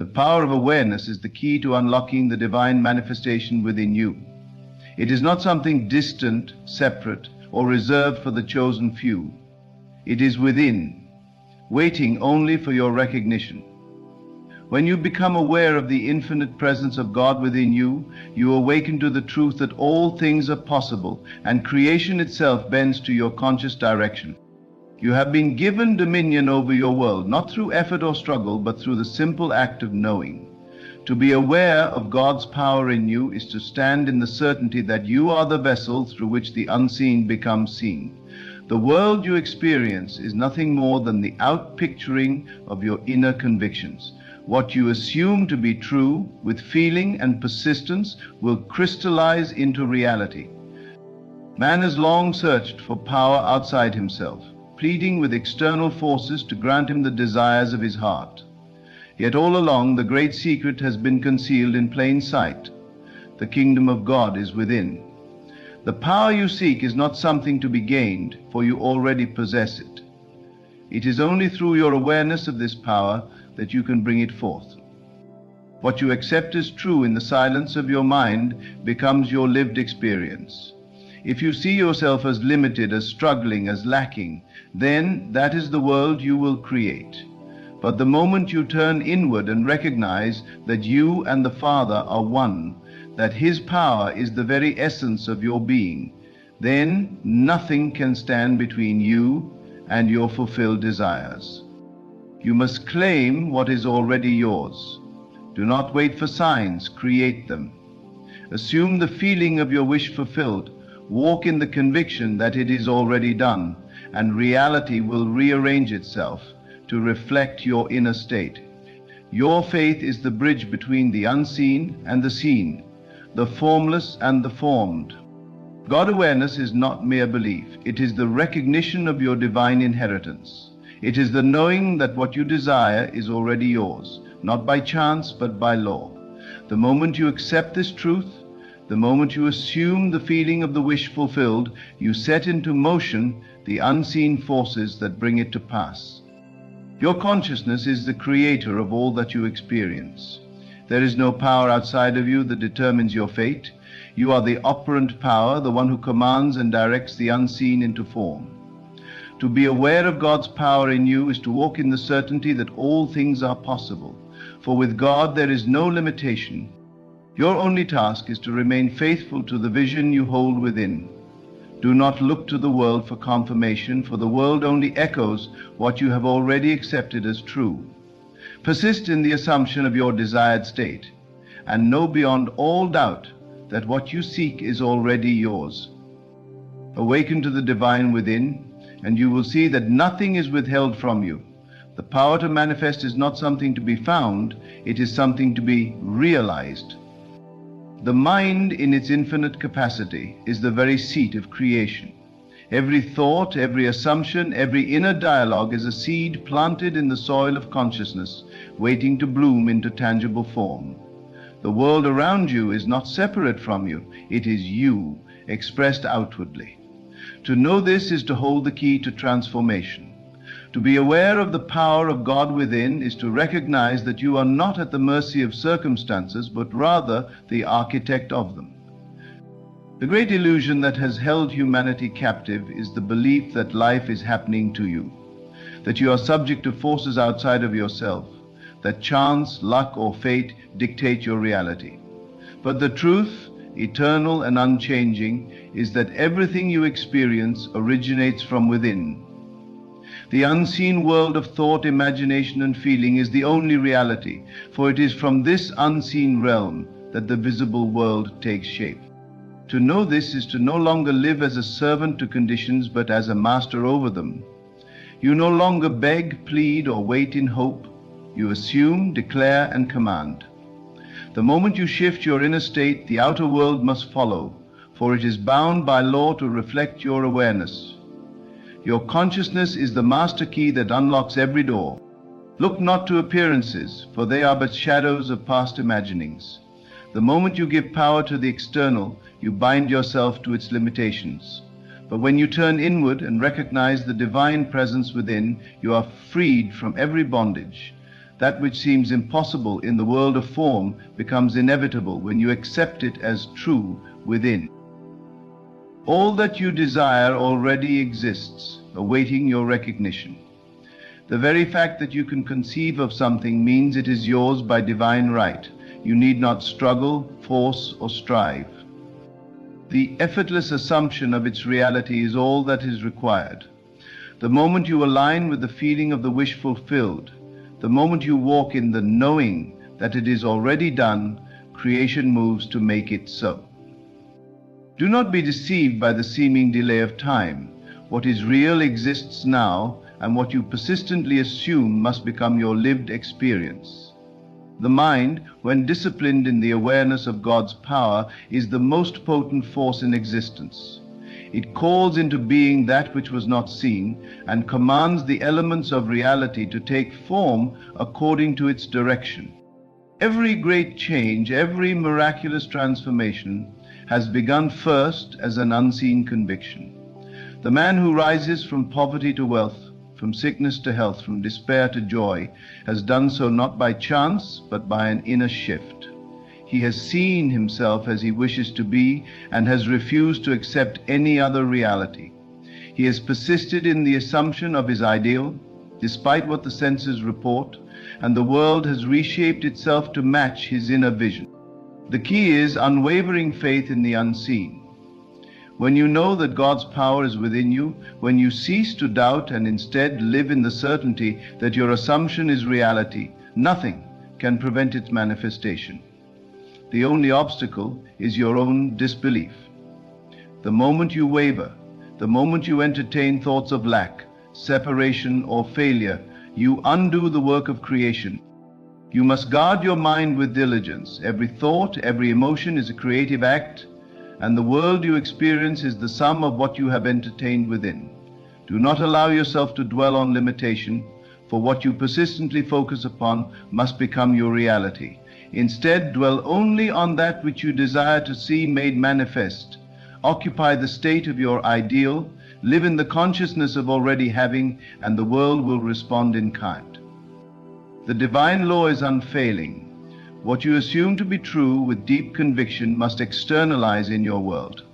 The power of awareness is the key to unlocking the divine manifestation within you. It is not something distant, separate, or reserved for the chosen few. It is within, waiting only for your recognition. When you become aware of the infinite presence of God within you, you awaken to the truth that all things are possible, and creation itself bends to your conscious direction. You have been given dominion over your world, not through effort or struggle, but through the simple act of knowing. To be aware of God's power in you is to stand in the certainty that you are the vessel through which the unseen becomes seen. The world you experience is nothing more than the outpicturing of your inner convictions. What you assume to be true, with feeling and persistence, will crystallize into reality. Man has long searched for power outside himself, pleading with external forces to grant him the desires of his heart. Yet all along the great secret has been concealed in plain sight. The kingdom of God is within. The power you seek is not something to be gained, for you already possess it. It is only through your awareness of this power that you can bring it forth. What you accept as true in the silence of your mind becomes your lived experience. If you see yourself as limited, as struggling, as lacking, then that is the world you will create. But the moment you turn inward and recognize that you and the Father are one, that His power is the very essence of your being, then nothing can stand between you and your fulfilled desires. You must claim what is already yours. Do not wait for signs, create them. Assume the feeling of your wish fulfilled. Walk in the conviction that it is already done, and reality will rearrange itself to reflect your inner state. Your faith is the bridge between the unseen and the seen, the formless and the formed. God awareness is not mere belief. It is the recognition of your divine inheritance. It is the knowing that what you desire is already yours, not by chance but by law. The moment you accept this truth, the moment you assume the feeling of the wish fulfilled, you set into motion the unseen forces that bring it to pass. Your consciousness is the creator of all that you experience. There is no power outside of you that determines your fate. You are the operant power, the one who commands and directs the unseen into form. To be aware of God's power in you is to walk in the certainty that all things are possible. For with God there is no limitation. Your only task is to remain faithful to the vision you hold within. Do not look to the world for confirmation, for the world only echoes what you have already accepted as true. Persist in the assumption of your desired state, and know beyond all doubt that what you seek is already yours. Awaken to the divine within, and you will see that nothing is withheld from you. The power to manifest is not something to be found, it is something to be realized. The mind in its infinite capacity is the very seat of creation. Every thought, every assumption, every inner dialogue is a seed planted in the soil of consciousness, waiting to bloom into tangible form. The world around you is not separate from you, it is you, expressed outwardly. To know this is to hold the key to transformation. To be aware of the power of God within is to recognize that you are not at the mercy of circumstances, but rather the architect of them. The great illusion that has held humanity captive is the belief that life is happening to you, that you are subject to forces outside of yourself, that chance, luck, or fate dictate your reality. But the truth, eternal and unchanging, is that everything you experience originates from within. The unseen world of thought, imagination, and feeling is the only reality, for it is from this unseen realm that the visible world takes shape. To know this is to no longer live as a servant to conditions, but as a master over them. You no longer beg, plead, or wait in hope. You assume, declare, and command. The moment you shift your inner state, the outer world must follow, for it is bound by law to reflect your awareness. Your consciousness is the master key that unlocks every door. Look not to appearances, for they are but shadows of past imaginings. The moment you give power to the external, you bind yourself to its limitations. But when you turn inward and recognize the divine presence within, you are freed from every bondage. That which seems impossible in the world of form becomes inevitable when you accept it as true within. All that you desire already exists, awaiting your recognition. The very fact that you can conceive of something means it is yours by divine right. You need not struggle, force, or strive. The effortless assumption of its reality is all that is required. The moment you align with the feeling of the wish fulfilled, the moment you walk in the knowing that it is already done, creation moves to make it so. Do not be deceived by the seeming delay of time. What is real exists now, and what you persistently assume must become your lived experience. The mind, when disciplined in the awareness of God's power, is the most potent force in existence. It calls into being that which was not seen and commands the elements of reality to take form according to its direction. Every great change, every miraculous transformation has begun first as an unseen conviction. The man who rises from poverty to wealth, from sickness to health, from despair to joy, has done so not by chance, but by an inner shift. He has seen himself as he wishes to be and has refused to accept any other reality. He has persisted in the assumption of his ideal, despite what the senses report, and the world has reshaped itself to match his inner vision. The key is unwavering faith in the unseen. When you know that God's power is within you, when you cease to doubt and instead live in the certainty that your assumption is reality, nothing can prevent its manifestation. The only obstacle is your own disbelief. The moment you waver, the moment you entertain thoughts of lack, separation, or failure, you undo the work of creation. You must guard your mind with diligence. Every thought, every emotion is a creative act, and the world you experience is the sum of what you have entertained within. Do not allow yourself to dwell on limitation, for what you persistently focus upon must become your reality. Instead, dwell only on that which you desire to see made manifest. Occupy the state of your ideal, live in the consciousness of already having, and the world will respond in kind. The divine law is unfailing. What you assume to be true with deep conviction must externalize in your world.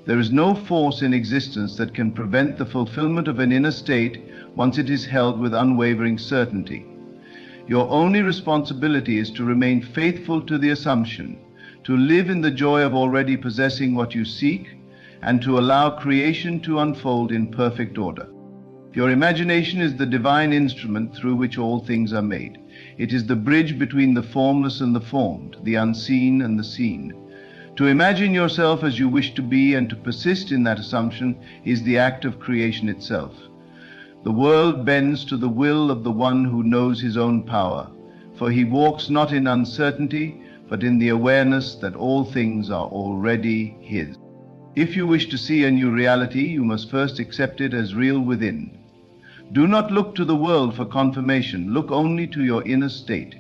There is no force in existence that can prevent the fulfillment of an inner state once it is held with unwavering certainty. Your only responsibility is to remain faithful to the assumption, to live in the joy of already possessing what you seek, and to allow creation to unfold in perfect order. Your imagination is the divine instrument through which all things are made. It is the bridge between the formless and the formed, the unseen and the seen. To imagine yourself as you wish to be and to persist in that assumption is the act of creation itself. The world bends to the will of the one who knows his own power, for he walks not in uncertainty, but in the awareness that all things are already his. If you wish to see a new reality, you must first accept it as real within. Do not look to the world for confirmation. Look only to your inner state.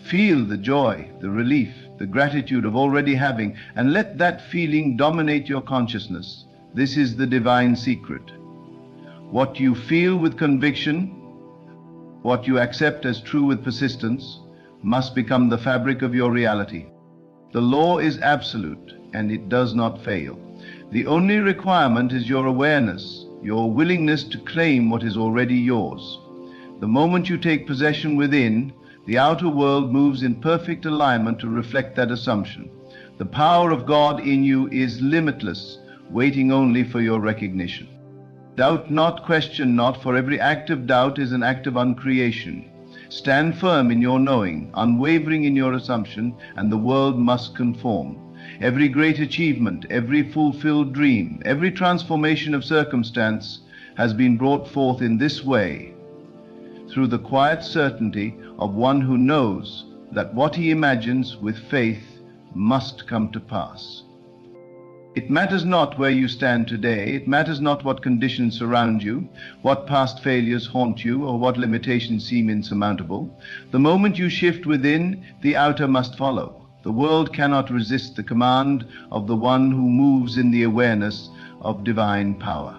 Feel the joy, the relief, the gratitude of already having, and let that feeling dominate your consciousness. This is the divine secret. What you feel with conviction, what you accept as true with persistence, must become the fabric of your reality. The law is absolute, and it does not fail. The only requirement is your awareness, your willingness to claim what is already yours. The moment you take possession within, the outer world moves in perfect alignment to reflect that assumption. The power of God in you is limitless, waiting only for your recognition. Doubt not, question not, for every act of doubt is an act of uncreation. Stand firm in your knowing, unwavering in your assumption, and the world must conform. Every great achievement, every fulfilled dream, every transformation of circumstance has been brought forth in this way, through the quiet certainty of one who knows that what he imagines with faith must come to pass. It matters not where you stand today. It matters not what conditions surround you, what past failures haunt you, or what limitations seem insurmountable. The moment you shift within, the outer must follow. The world cannot resist the command of the one who moves in the awareness of divine power.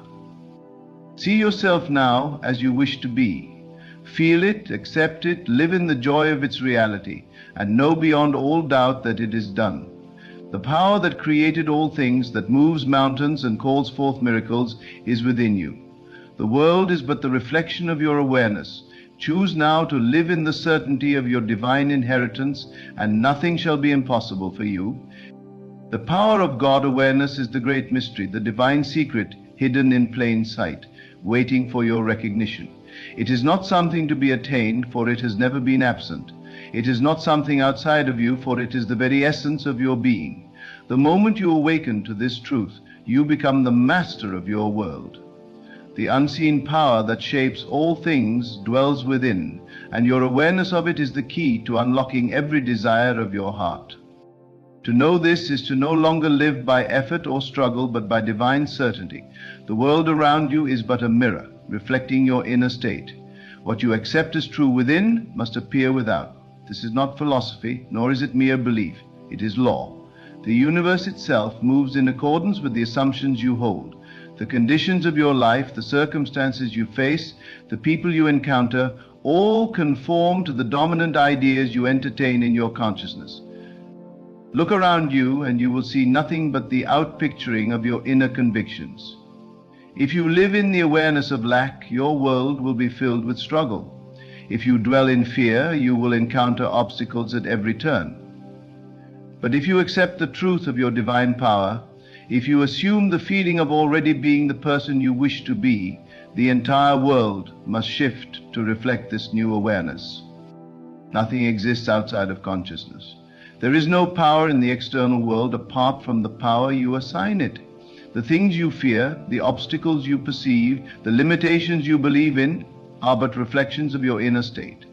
See yourself now as you wish to be. Feel it, accept it, live in the joy of its reality, and know beyond all doubt that it is done. The power that created all things, that moves mountains and calls forth miracles, is within you. The world is but the reflection of your awareness. Choose now to live in the certainty of your divine inheritance, and nothing shall be impossible for you. The power of God awareness is the great mystery, the divine secret hidden in plain sight, waiting for your recognition. It is not something to be attained, for it has never been absent. It is not something outside of you, for it is the very essence of your being. The moment you awaken to this truth, you become the master of your world. The unseen power that shapes all things dwells within, and your awareness of it is the key to unlocking every desire of your heart. To know this is to no longer live by effort or struggle, but by divine certainty. The world around you is but a mirror, reflecting your inner state. What you accept as true within must appear without. This is not philosophy, nor is it mere belief. It is law. The universe itself moves in accordance with the assumptions you hold. The conditions of your life, the circumstances you face, the people you encounter, all conform to the dominant ideas you entertain in your consciousness. Look around you and you will see nothing but the outpicturing of your inner convictions. If you live in the awareness of lack, your world will be filled with struggle. If you dwell in fear, you will encounter obstacles at every turn. But if you accept the truth of your divine power, if you assume the feeling of already being the person you wish to be, the entire world must shift to reflect this new awareness. Nothing exists outside of consciousness. There is no power in the external world apart from the power you assign it. The things you fear, the obstacles you perceive, the limitations you believe in, are but reflections of your inner state.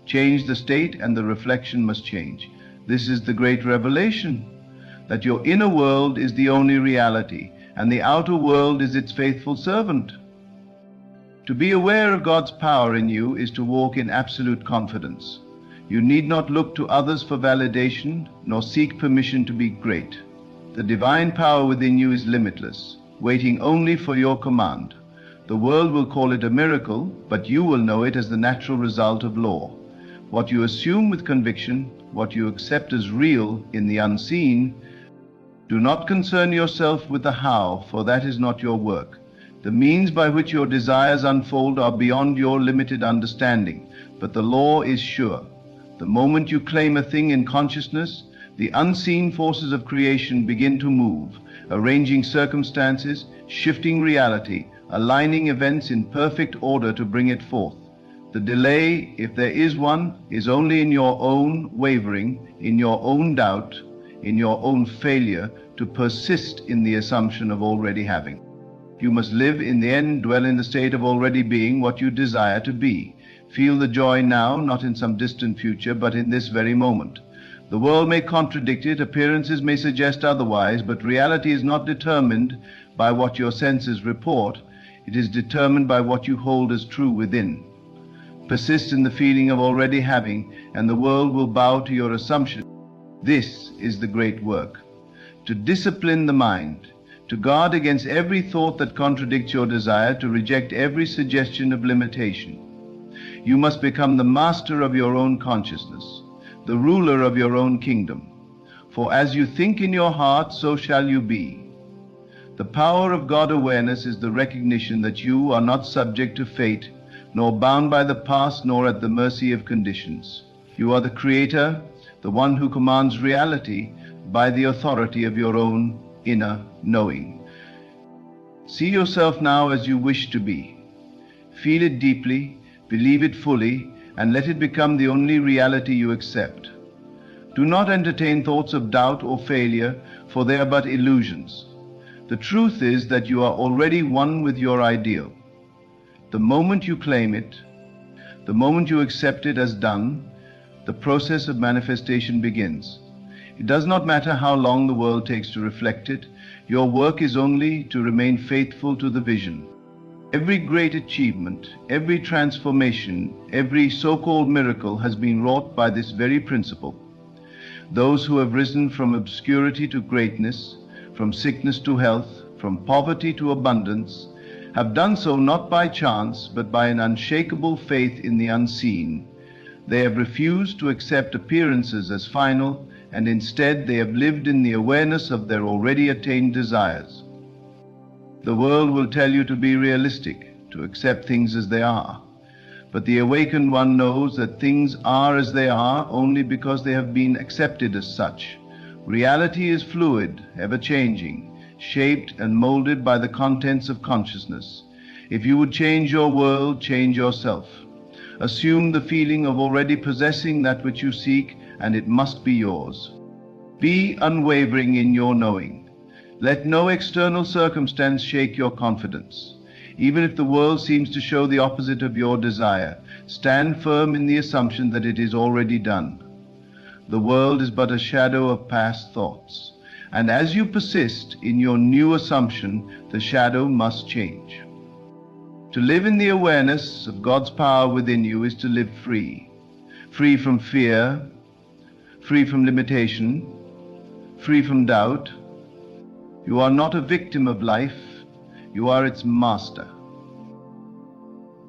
Change the state and the reflection must change. This is the great revelation, that your inner world is the only reality, and the outer world is its faithful servant. To be aware of God's power in you is to walk in absolute confidence. You need not look to others for validation, nor seek permission to be great. The divine power within you is limitless, waiting only for your command. The world will call it a miracle, but you will know it as the natural result of law. What you assume with conviction, what you accept as real in the unseen, do not concern yourself with the how, for that is not your work. The means by which your desires unfold are beyond your limited understanding, but the law is sure. The moment you claim a thing in consciousness, the unseen forces of creation begin to move, arranging circumstances, shifting reality, aligning events in perfect order to bring it forth. The delay, if there is one, is only in your own wavering, in your own doubt, in your own failure to persist in the assumption of already having. You must live in the end, dwell in the state of already being what you desire to be. Feel the joy now, not in some distant future, but in this very moment. The world may contradict it, appearances may suggest otherwise, but reality is not determined by what your senses report. It is determined by what you hold as true within. Persist in the feeling of already having, and the world will bow to your assumption. This is the great work. To discipline the mind, to guard against every thought that contradicts your desire, to reject every suggestion of limitation. You must become the master of your own consciousness, the ruler of your own kingdom. For as you think in your heart, so shall you be. The power of God awareness is the recognition that you are not subject to fate, nor bound by the past, nor at the mercy of conditions. You are the creator, the one who commands reality by the authority of your own inner knowing. See yourself now as you wish to be. Feel it deeply, believe it fully, and let it become the only reality you accept. Do not entertain thoughts of doubt or failure, for they are but illusions. The truth is that you are already one with your ideal. The moment you claim it, the moment you accept it as done, the process of manifestation begins. It does not matter how long the world takes to reflect it. Your work is only to remain faithful to the vision. Every great achievement, every transformation, every so-called miracle has been wrought by this very principle. Those who have risen from obscurity to greatness, from sickness to health, from poverty to abundance, have done so not by chance, but by an unshakable faith in the unseen. They have refused to accept appearances as final, and instead they have lived in the awareness of their already attained desires. The world will tell you to be realistic, to accept things as they are. But the awakened one knows that things are as they are only because they have been accepted as such. Reality is fluid, ever-changing, shaped and molded by the contents of consciousness. If you would change your world, change yourself. Assume the feeling of already possessing that which you seek, and it must be yours. Be unwavering in your knowing. Let no external circumstance shake your confidence. Even if the world seems to show the opposite of your desire, stand firm in the assumption that it is already done. The world is but a shadow of past thoughts. And as you persist in your new assumption, the shadow must change. To live in the awareness of God's power within you is to live free. Free from fear, free from limitation, free from doubt. You are not a victim of life, you are its master.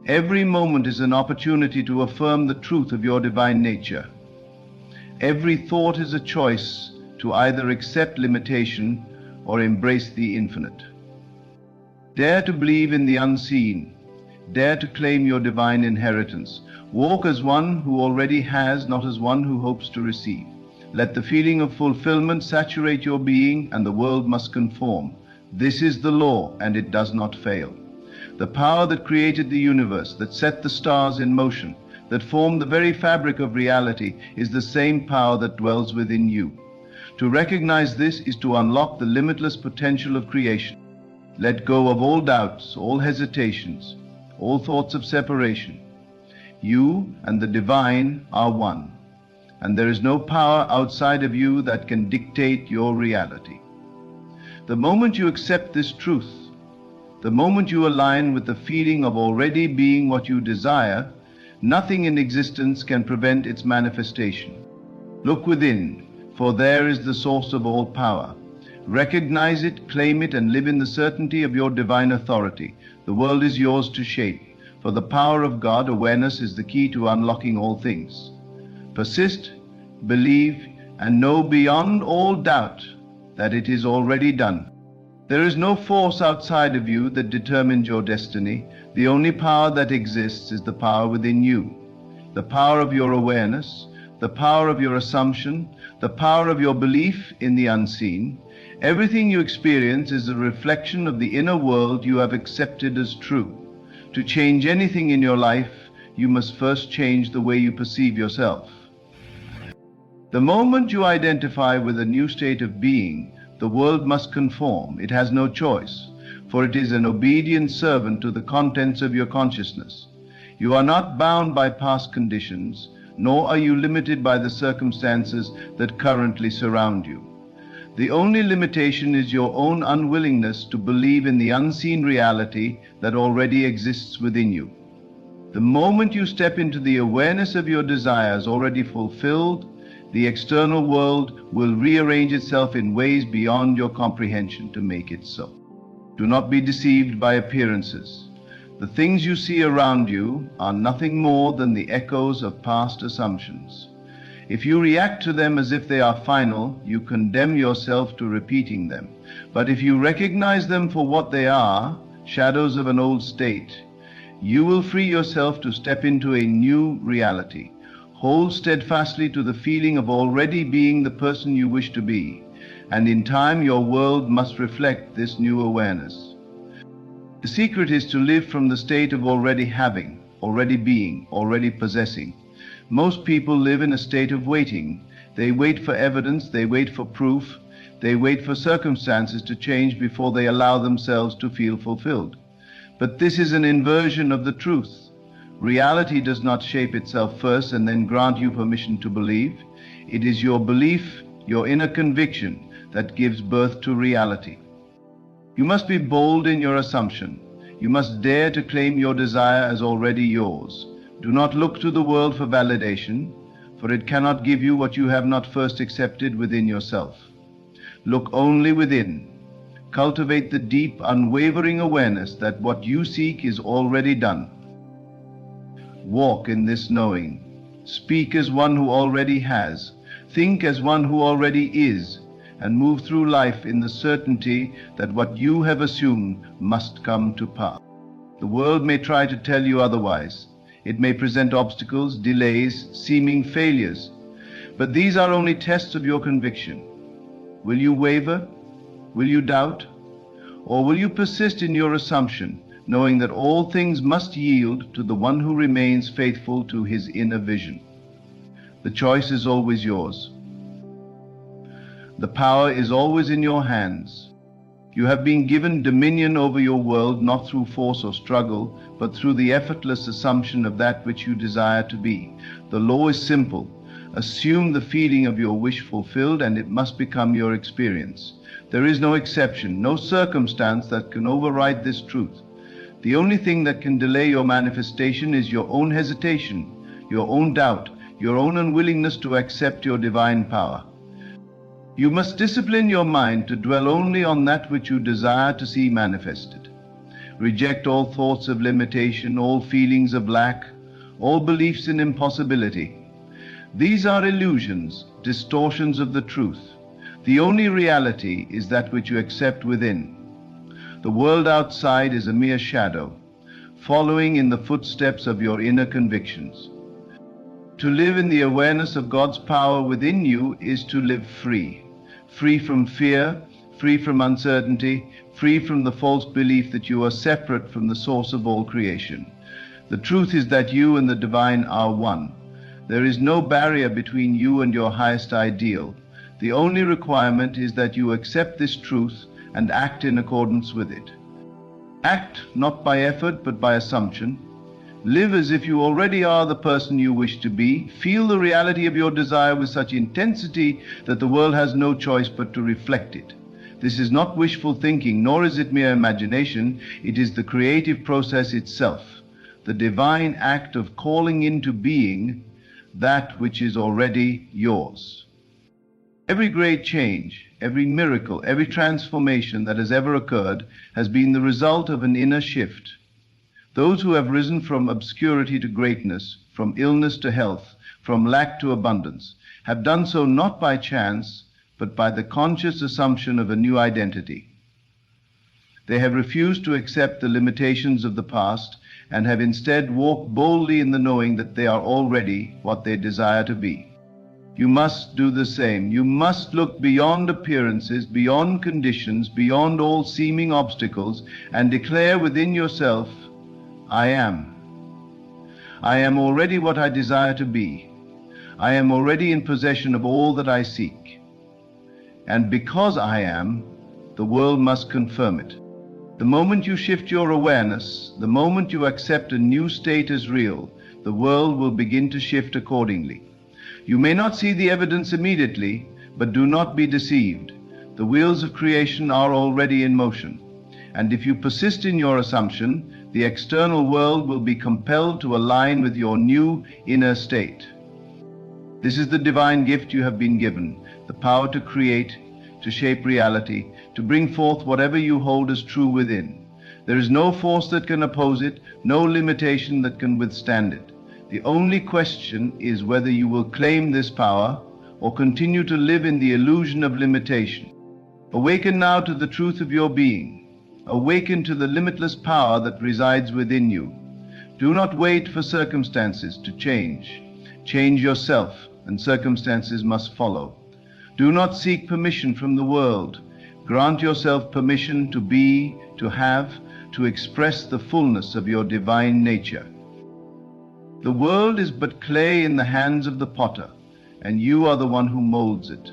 Every moment is an opportunity to affirm the truth of your divine nature. Every thought is a choice to either accept limitation or embrace the infinite. Dare to believe in the unseen. Dare to claim your divine inheritance. Walk as one who already has, not as one who hopes to receive. Let the feeling of fulfillment saturate your being, and the world must conform. This is the law, and it does not fail. The power that created the universe, that set the stars in motion, that formed the very fabric of reality, is the same power that dwells within you. To recognize this is to unlock the limitless potential of creation. Let go of all doubts, all hesitations, all thoughts of separation. You and the divine are one, and there is no power outside of you that can dictate your reality. The moment you accept this truth, the moment you align with the feeling of already being what you desire, nothing in existence can prevent its manifestation. Look within, for there is the source of all power. Recognize it, claim it, and live in the certainty of your divine authority. The world is yours to shape. For the power of God, awareness is the key to unlocking all things. Persist, believe, and know beyond all doubt that it is already done. There is no force outside of you that determines your destiny. The only power that exists is the power within you. The power of your awareness, the power of your assumption, the power of your belief in the unseen. Everything you experience is a reflection of the inner world you have accepted as true. To change anything in your life, you must first change the way you perceive yourself. The moment you identify with a new state of being, the world must conform. It has no choice, for it is an obedient servant to the contents of your consciousness. You are not bound by past conditions, nor are you limited by the circumstances that currently surround you. The only limitation is your own unwillingness to believe in the unseen reality that already exists within you. The moment you step into the awareness of your desires already fulfilled, the external world will rearrange itself in ways beyond your comprehension to make it so. Do not be deceived by appearances. The things you see around you are nothing more than the echoes of past assumptions. If you react to them as if they are final, you condemn yourself to repeating them. But if you recognize them for what they are, shadows of an old state, you will free yourself to step into a new reality. Hold steadfastly to the feeling of already being the person you wish to be, and in time your world must reflect this new awareness. The secret is to live from the state of already having, already being, already possessing. Most people live in a state of waiting. They wait for evidence, they wait for proof, they wait for circumstances to change before they allow themselves to feel fulfilled. But this is an inversion of the truth. Reality does not shape itself first and then grant you permission to believe. It is your belief, your inner conviction, that gives birth to reality. You must be bold in your assumption. You must dare to claim your desire as already yours. Do not look to the world for validation, for it cannot give you what you have not first accepted within yourself. Look only within. Cultivate the deep, unwavering awareness that what you seek is already done. Walk in this knowing. Speak as one who already has. Think as one who already is, and move through life in the certainty that what you have assumed must come to pass. The world may try to tell you otherwise. It may present obstacles, delays, seeming failures. But these are only tests of your conviction. Will you waver? Will you doubt? Or will you persist in your assumption, knowing that all things must yield to the one who remains faithful to his inner vision? The choice is always yours. The power is always in your hands. You have been given dominion over your world not through force or struggle, but through the effortless assumption of that which you desire to be. The law is simple. Assume the feeling of your wish fulfilled, and it must become your experience. There is no exception, no circumstance that can override this truth. The only thing that can delay your manifestation is your own hesitation, your own doubt, your own unwillingness to accept your divine power. You must discipline your mind to dwell only on that which you desire to see manifested. Reject all thoughts of limitation, all feelings of lack, all beliefs in impossibility. These are illusions, distortions of the truth. The only reality is that which you accept within. The world outside is a mere shadow, following in the footsteps of your inner convictions. To live in the awareness of God's power within you is to live free. Free from fear, free from uncertainty, free from the false belief that you are separate from the source of all creation. The truth is that you and the divine are one. There is no barrier between you and your highest ideal. The only requirement is that you accept this truth and act in accordance with it. Act not by effort but by assumption. Live as if you already are the person you wish to be. Feel the reality of your desire with such intensity that the world has no choice but to reflect it. This is not wishful thinking, nor is it mere imagination. It is the creative process itself, the divine act of calling into being that which is already yours. Every great change, every miracle, every transformation that has ever occurred has been the result of an inner shift. Those who have risen from obscurity to greatness, from illness to health, from lack to abundance, have done so not by chance, but by the conscious assumption of a new identity. They have refused to accept the limitations of the past and have instead walked boldly in the knowing that they are already what they desire to be. You must do the same. You must look beyond appearances, beyond conditions, beyond all seeming obstacles, and declare within yourself, I am. I am already what I desire to be. I am already in possession of all that I seek. And because I am, the world must confirm it. The moment you shift your awareness, the moment you accept a new state as real, the world will begin to shift accordingly. You may not see the evidence immediately, but do not be deceived. The wheels of creation are already in motion. And if you persist in your assumption, the external world will be compelled to align with your new inner state. This is the divine gift you have been given, the power to create, to shape reality, to bring forth whatever you hold as true within. There is no force that can oppose it, no limitation that can withstand it. The only question is whether you will claim this power or continue to live in the illusion of limitation. Awaken now to the truth of your being. Awaken to the limitless power that resides within you. Do not wait for circumstances to change. Change yourself, and circumstances must follow. Do not seek permission from the world. Grant yourself permission to be, to have, to express the fullness of your divine nature. The world is but clay in the hands of the potter, and you are the one who molds it.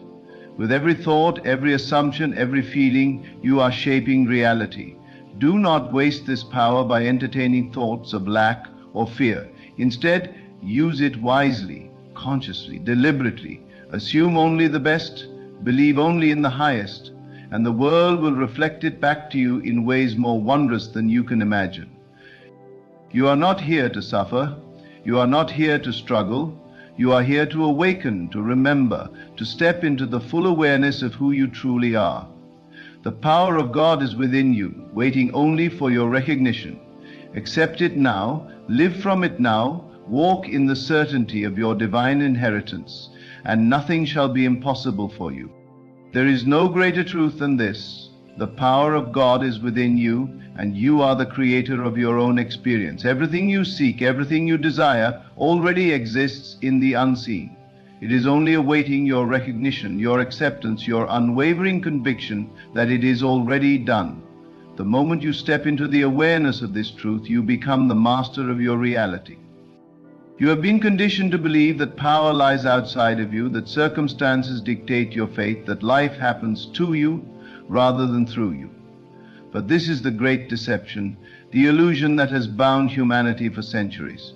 With every thought, every assumption, every feeling, you are shaping reality. Do not waste this power by entertaining thoughts of lack or fear. Instead, use it wisely, consciously, deliberately. Assume only the best, believe only in the highest, and the world will reflect it back to you in ways more wondrous than you can imagine. You are not here to suffer. You are not here to struggle. You are here to awaken, to remember, to step into the full awareness of who you truly are. The power of God is within you, waiting only for your recognition. Accept it now, live from it now, walk in the certainty of your divine inheritance, and nothing shall be impossible for you. There is no greater truth than this. The power of God is within you, and you are the creator of your own experience. Everything you seek, everything you desire, already exists in the unseen. It is only awaiting your recognition, your acceptance, your unwavering conviction that it is already done. The moment you step into the awareness of this truth, you become the master of your reality. You have been conditioned to believe that power lies outside of you, that circumstances dictate your fate, that life happens to you rather than through you. But this is the great deception, the illusion that has bound humanity for centuries.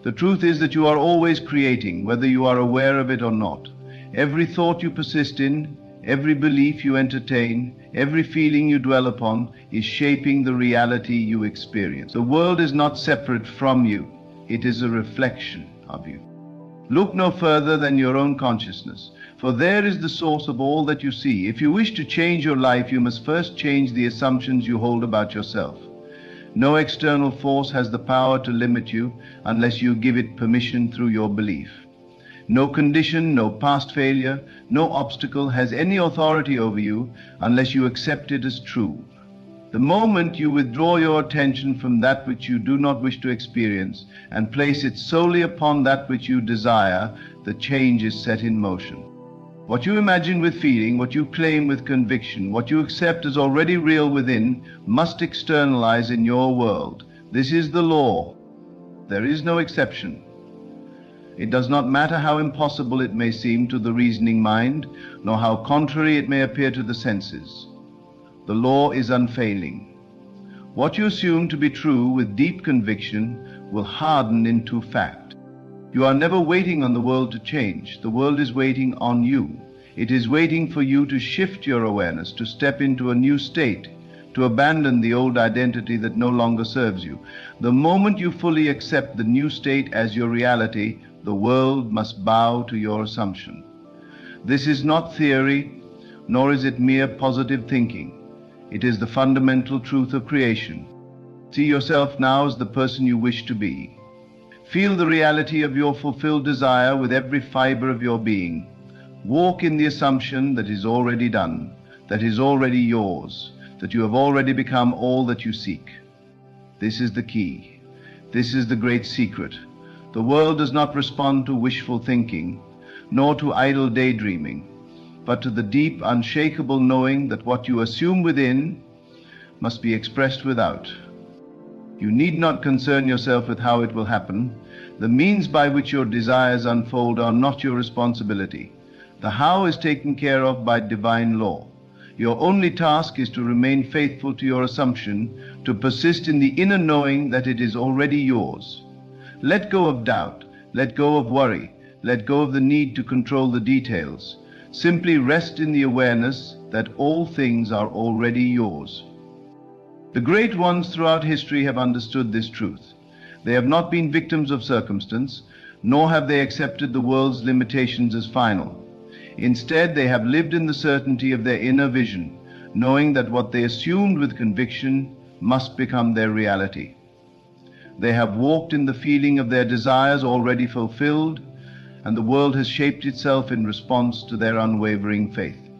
The truth is that you are always creating, whether you are aware of it or not. Every thought you persist in, every belief you entertain, every feeling you dwell upon is shaping the reality you experience. The world is not separate from you. It is a reflection of you. Look no further than your own consciousness, for there is the source of all that you see. If you wish to change your life, you must first change the assumptions you hold about yourself. No external force has the power to limit you unless you give it permission through your belief. No condition, no past failure, no obstacle has any authority over you unless you accept it as true. The moment you withdraw your attention from that which you do not wish to experience and place it solely upon that which you desire, the change is set in motion. What you imagine with feeling, what you claim with conviction, what you accept as already real within, must externalize in your world. This is the law. There is no exception. It does not matter how impossible it may seem to the reasoning mind, nor how contrary it may appear to the senses. The law is unfailing. What you assume to be true with deep conviction will harden into fact. You are never waiting on the world to change. The world is waiting on you. It is waiting for you to shift your awareness, to step into a new state, to abandon the old identity that no longer serves you. The moment you fully accept the new state as your reality, the world must bow to your assumption. This is not theory, nor is it mere positive thinking. It is the fundamental truth of creation. See yourself now as the person you wish to be. Feel the reality of your fulfilled desire with every fiber of your being. Walk in the assumption that is already done, that is already yours, that you have already become all that you seek. This is the key. This is the great secret. The world does not respond to wishful thinking, nor to idle daydreaming, but to the deep, unshakable knowing that what you assume within must be expressed without. You need not concern yourself with how it will happen. The means by which your desires unfold are not your responsibility. The how is taken care of by divine law. Your only task is to remain faithful to your assumption, to persist in the inner knowing that it is already yours. Let go of doubt, let go of worry, let go of the need to control the details. Simply rest in the awareness that all things are already yours. The great ones throughout history have understood this truth. They have not been victims of circumstance, nor have they accepted the world's limitations as final. Instead, they have lived in the certainty of their inner vision, knowing that what they assumed with conviction must become their reality. They have walked in the feeling of their desires already fulfilled, and the world has shaped itself in response to their unwavering faith.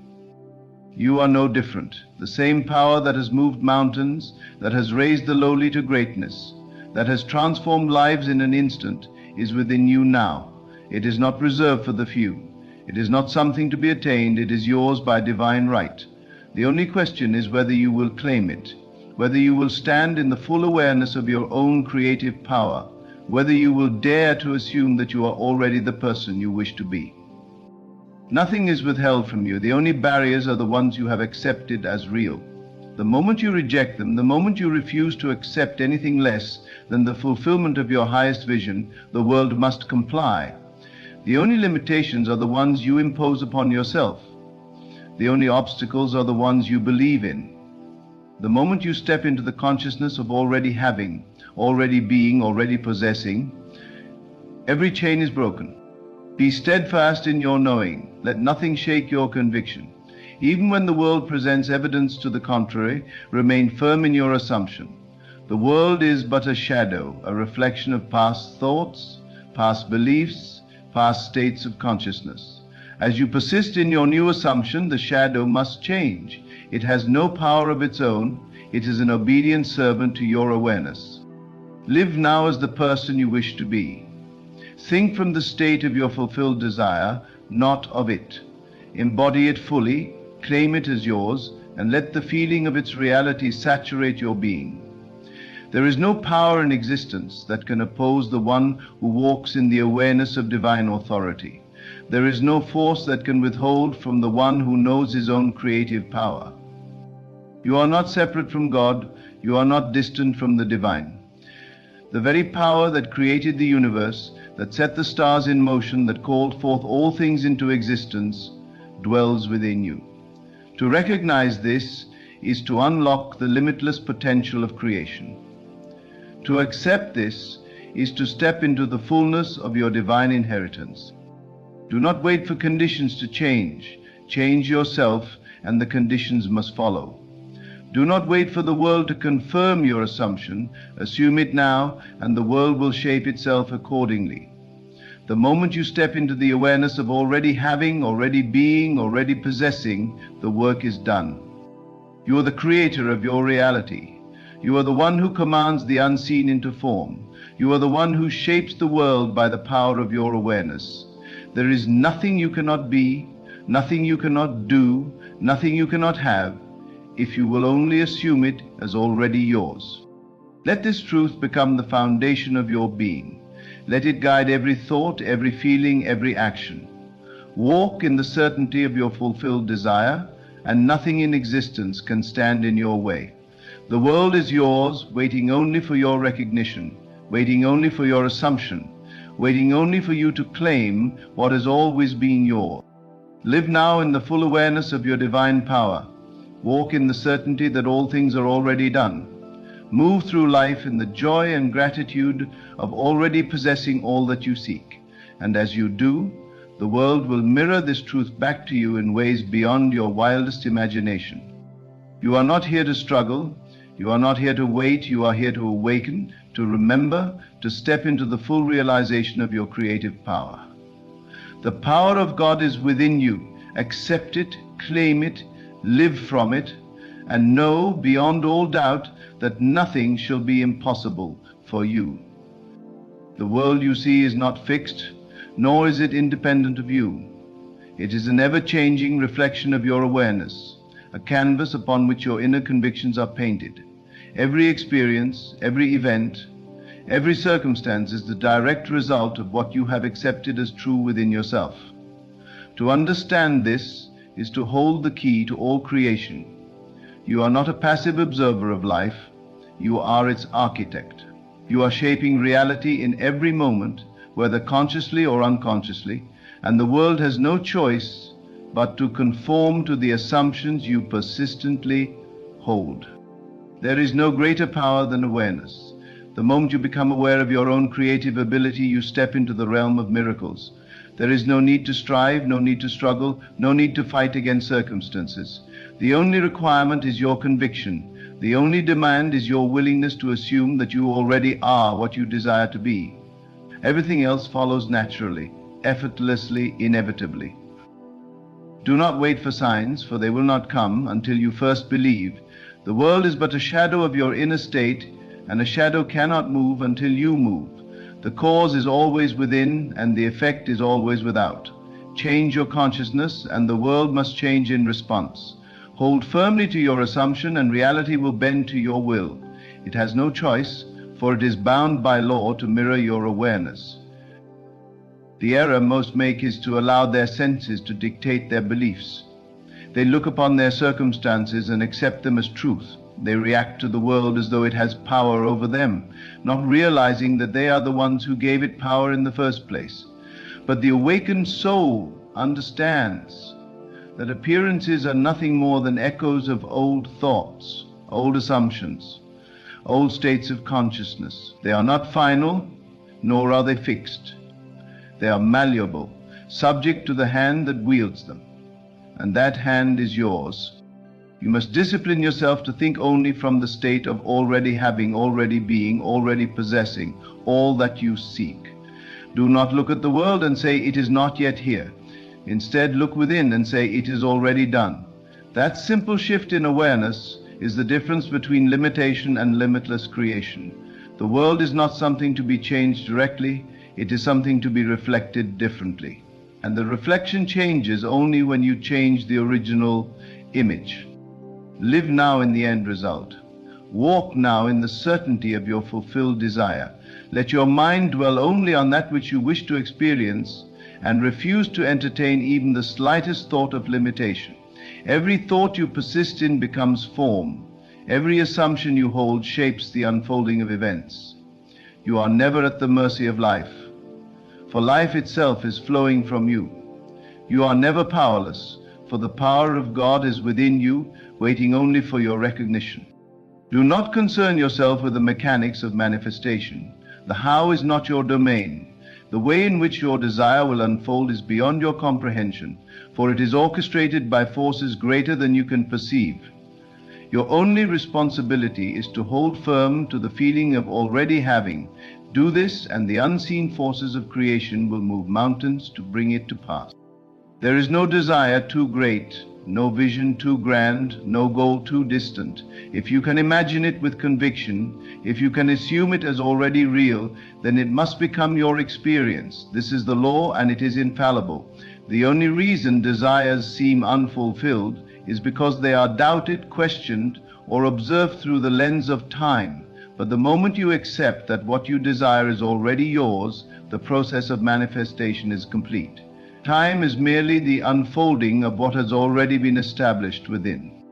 You are no different. The same power that has moved mountains, that has raised the lowly to greatness, that has transformed lives in an instant, is within you now. It is not reserved for the few. It is not something to be attained. It is yours by divine right. The only question is whether you will claim it, whether you will stand in the full awareness of your own creative power, whether you will dare to assume that you are already the person you wish to be. Nothing is withheld from you. The only barriers are the ones you have accepted as real. The moment you reject them, the moment you refuse to accept anything less than the fulfillment of your highest vision, the world must comply. The only limitations are the ones you impose upon yourself. The only obstacles are the ones you believe in. The moment you step into the consciousness of already having, already being, already possessing, every chain is broken. Be steadfast in your knowing. Let nothing shake your conviction. Even when the world presents evidence to the contrary, remain firm in your assumption. The world is but a shadow, a reflection of past thoughts, past beliefs, past states of consciousness. As you persist in your new assumption, the shadow must change. It has no power of its own. It is an obedient servant to your awareness. Live now as the person you wish to be. Think from the state of your fulfilled desire, not of it. Embody it fully, claim it as yours, and let the feeling of its reality saturate your being. There is no power in existence that can oppose the one who walks in the awareness of divine authority. There is no force that can withhold from the one who knows his own creative power. You are not separate from God. You are not distant from the divine. The very power that created the universe, that set the stars in motion, that called forth all things into existence, dwells within you. To recognize this is to unlock the limitless potential of creation. To accept this is to step into the fullness of your divine inheritance. Do not wait for conditions to change. Change yourself, and the conditions must follow. Do not wait for the world to confirm your assumption. Assume it now, and the world will shape itself accordingly. The moment you step into the awareness of already having, already being, already possessing, the work is done. You are the creator of your reality. You are the one who commands the unseen into form. You are the one who shapes the world by the power of your awareness. There is nothing you cannot be, nothing you cannot do, nothing you cannot have, if you will only assume it as already yours. Let this truth become the foundation of your being. Let it guide every thought, every feeling, every action. Walk in the certainty of your fulfilled desire, and nothing in existence can stand in your way. The world is yours, waiting only for your recognition, waiting only for your assumption, waiting only for you to claim what has always been yours. Live now in the full awareness of your divine power. Walk in the certainty that all things are already done. Move through life in the joy and gratitude of already possessing all that you seek. And as you do, the world will mirror this truth back to you in ways beyond your wildest imagination. You are not here to struggle. You are not here to wait. You are here to awaken, to remember, to step into the full realization of your creative power. The power of God is within you. Accept it, claim it, live from it, and know beyond all doubt that nothing shall be impossible for you. The world you see is not fixed, nor is it independent of you. It is an ever-changing reflection of your awareness, a canvas upon which your inner convictions are painted. Every experience, every event, every circumstance is the direct result of what you have accepted as true within yourself. To understand this is to hold the key to all creation. You are not a passive observer of life. You are its architect. You are shaping reality in every moment, whether consciously or unconsciously, and the world has no choice but to conform to the assumptions you persistently hold. There is no greater power than awareness. The moment you become aware of your own creative ability, you step into the realm of miracles. There is no need to strive, no need to struggle, no need to fight against circumstances. The only requirement is your conviction. The only demand is your willingness to assume that you already are what you desire to be. Everything else follows naturally, effortlessly, inevitably. Do not wait for signs, for they will not come until you first believe. The world is but a shadow of your inner state, and a shadow cannot move until you move. The cause is always within, and the effect is always without. Change your consciousness, and the world must change in response. Hold firmly to your assumption, and reality will bend to your will. It has no choice, for it is bound by law to mirror your awareness. The error most make is to allow their senses to dictate their beliefs. They look upon their circumstances and accept them as truth. They react to the world as though it has power over them, not realizing that they are the ones who gave it power in the first place. But the awakened soul understands that appearances are nothing more than echoes of old thoughts, old assumptions, old states of consciousness. They are not final, nor are they fixed. They are malleable, subject to the hand that wields them. and that hand is yours. You must discipline yourself to think only from the state of already having, already being, already possessing all that you seek. Do not look at the world and say it is not yet here. Instead, look within and say it is already done. That simple shift in awareness is the difference between limitation and limitless creation. The world is not something to be changed directly, it is something to be reflected differently. And the reflection changes only when you change the original image. Live now in the end result. Walk now in the certainty of your fulfilled desire. Let your mind dwell only on that which you wish to experience and refuse to entertain even the slightest thought of limitation. Every thought you persist in becomes form. Every assumption you hold shapes the unfolding of events. You are never at the mercy of life, for life itself is flowing from you. You are never powerless, for the power of God is within you, waiting only for your recognition. Do not concern yourself with the mechanics of manifestation. The how is not your domain. The way in which your desire will unfold is beyond your comprehension, for it is orchestrated by forces greater than you can perceive. Your only responsibility is to hold firm to the feeling of already having. Do this, and the unseen forces of creation will move mountains to bring it to pass. There is no desire too great, no vision too grand, no goal too distant. If you can imagine it with conviction, if you can assume it as already real, then it must become your experience. This is the law, and it is infallible. The only reason desires seem unfulfilled is because they are doubted, questioned, or observed through the lens of time. But the moment you accept that what you desire is already yours, the process of manifestation is complete. Time is merely the unfolding of what has already been established within.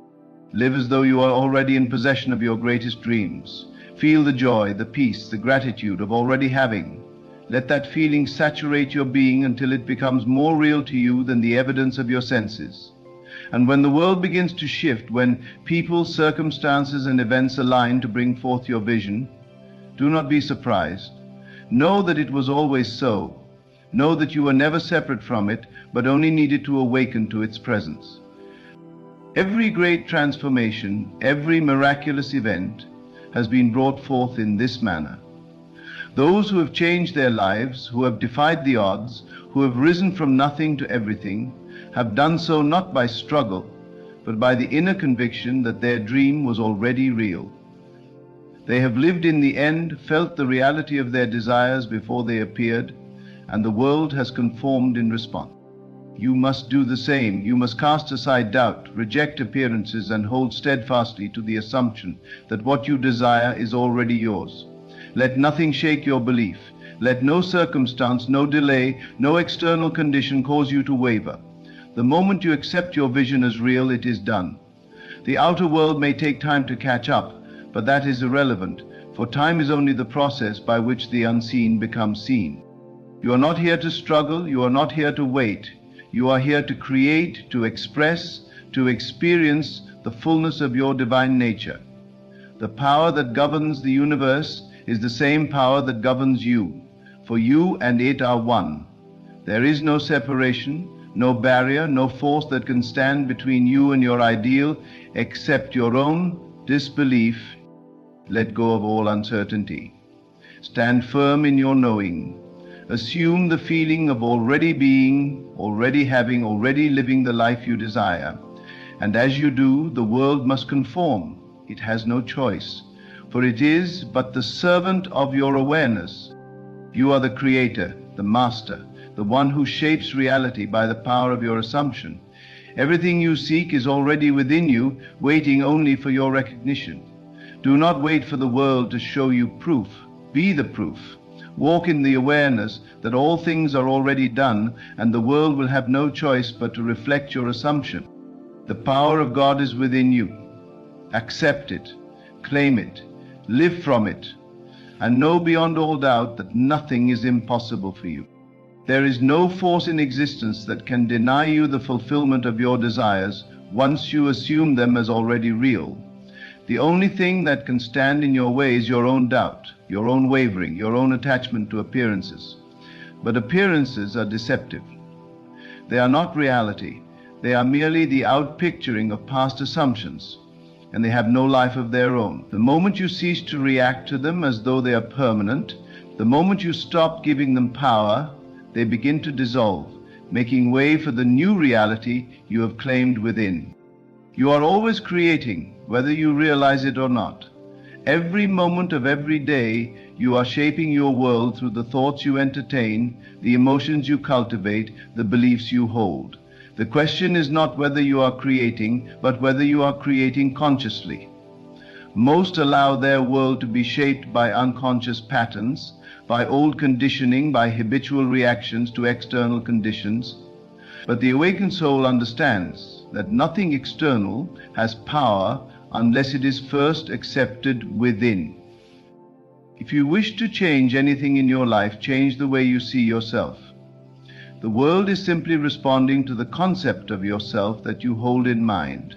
Live as though you are already in possession of your greatest dreams. Feel the joy, the peace, the gratitude of already having. Let that feeling saturate your being until it becomes more real to you than the evidence of your senses. And when the world begins to shift, when people, circumstances, and events align to bring forth your vision, do not be surprised. Know that it was always so. Know that you were never separate from it, but only needed to awaken to its presence. Every great transformation, every miraculous event has been brought forth in this manner. Those who have changed their lives, who have defied the odds, who have risen from nothing to everything, have done so not by struggle, but by the inner conviction that their dream was already real. They have lived in the end, felt the reality of their desires before they appeared, and the world has conformed in response. You must do the same. You must cast aside doubt, reject appearances, and hold steadfastly to the assumption that what you desire is already yours. Let nothing shake your belief. Let no circumstance, no delay, no external condition cause you to waver. The moment you accept your vision as real, it is done. The outer world may take time to catch up, but that is irrelevant, for time is only the process by which the unseen becomes seen. You are not here to struggle, you are not here to wait. You are here to create, to express, to experience the fullness of your divine nature. The power that governs the universe is the same power that governs you, for you and it are one. There is no separation, no barrier, no force that can stand between you and your ideal except your own disbelief. Let go of all uncertainty. Stand firm in your knowing. Assume the feeling of already being, already having, already living the life you desire. And as you do, the world must conform. It has no choice, for it is but the servant of your awareness. You are the creator, the master, the one who shapes reality by the power of your assumption. Everything you seek is already within you, waiting only for your recognition. Do not wait for the world to show you proof. Be the proof. Walk in the awareness that all things are already done, and the world will have no choice but to reflect your assumption. The power of God is within you. Accept it, claim it, live from it, and know beyond all doubt that nothing is impossible for you. There is no force in existence that can deny you the fulfillment of your desires once you assume them as already real. The only thing that can stand in your way is your own doubt, your own wavering, your own attachment to appearances. But appearances are deceptive. They are not reality. They are merely the outpicturing of past assumptions, and they have no life of their own. The moment you cease to react to them as though they are permanent, the moment you stop giving them power, they begin to dissolve, making way for the new reality you have claimed within. You are always creating, whether you realize it or not. Every moment of every day, you are shaping your world through the thoughts you entertain, the emotions you cultivate, the beliefs you hold. The question is not whether you are creating, but whether you are creating consciously. Most allow their world to be shaped by unconscious patterns, by old conditioning, by habitual reactions to external conditions. But the awakened soul understands that nothing external has power unless it is first accepted within. If you wish to change anything in your life, change the way you see yourself. The world is simply responding to the concept of yourself that you hold in mind.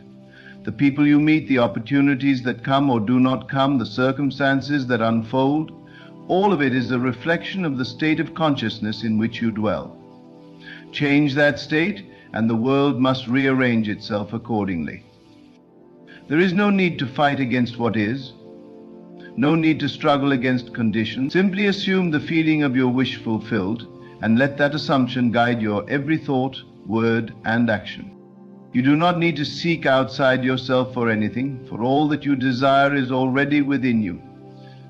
The people you meet, the opportunities that come or do not come, the circumstances that unfold, all of it is a reflection of the state of consciousness in which you dwell. Change that state, and the world must rearrange itself accordingly. There is no need to fight against what is, no need to struggle against conditions. Simply assume the feeling of your wish fulfilled, and let that assumption guide your every thought, word, and action. You do not need to seek outside yourself for anything, for all that you desire is already within you.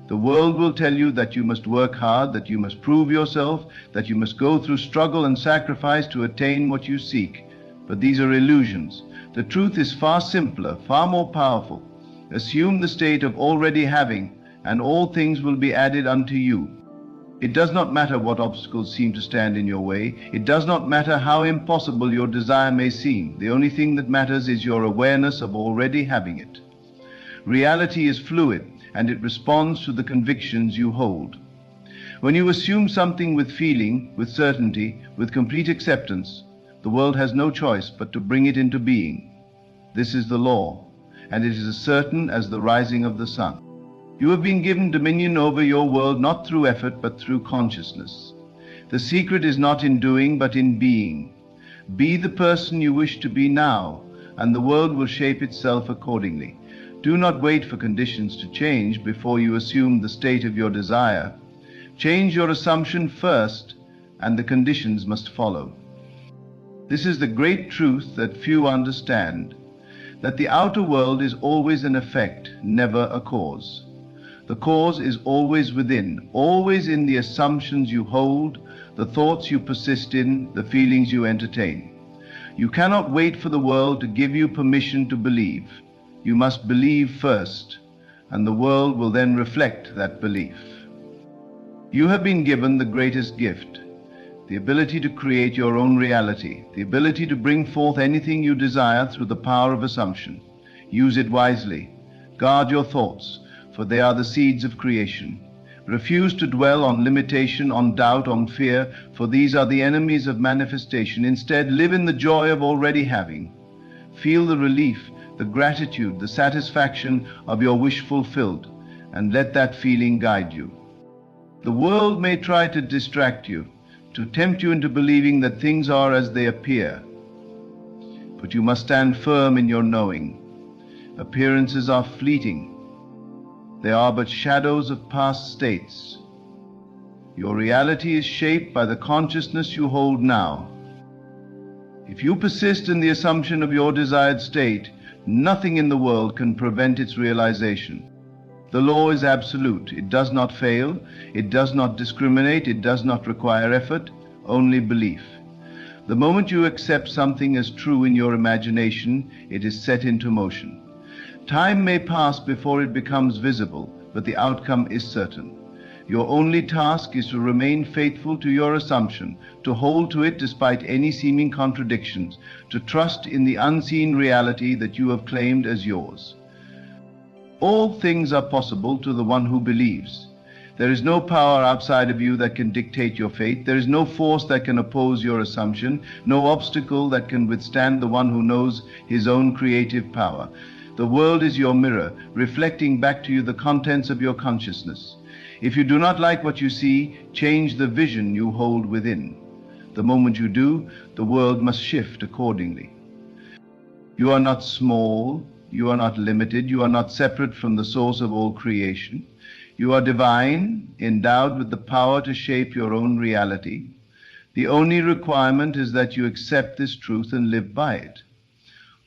The world will tell you that you must work hard, that you must prove yourself, that you must go through struggle and sacrifice to attain what you seek. But these are illusions. The truth is far simpler, far more powerful. Assume the state of already having, and all things will be added unto you. It does not matter what obstacles seem to stand in your way. It does not matter how impossible your desire may seem. The only thing that matters is your awareness of already having it. Reality is fluid, and it responds to the convictions you hold. When you assume something with feeling, with certainty, with complete acceptance, the world has no choice but to bring it into being. This is the law, and it is as certain as the rising of the sun. You have been given dominion over your world not through effort but through consciousness. The secret is not in doing but in being. Be the person you wish to be now, and the world will shape itself accordingly. Do not wait for conditions to change before you assume the state of your desire. Change your assumption first, and the conditions must follow. This is the great truth that few understand, that the outer world is always an effect, never a cause. The cause is always within, always in the assumptions you hold, the thoughts you persist in, the feelings you entertain. You cannot wait for the world to give you permission to believe. You must believe first, and the world will then reflect that belief. You have been given the greatest gift, the ability to create your own reality, the ability to bring forth anything you desire through the power of assumption. Use it wisely. Guard your thoughts, for they are the seeds of creation. Refuse to dwell on limitation, on doubt, on fear, for these are the enemies of manifestation. Instead, live in the joy of already having. Feel the relief, the gratitude, the satisfaction of your wish fulfilled, and let that feeling guide you. The world may try to distract you, to tempt you into believing that things are as they appear. But you must stand firm in your knowing. Appearances are fleeting. They are but shadows of past states. Your reality is shaped by the consciousness you hold now. If you persist in the assumption of your desired state, nothing in the world can prevent its realization. The law is absolute. It does not fail. It does not discriminate. It does not require effort, only belief. The moment you accept something as true in your imagination, it is set into motion. Time may pass before it becomes visible, but the outcome is certain. Your only task is to remain faithful to your assumption, to hold to it despite any seeming contradictions, to trust in the unseen reality that you have claimed as yours. All things are possible to the one who believes. There is no power outside of you that can dictate your fate. There is no force that can oppose your assumption, no obstacle that can withstand the one who knows his own creative power. The world is your mirror, reflecting back to you the contents of your consciousness. If you do not like what you see, change the vision you hold within. The moment you do, the world must shift accordingly. You are not small, you are not limited, you are not separate from the source of all creation. You are divine, endowed with the power to shape your own reality. The only requirement is that you accept this truth and live by it.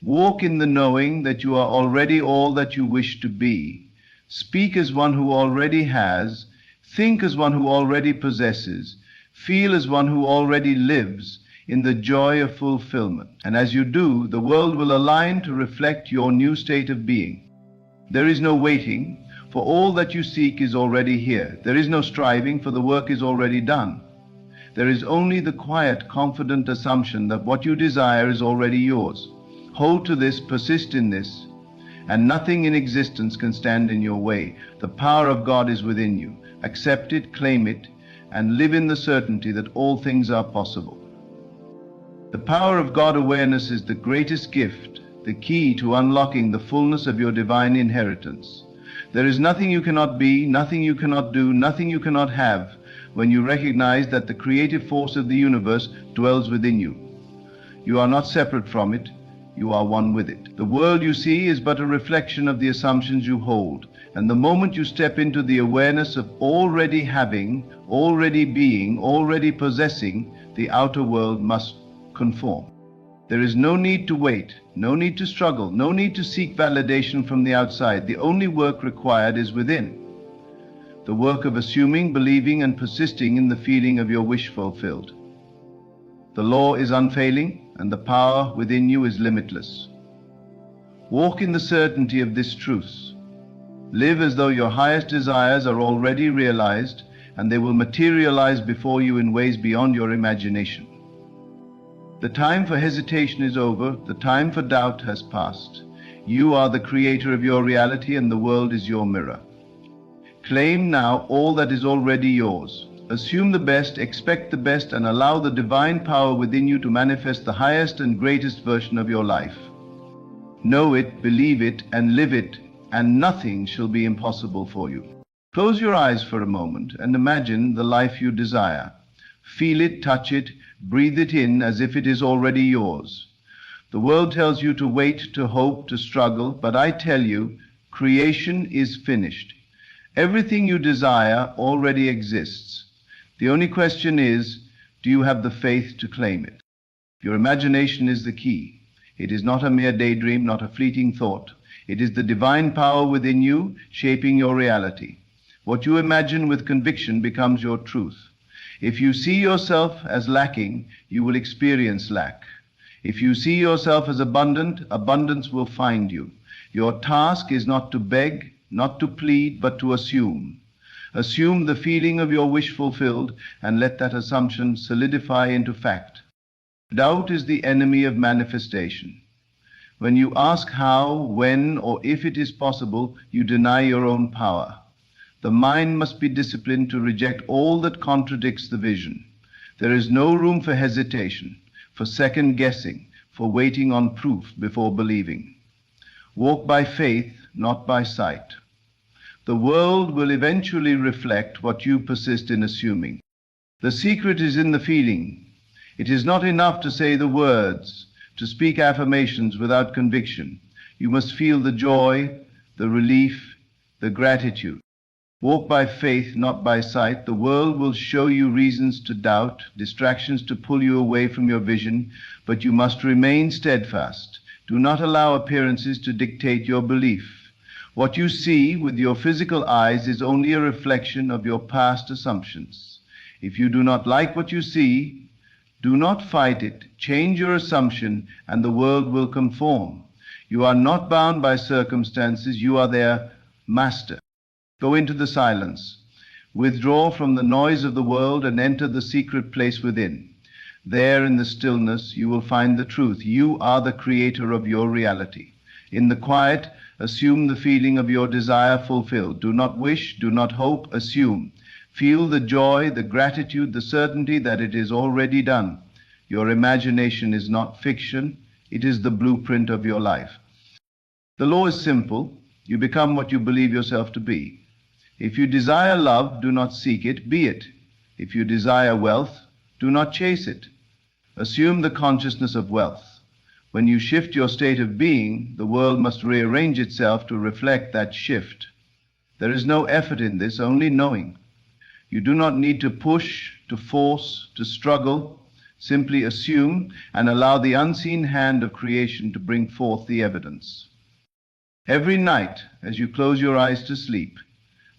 Walk in the knowing that you are already all that you wish to be. Speak as one who already has, think as one who already possesses, feel as one who already lives in the joy of fulfillment. And as you do, the world will align to reflect your new state of being. There is no waiting, for all that you seek is already here. There is no striving, for the work is already done. There is only the quiet, confident assumption that what you desire is already yours. Hold to this, persist in this, and nothing in existence can stand in your way. The power of God is within you. Accept it, claim it, and live in the certainty that all things are possible. The power of God awareness is the greatest gift, the key to unlocking the fullness of your divine inheritance. There is nothing you cannot be, nothing you cannot do, nothing you cannot have when you recognize that the creative force of the universe dwells within you. You are not separate from it, you are one with it. The world you see is but a reflection of the assumptions you hold, and the moment you step into the awareness of already having, already being, already possessing, the outer world must conform. There is no need to wait, no need to struggle, no need to seek validation from the outside. The only work required is within. The work of assuming, believing, and persisting in the feeling of your wish fulfilled. The law is unfailing, and the power within you is limitless. Walk in the certainty of this truth. Live as though your highest desires are already realized, and they will materialize before you in ways beyond your imagination. The time for hesitation is over, the time for doubt has passed. You are the creator of your reality, and the world is your mirror. Claim now all that is already yours. Assume the best, expect the best, and allow the divine power within you to manifest the highest and greatest version of your life. Know it, believe it, and live it, and nothing shall be impossible for you. Close your eyes for a moment and imagine the life you desire. Feel it, touch it, breathe it in as if it is already yours. The world tells you to wait, to hope, to struggle, but I tell you, creation is finished. Everything you desire already exists. The only question is, do you have the faith to claim it? Your imagination is the key. It is not a mere daydream, not a fleeting thought. It is the divine power within you shaping your reality. What you imagine with conviction becomes your truth. If you see yourself as lacking, you will experience lack. If you see yourself as abundant, abundance will find you. Your task is not to beg, not to plead, but to assume. Assume the feeling of your wish fulfilled, and let that assumption solidify into fact. Doubt is the enemy of manifestation. When you ask how, when, or if it is possible, you deny your own power. The mind must be disciplined to reject all that contradicts the vision. There is no room for hesitation, for second guessing, for waiting on proof before believing. Walk by faith, not by sight. The world will eventually reflect what you persist in assuming. The secret is in the feeling. It is not enough to say the words, to speak affirmations without conviction. You must feel the joy, the relief, the gratitude. Walk by faith, not by sight. The world will show you reasons to doubt, distractions to pull you away from your vision, but you must remain steadfast. Do not allow appearances to dictate your belief. What you see with your physical eyes is only a reflection of your past assumptions. If you do not like what you see, do not fight it. Change your assumption, and the world will conform. You are not bound by circumstances. You are their master. Go into the silence. Withdraw from the noise of the world and enter the secret place within. There in the stillness you will find the truth. You are the creator of your reality. In the quiet, assume the feeling of your desire fulfilled. Do not wish, do not hope, assume. Feel the joy, the gratitude, the certainty that it is already done. Your imagination is not fiction, it is the blueprint of your life. The law is simple. You become what you believe yourself to be. If you desire love, do not seek it, be it. If you desire wealth, do not chase it. Assume the consciousness of wealth. When you shift your state of being, the world must rearrange itself to reflect that shift. There is no effort in this, only knowing. You do not need to push, to force, to struggle. Simply assume and allow the unseen hand of creation to bring forth the evidence. Every night, as you close your eyes to sleep,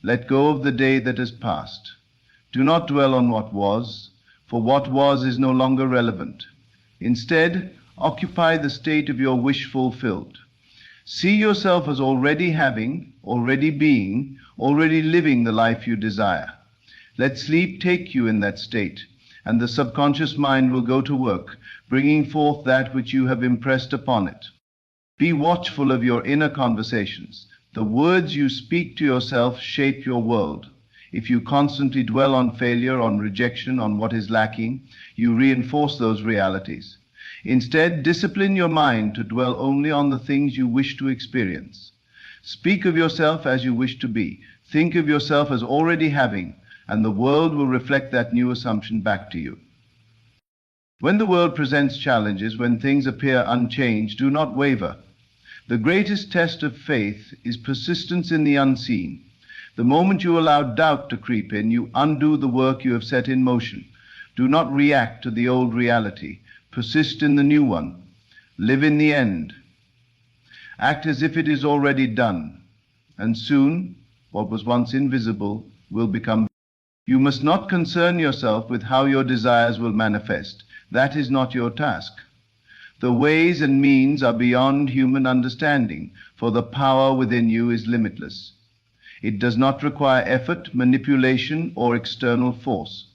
let go of the day that has passed. Do not dwell on what was, for what was is no longer relevant. Instead, occupy the state of your wish fulfilled. See yourself as already having, already being, already living the life you desire. Let sleep take you in that state, and the subconscious mind will go to work, bringing forth that which you have impressed upon it. Be watchful of your inner conversations. The words you speak to yourself shape your world. If you constantly dwell on failure, on rejection, on what is lacking, you reinforce those realities. Instead, discipline your mind to dwell only on the things you wish to experience. Speak of yourself as you wish to be. Think of yourself as already having, and the world will reflect that new assumption back to you. When the world presents challenges, when things appear unchanged, do not waver. The greatest test of faith is persistence in the unseen. The moment you allow doubt to creep in, you undo the work you have set in motion. Do not react to the old reality. Persist in the new one. Live in the end. Act as if it is already done, and soon what was once invisible will become. You must not concern yourself with how your desires will manifest. That is not your task. The ways and means are beyond human understanding, for the power within you is limitless. It does not require effort, manipulation, or external force.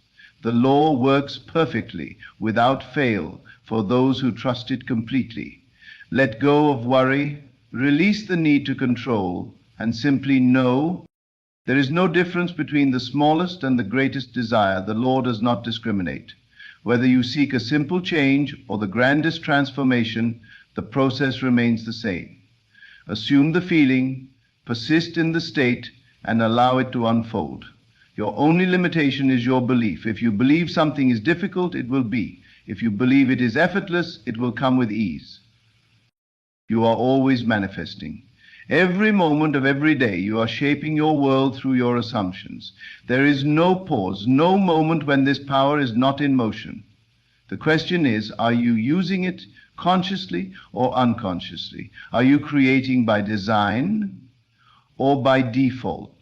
The law works perfectly, without fail, for those who trust it completely. Let go of worry, release the need to control, and simply know. There is no difference between the smallest and the greatest desire. The law does not discriminate. Whether you seek a simple change or the grandest transformation, the process remains the same. Assume the feeling, persist in the state, and allow it to unfold. Your only limitation is your belief. If you believe something is difficult, it will be. If you believe it is effortless, it will come with ease. You are always manifesting. Every moment of every day, you are shaping your world through your assumptions. There is no pause, no moment when this power is not in motion. The question is, are you using it consciously or unconsciously? Are you creating by design or by default?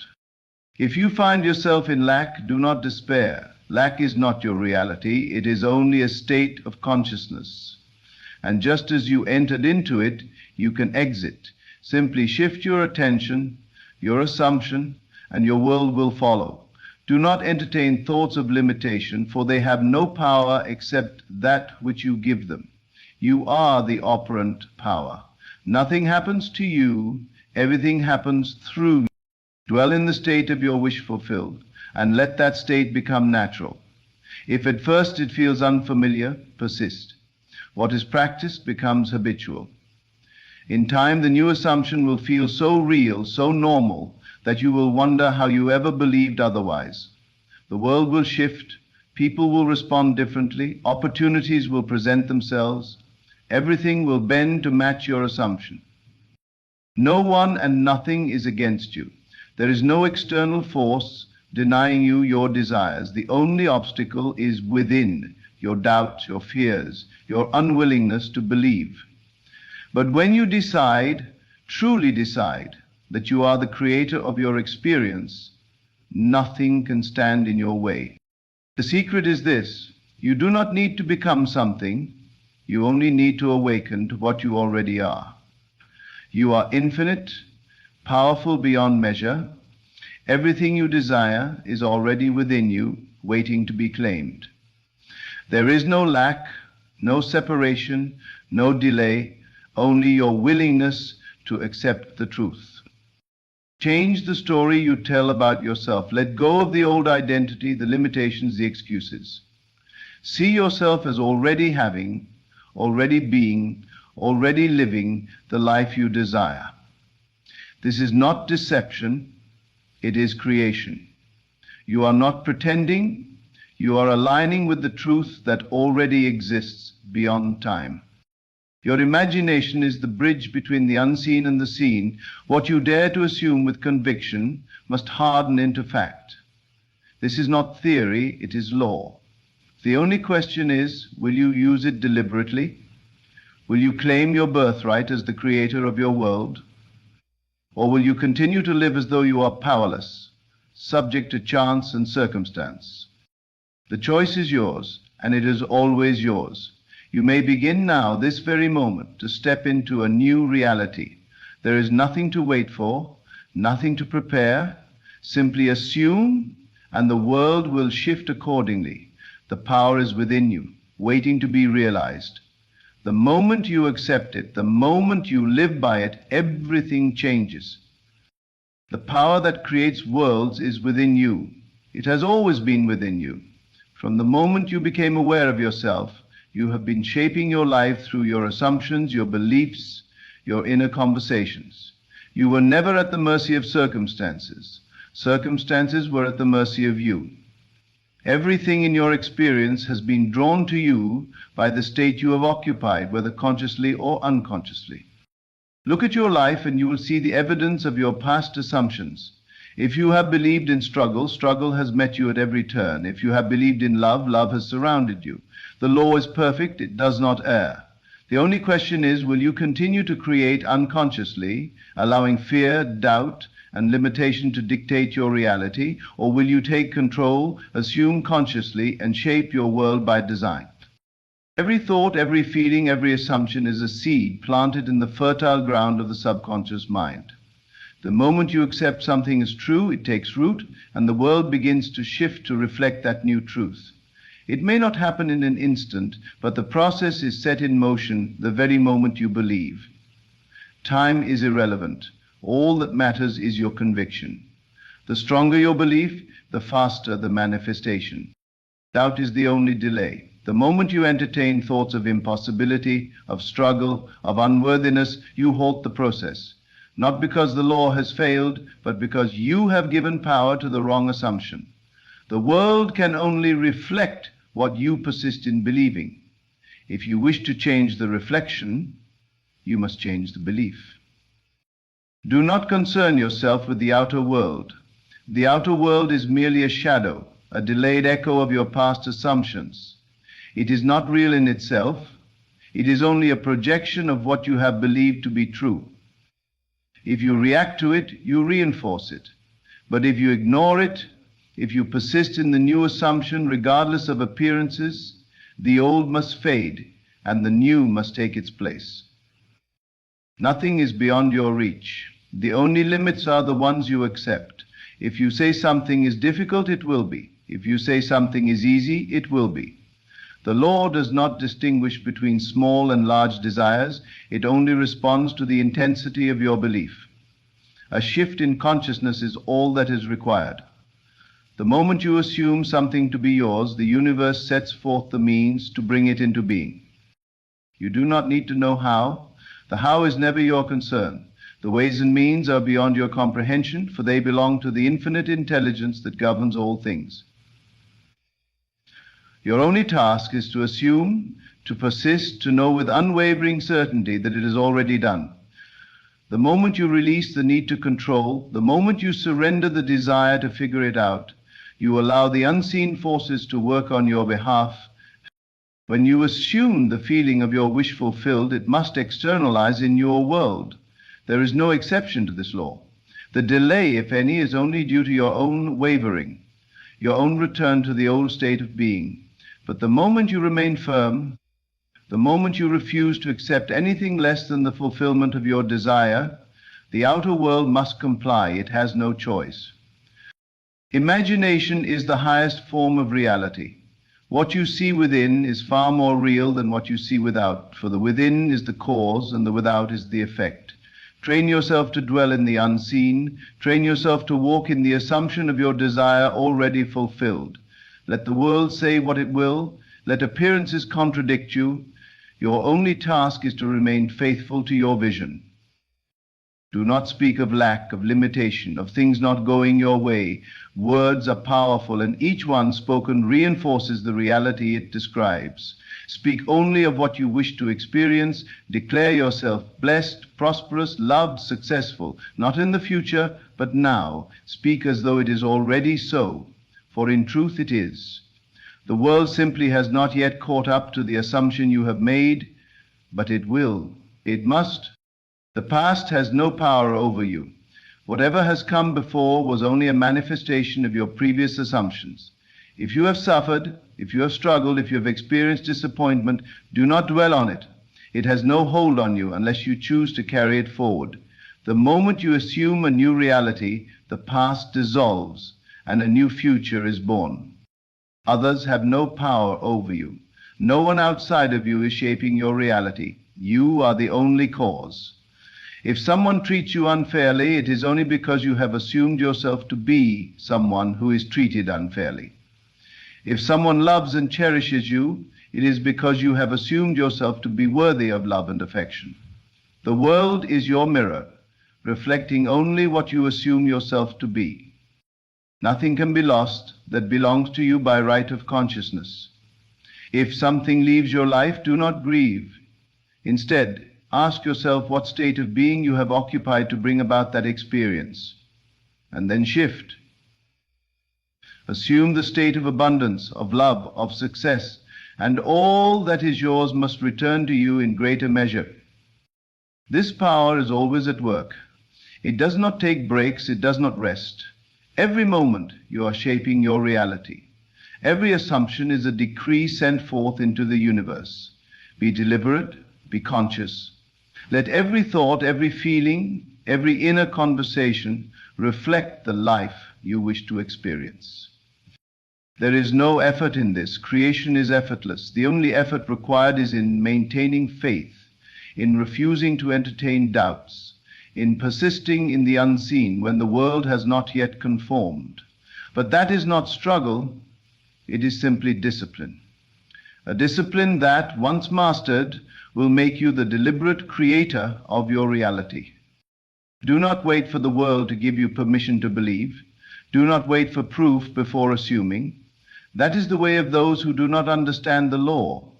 If you find yourself in lack, do not despair. Lack is not your reality. It is only a state of consciousness. And just as you entered into it, you can exit. Simply shift your attention, your assumption, and your world will follow. Do not entertain thoughts of limitation, for they have no power except that which you give them. You are the operant power. Nothing happens to you, everything happens through you. Dwell in the state of your wish fulfilled, and let that state become natural. If at first it feels unfamiliar, persist. What is practiced becomes habitual. In time, the new assumption will feel so real, so normal, that you will wonder how you ever believed otherwise. The world will shift, people will respond differently, opportunities will present themselves, everything will bend to match your assumption. No one and nothing is against you. There is no external force denying you your desires. The only obstacle is within, your doubts, your fears, your unwillingness to believe. But when you decide, truly decide, that you are the creator of your experience, nothing can stand in your way. The secret is this: you do not need to become something, you only need to awaken to what you already are. You are infinite, powerful beyond measure. Everything you desire is already within you, waiting to be claimed. There is no lack, no separation, no delay, only your willingness to accept the truth. Change the story you tell about yourself. Let go of the old identity, the limitations, the excuses. See yourself as already having, already being, already living the life you desire. This is not deception, it is creation. You are not pretending, you are aligning with the truth that already exists beyond time. Your imagination is the bridge between the unseen and the seen. What you dare to assume with conviction must harden into fact. This is not theory, it is law. The only question is, will you use it deliberately? Will you claim your birthright as the creator of your world? Or will you continue to live as though you are powerless, subject to chance and circumstance? The choice is yours, and it is always yours. You may begin now, this very moment, to step into a new reality. There is nothing to wait for, nothing to prepare. Simply assume, and the world will shift accordingly. The power is within you, waiting to be realized. The moment you accept it, the moment you live by it, everything changes. The power that creates worlds is within you. It has always been within you. From the moment you became aware of yourself, you have been shaping your life through your assumptions, your beliefs, your inner conversations. You were never at the mercy of circumstances. Circumstances were at the mercy of you. Everything in your experience has been drawn to you by the state you have occupied, whether consciously or unconsciously. Look at your life and you will see the evidence of your past assumptions. If you have believed in struggle, struggle has met you at every turn. If you have believed in love, love has surrounded you. The law is perfect, it does not err. The only question is, will you continue to create unconsciously, allowing fear, doubt, and limitation to dictate your reality, or will you take control, assume consciously, and shape your world by design? Every thought, every feeling, every assumption is a seed planted in the fertile ground of the subconscious mind. The moment you accept something as true, it takes root, and the world begins to shift to reflect that new truth. It may not happen in an instant, but the process is set in motion the very moment you believe. Time is irrelevant. All that matters is your conviction. The stronger your belief, the faster the manifestation. Doubt is the only delay. The moment you entertain thoughts of impossibility, of struggle, of unworthiness, you halt the process. Not because the law has failed, but because you have given power to the wrong assumption. The world can only reflect what you persist in believing. If you wish to change the reflection, you must change the belief. Do not concern yourself with the outer world. The outer world is merely a shadow, a delayed echo of your past assumptions. It is not real in itself. It is only a projection of what you have believed to be true. If you react to it, you reinforce it. But if you ignore it, if you persist in the new assumption regardless of appearances, the old must fade and the new must take its place. Nothing is beyond your reach. The only limits are the ones you accept. If you say something is difficult, it will be. If you say something is easy, it will be. The law does not distinguish between small and large desires. It only responds to the intensity of your belief. A shift in consciousness is all that is required. The moment you assume something to be yours, the universe sets forth the means to bring it into being. You do not need to know how. The how is never your concern. The ways and means are beyond your comprehension, for they belong to the infinite intelligence that governs all things. Your only task is to assume, to persist, to know with unwavering certainty that it is already done. The moment you release the need to control, the moment you surrender the desire to figure it out, you allow the unseen forces to work on your behalf. When you assume the feeling of your wish fulfilled, it must externalize in your world. There is no exception to this law. The delay, if any, is only due to your own wavering, your own return to the old state of being. But the moment you remain firm, the moment you refuse to accept anything less than the fulfillment of your desire, the outer world must comply. It has no choice. Imagination is the highest form of reality. What you see within is far more real than what you see without, for the within is the cause and the without is the effect. Train yourself to dwell in the unseen. Train yourself to walk in the assumption of your desire already fulfilled. Let the world say what it will. Let appearances contradict you. Your only task is to remain faithful to your vision. Do not speak of lack, of limitation, of things not going your way. Words are powerful, and each one spoken reinforces the reality it describes. Speak only of what you wish to experience. Declare yourself blessed, prosperous, loved, successful, not in the future, but now. Speak as though it is already so, for in truth it is. The world simply has not yet caught up to the assumption you have made, but it will. It must. The past has no power over you. Whatever has come before was only a manifestation of your previous assumptions. If you have suffered, if you have struggled, if you have experienced disappointment, do not dwell on it. It has no hold on you unless you choose to carry it forward. The moment you assume a new reality, the past dissolves and a new future is born. Others have no power over you. No one outside of you is shaping your reality. You are the only cause. If someone treats you unfairly, it is only because you have assumed yourself to be someone who is treated unfairly. If someone loves and cherishes you, it is because you have assumed yourself to be worthy of love and affection. The world is your mirror, reflecting only what you assume yourself to be. Nothing can be lost that belongs to you by right of consciousness. If something leaves your life, do not grieve. Instead, ask yourself what state of being you have occupied to bring about that experience, and then shift. Assume the state of abundance, of love, of success, and all that is yours must return to you in greater measure. This power is always at work. It does not take breaks, it does not rest. Every moment you are shaping your reality. Every assumption is a decree sent forth into the universe. Be deliberate, be conscious. Let every thought, every feeling, every inner conversation reflect the life you wish to experience. There is no effort in this. Creation is effortless. The only effort required is in maintaining faith, in refusing to entertain doubts, in persisting in the unseen when the world has not yet conformed. But that is not struggle, it is simply discipline. A discipline that, once mastered, will make you the deliberate creator of your reality. Do not wait for the world to give you permission to believe. Do not wait for proof before assuming. That is the way of those who do not understand the law.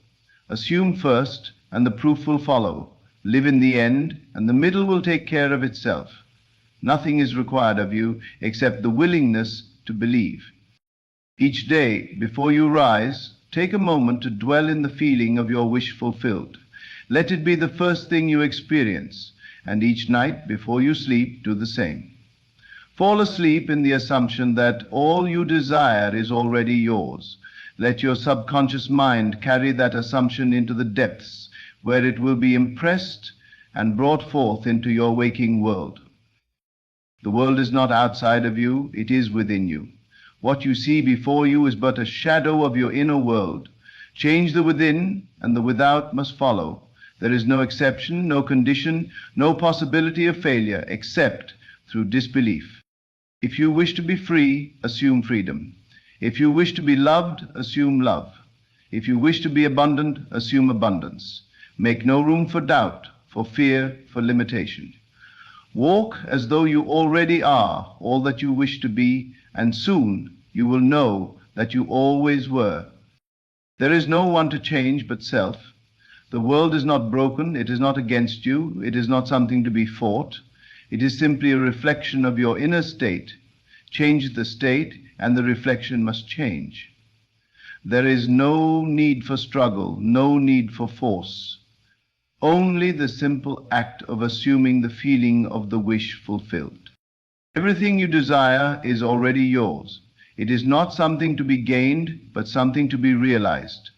Assume first, and the proof will follow. Live in the end, and the middle will take care of itself. Nothing is required of you except the willingness to believe. Each day, before you rise, take a moment to dwell in the feeling of your wish fulfilled. Let it be the first thing you experience, and each night before you sleep, do the same. Fall asleep in the assumption that all you desire is already yours. Let your subconscious mind carry that assumption into the depths, where it will be impressed and brought forth into your waking world. The world is not outside of you, it is within you. What you see before you is but a shadow of your inner world. Change the within, and the without must follow. There is no exception, no condition, no possibility of failure, except through disbelief. If you wish to be free, assume freedom. If you wish to be loved, assume love. If you wish to be abundant, assume abundance. Make no room for doubt, for fear, for limitation. Walk as though you already are all that you wish to be, and soon you will know that you always were. There is no one to change but self. The world is not broken, it is not against you, it is not something to be fought. It is simply a reflection of your inner state. Change the state, and the reflection must change. There is no need for struggle, no need for force. Only the simple act of assuming the feeling of the wish fulfilled. Everything you desire is already yours. It is not something to be gained, but something to be realized.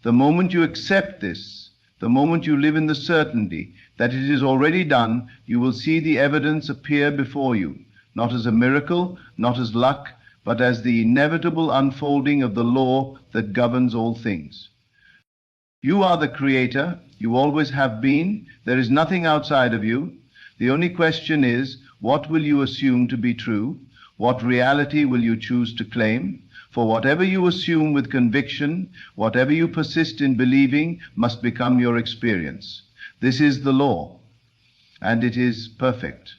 The moment you accept this, the moment you live in the certainty that it is already done, you will see the evidence appear before you, not as a miracle, not as luck, but as the inevitable unfolding of the law that governs all things. You are the creator, you always have been, there is nothing outside of you. The only question is, what will you assume to be true? What reality will you choose to claim? For whatever you assume with conviction, whatever you persist in believing, must become your experience. This is the law, and it is perfect.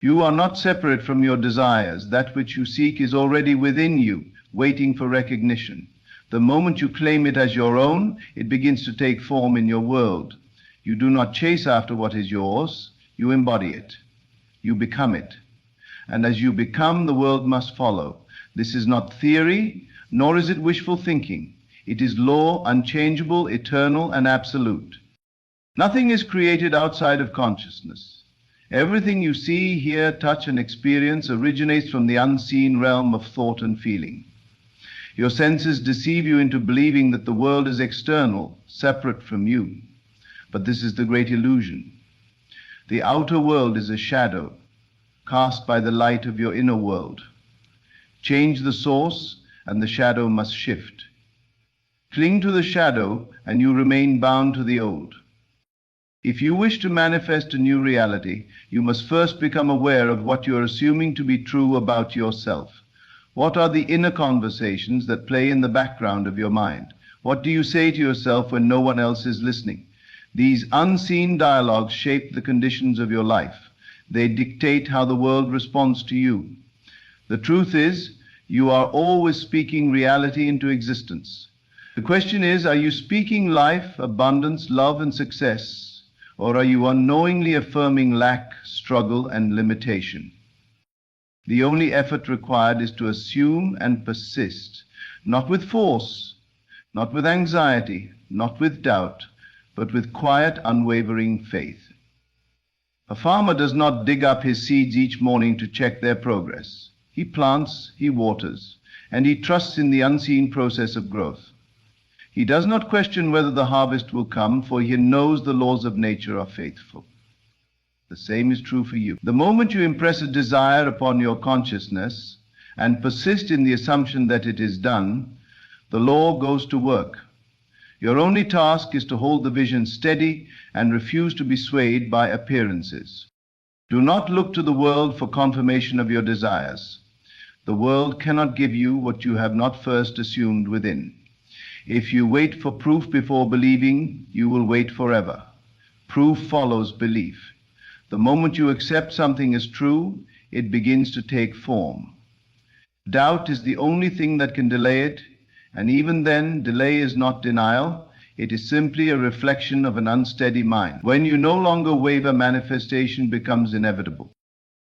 You are not separate from your desires. That which you seek is already within you, waiting for recognition. The moment you claim it as your own, it begins to take form in your world. You do not chase after what is yours, you embody it. You become it. And as you become, the world must follow. This is not theory, nor is it wishful thinking. It is law, unchangeable, eternal, and absolute. Nothing is created outside of consciousness. Everything you see, hear, touch, and experience originates from the unseen realm of thought and feeling. Your senses deceive you into believing that the world is external, separate from you. But this is the great illusion. The outer world is a shadow cast by the light of your inner world. Change the source, and the shadow must shift. Cling to the shadow, and you remain bound to the old. If you wish to manifest a new reality, you must first become aware of what you are assuming to be true about yourself. What are the inner conversations that play in the background of your mind? What do you say to yourself when no one else is listening? These unseen dialogues shape the conditions of your life. They dictate how the world responds to you. The truth is, you are always speaking reality into existence. The question is, are you speaking life, abundance, love, and success, or are you unknowingly affirming lack, struggle, and limitation? The only effort required is to assume and persist, not with force, not with anxiety, not with doubt, but with quiet, unwavering faith. A farmer does not dig up his seeds each morning to check their progress. He plants, he waters, and he trusts in the unseen process of growth. He does not question whether the harvest will come, for he knows the laws of nature are faithful. The same is true for you. The moment you impress a desire upon your consciousness and persist in the assumption that it is done, the law goes to work. Your only task is to hold the vision steady and refuse to be swayed by appearances. Do not look to the world for confirmation of your desires. The world cannot give you what you have not first assumed within. If you wait for proof before believing, you will wait forever. Proof follows belief. The moment you accept something as true, it begins to take form. Doubt is the only thing that can delay it, and even then, delay is not denial. It is simply a reflection of an unsteady mind. When you no longer waver, manifestation becomes inevitable.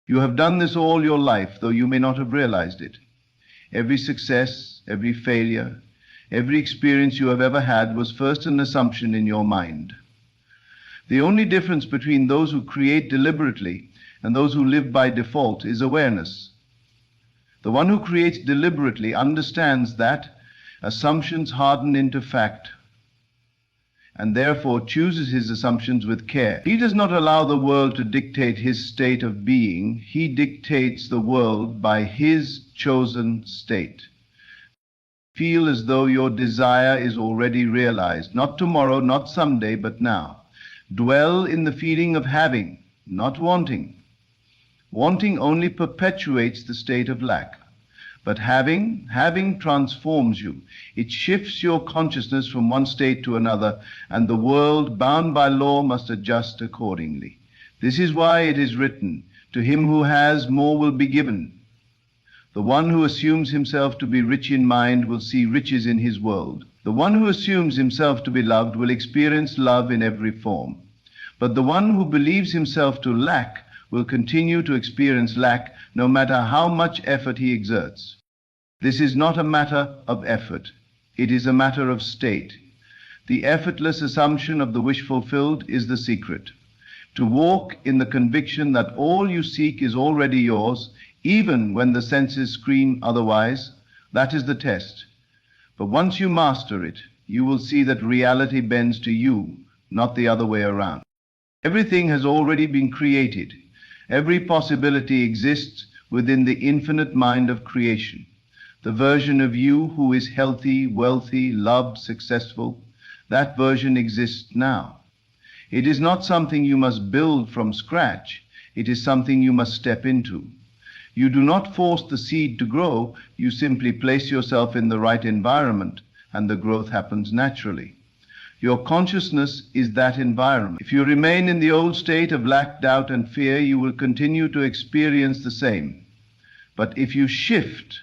You have done this all your life, though you may not have realized it. Every success, every failure, every experience you have ever had was first an assumption in your mind. The only difference between those who create deliberately and those who live by default is awareness. The one who creates deliberately understands that assumptions harden into fact, and therefore chooses his assumptions with care. He does not allow the world to dictate his state of being. He dictates the world by his chosen state. Feel as though your desire is already realized, not tomorrow, not someday, but now. Dwell in the feeling of having, not wanting. Wanting only perpetuates the state of lack. But having transforms you. It shifts your consciousness from one state to another, and the world, bound by law, must adjust accordingly. This is why it is written, "To him who has, more will be given." The one who assumes himself to be rich in mind will see riches in his world. The one who assumes himself to be loved will experience love in every form. But the one who believes himself to lack will continue to experience lack no matter how much effort he exerts. This is not a matter of effort. It is a matter of state. The effortless assumption of the wish fulfilled is the secret. To walk in the conviction that all you seek is already yours, even when the senses scream otherwise, that is the test. But once you master it, you will see that reality bends to you, not the other way around. Everything has already been created. Every possibility exists within the infinite mind of creation. The version of you who is healthy, wealthy, loved, successful, that version exists now. It is not something you must build from scratch. It is something you must step into. You do not force the seed to grow. You simply place yourself in the right environment, and the growth happens naturally. Your consciousness is that environment. If you remain in the old state of lack, doubt, and fear, you will continue to experience the same. But if you shift,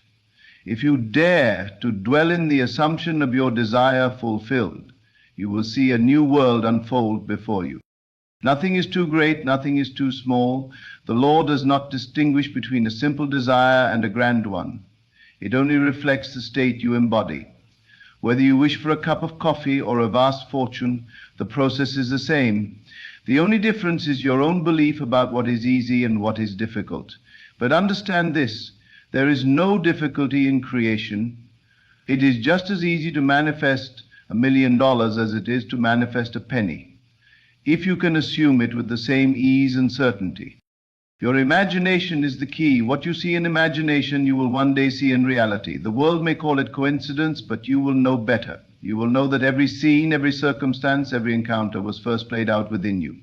If you dare to dwell in the assumption of your desire fulfilled, you will see a new world unfold before you. Nothing is too great, nothing is too small. The law does not distinguish between a simple desire and a grand one. It only reflects the state you embody. Whether you wish for a cup of coffee or a vast fortune, the process is the same. The only difference is your own belief about what is easy and what is difficult. But understand this, there is no difficulty in creation. It is just as easy to manifest $1 million as it is to manifest a penny, if you can assume it with the same ease and certainty. Your imagination is the key. What you see in imagination, you will one day see in reality. The world may call it coincidence, but you will know better. You will know that every scene, every circumstance, every encounter was first played out within you.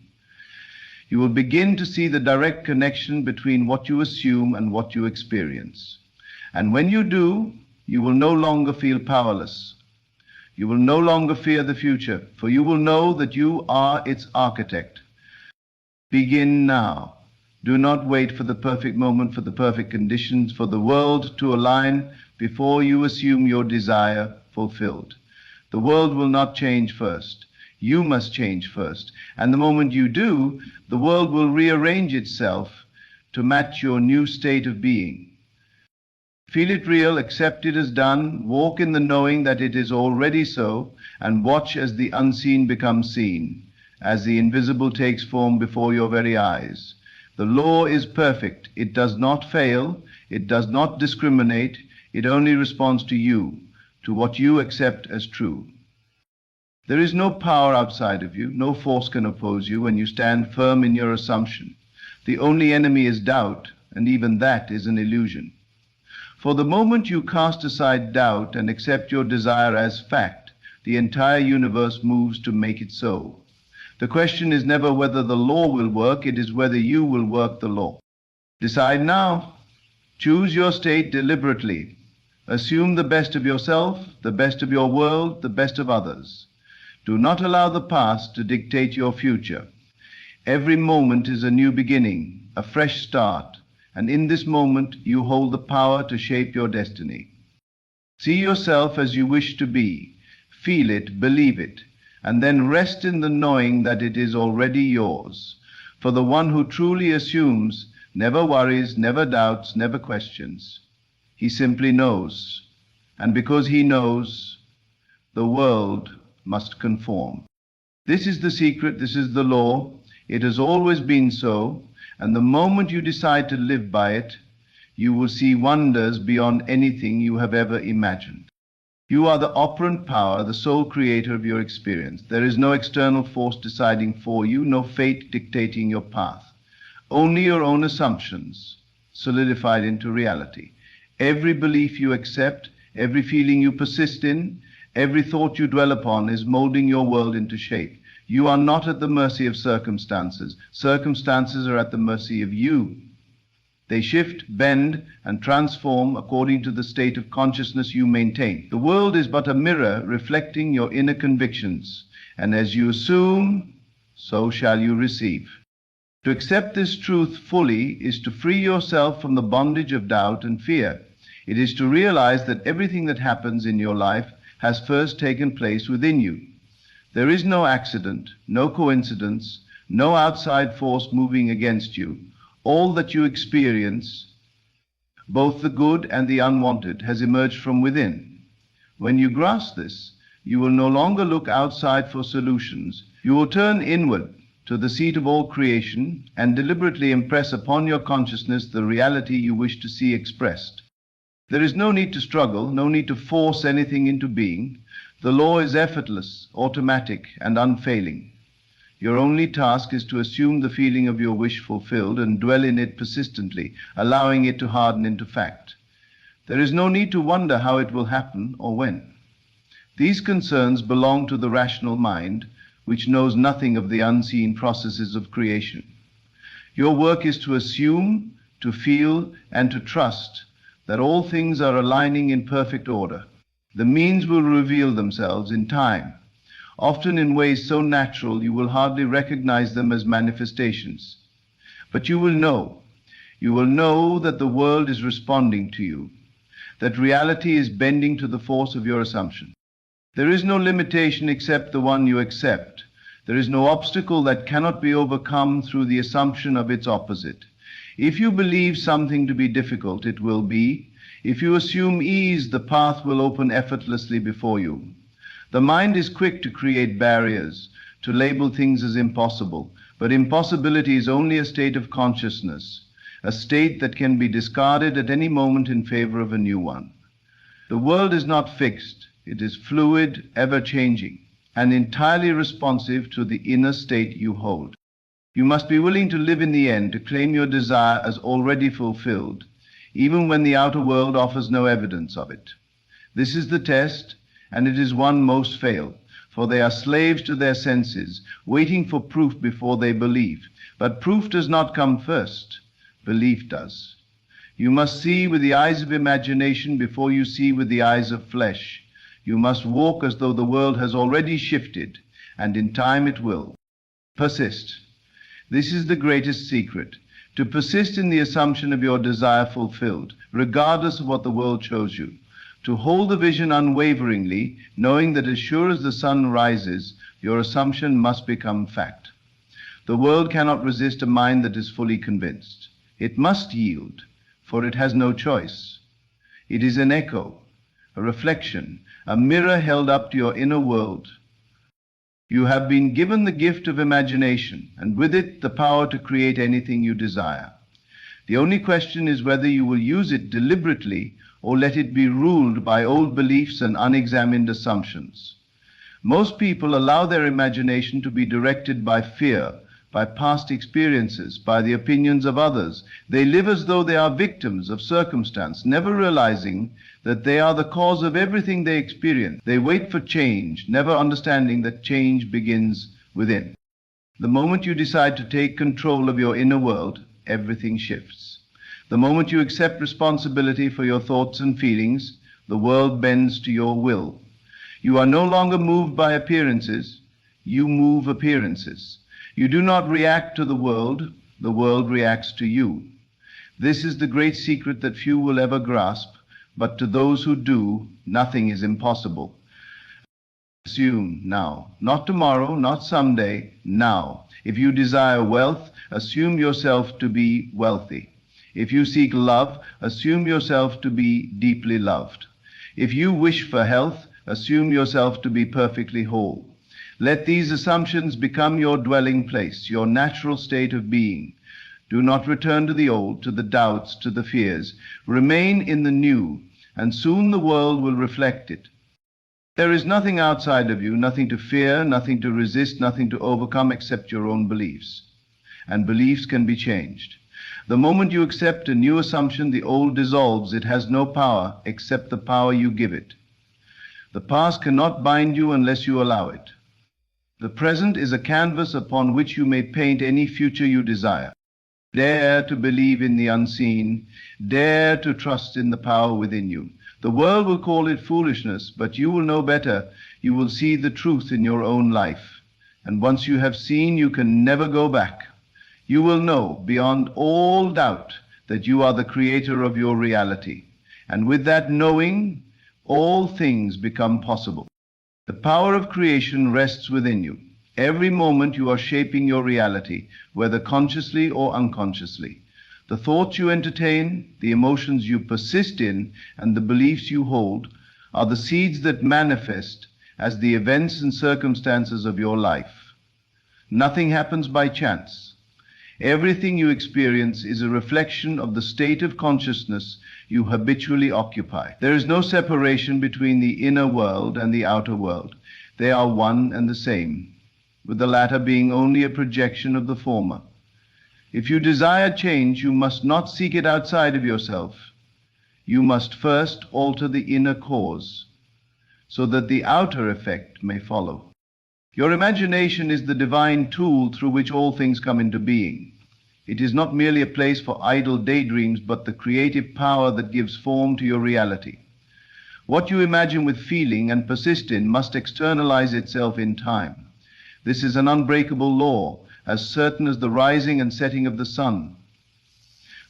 You will begin to see the direct connection between what you assume and what you experience. And when you do, you will no longer feel powerless. You will no longer fear the future, for you will know that you are its architect. Begin now. Do not wait for the perfect moment, for the perfect conditions, for the world to align before you assume your desire fulfilled. The world will not change first. You must change first. And the moment you do, the world will rearrange itself to match your new state of being. Feel it real, accept it as done, walk in the knowing that it is already so, and watch as the unseen becomes seen, as the invisible takes form before your very eyes. The law is perfect. It does not fail. It does not discriminate. It only responds to you, to what you accept as true. There is no power outside of you. No force can oppose you when you stand firm in your assumption. The only enemy is doubt, and even that is an illusion. For the moment you cast aside doubt and accept your desire as fact, the entire universe moves to make it so. The question is never whether the law will work, it is whether you will work the law. Decide now. Choose your state deliberately. Assume the best of yourself, the best of your world, the best of others. Do not allow the past to dictate your future. Every moment is a new beginning, a fresh start, and in this moment you hold the power to shape your destiny. See yourself as you wish to be. Feel it, believe it, and then rest in the knowing that it is already yours. For the one who truly assumes never worries, never doubts, never questions. He simply knows. And because he knows, the world must conform. This is the secret, this is the law. It has always been so, and the moment you decide to live by it, you will see wonders beyond anything you have ever imagined. You are the operant power, the sole creator of your experience. There is no external force deciding for you, no fate dictating your path. Only your own assumptions solidified into reality. Every belief you accept, every feeling you persist in, every thought you dwell upon is molding your world into shape. You are not at the mercy of circumstances. Circumstances are at the mercy of you. They shift, bend, and transform according to the state of consciousness you maintain. The world is but a mirror reflecting your inner convictions, and as you assume, so shall you receive. To accept this truth fully is to free yourself from the bondage of doubt and fear. It is to realize that everything that happens in your life has first taken place within you. There is no accident, no coincidence, no outside force moving against you. All that you experience, both the good and the unwanted, has emerged from within. When you grasp this, you will no longer look outside for solutions. You will turn inward to the seat of all creation and deliberately impress upon your consciousness the reality you wish to see expressed. There is no need to struggle, no need to force anything into being. The law is effortless, automatic, and unfailing. Your only task is to assume the feeling of your wish fulfilled and dwell in it persistently, allowing it to harden into fact. There is no need to wonder how it will happen or when. These concerns belong to the rational mind, which knows nothing of the unseen processes of creation. Your work is to assume, to feel, and to trust that all things are aligning in perfect order. The means will reveal themselves in time, often in ways so natural you will hardly recognize them as manifestations. But you will know that the world is responding to you. that reality is bending to the force of your assumption. There is no limitation except the one you accept. There is no obstacle that cannot be overcome through the assumption of its opposite. If you believe something to be difficult, it will be. If you assume ease, the path will open effortlessly before you. The mind is quick to create barriers, to label things as impossible, but impossibility is only a state of consciousness, a state that can be discarded at any moment in favor of a new one. The world is not fixed. It is fluid, ever-changing, and entirely responsive to the inner state you hold. You must be willing to live in the end, to claim your desire as already fulfilled, even when the outer world offers no evidence of it. This is the test, and it is one most fail, for they are slaves to their senses, waiting for proof before they believe. But proof does not come first. Belief does. You must see with the eyes of imagination before you see with the eyes of flesh. You must walk as though the world has already shifted, and in time it will. Persist. This is the greatest secret, to persist in the assumption of your desire fulfilled, regardless of what the world shows you. To hold the vision unwaveringly, knowing that as sure as the sun rises, your assumption must become fact. The world cannot resist a mind that is fully convinced. It must yield, for it has no choice. It is an echo, a reflection, a mirror held up to your inner world. You have been given the gift of imagination, and with it the power to create anything you desire. The only question is whether you will use it deliberately or let it be ruled by old beliefs and unexamined assumptions. Most people allow their imagination to be directed by fear, by past experiences, by the opinions of others. They live as though they are victims of circumstance, never realizing that they are the cause of everything they experience. They wait for change, never understanding that change begins within. The moment you decide to take control of your inner world, everything shifts. The moment you accept responsibility for your thoughts and feelings, the world bends to your will. You are no longer moved by appearances, you move appearances. You do not react to the world reacts to you. This is the great secret that few will ever grasp, but to those who do, nothing is impossible. Assume now, not tomorrow, not someday, now. If you desire wealth, assume yourself to be wealthy. If you seek love, assume yourself to be deeply loved. If you wish for health, assume yourself to be perfectly whole. Let these assumptions become your dwelling place, your natural state of being. Do not return to the old, to the doubts, to the fears. Remain in the new, and soon the world will reflect it. There is nothing outside of you, nothing to fear, nothing to resist, nothing to overcome except your own beliefs. And beliefs can be changed. The moment you accept a new assumption, the old dissolves. It has no power except the power you give it. The past cannot bind you unless you allow it. The present is a canvas upon which you may paint any future you desire. Dare to believe in the unseen. Dare to trust in the power within you. The world will call it foolishness, but you will know better. You will see the truth in your own life. And once you have seen, you can never go back. You will know beyond all doubt that you are the creator of your reality. And with that knowing, all things become possible. The power of creation rests within you. Every moment you are shaping your reality, whether consciously or unconsciously. The thoughts you entertain, the emotions you persist in, and the beliefs you hold are the seeds that manifest as the events and circumstances of your life. Nothing happens by chance. Everything you experience is a reflection of the state of consciousness you habitually occupy. There is no separation between the inner world and the outer world. They are one and the same, with the latter being only a projection of the former. If you desire change, you must not seek it outside of yourself. You must first alter the inner cause, so that the outer effect may follow. Your imagination is the divine tool through which all things come into being. It is not merely a place for idle daydreams, but the creative power that gives form to your reality. What you imagine with feeling and persist in must externalize itself in time. This is an unbreakable law, as certain as the rising and setting of the sun.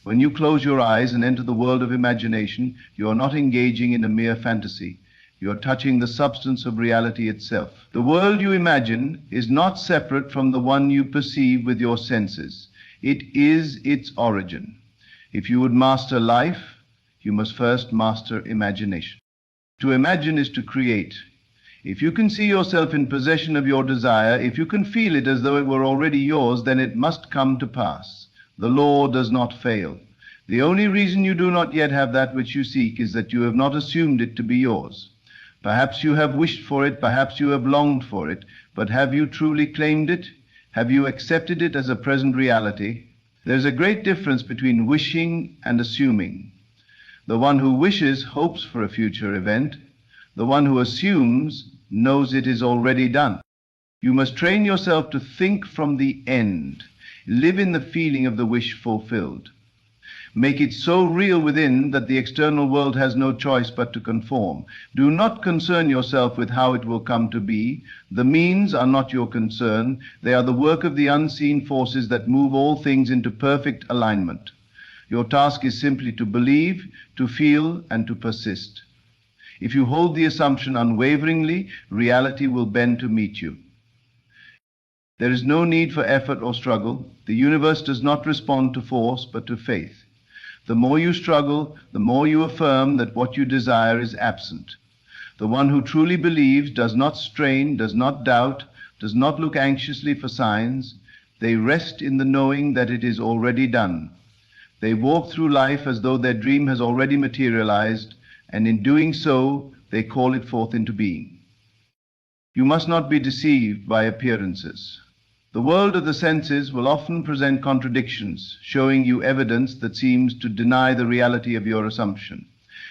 When you close your eyes and enter the world of imagination, you are not engaging in a mere fantasy. You are touching the substance of reality itself. The world you imagine is not separate from the one you perceive with your senses. It is its origin. If you would master life, you must first master imagination. To imagine is to create. If you can see yourself in possession of your desire, if you can feel it as though it were already yours, then it must come to pass. The law does not fail. The only reason you do not yet have that which you seek is that you have not assumed it to be yours. Perhaps you have wished for it, perhaps you have longed for it, but have you truly claimed it? Have you accepted it as a present reality? There is a great difference between wishing and assuming. The one who wishes hopes for a future event. The one who assumes knows it is already done. You must train yourself to think from the end. Live in the feeling of the wish fulfilled. Make it so real within that the external world has no choice but to conform. Do not concern yourself with how it will come to be. The means are not your concern. They are the work of the unseen forces that move all things into perfect alignment. Your task is simply to believe, to feel, and to persist. If you hold the assumption unwaveringly, reality will bend to meet you. There is no need for effort or struggle. The universe does not respond to force, but to faith. The more you struggle, the more you affirm that what you desire is absent. The one who truly believes does not strain, does not doubt, does not look anxiously for signs. They rest in the knowing that it is already done. They walk through life as though their dream has already materialized, and in doing so, they call it forth into being. You must not be deceived by appearances. The world of the senses will often present contradictions, showing you evidence that seems to deny the reality of your assumption.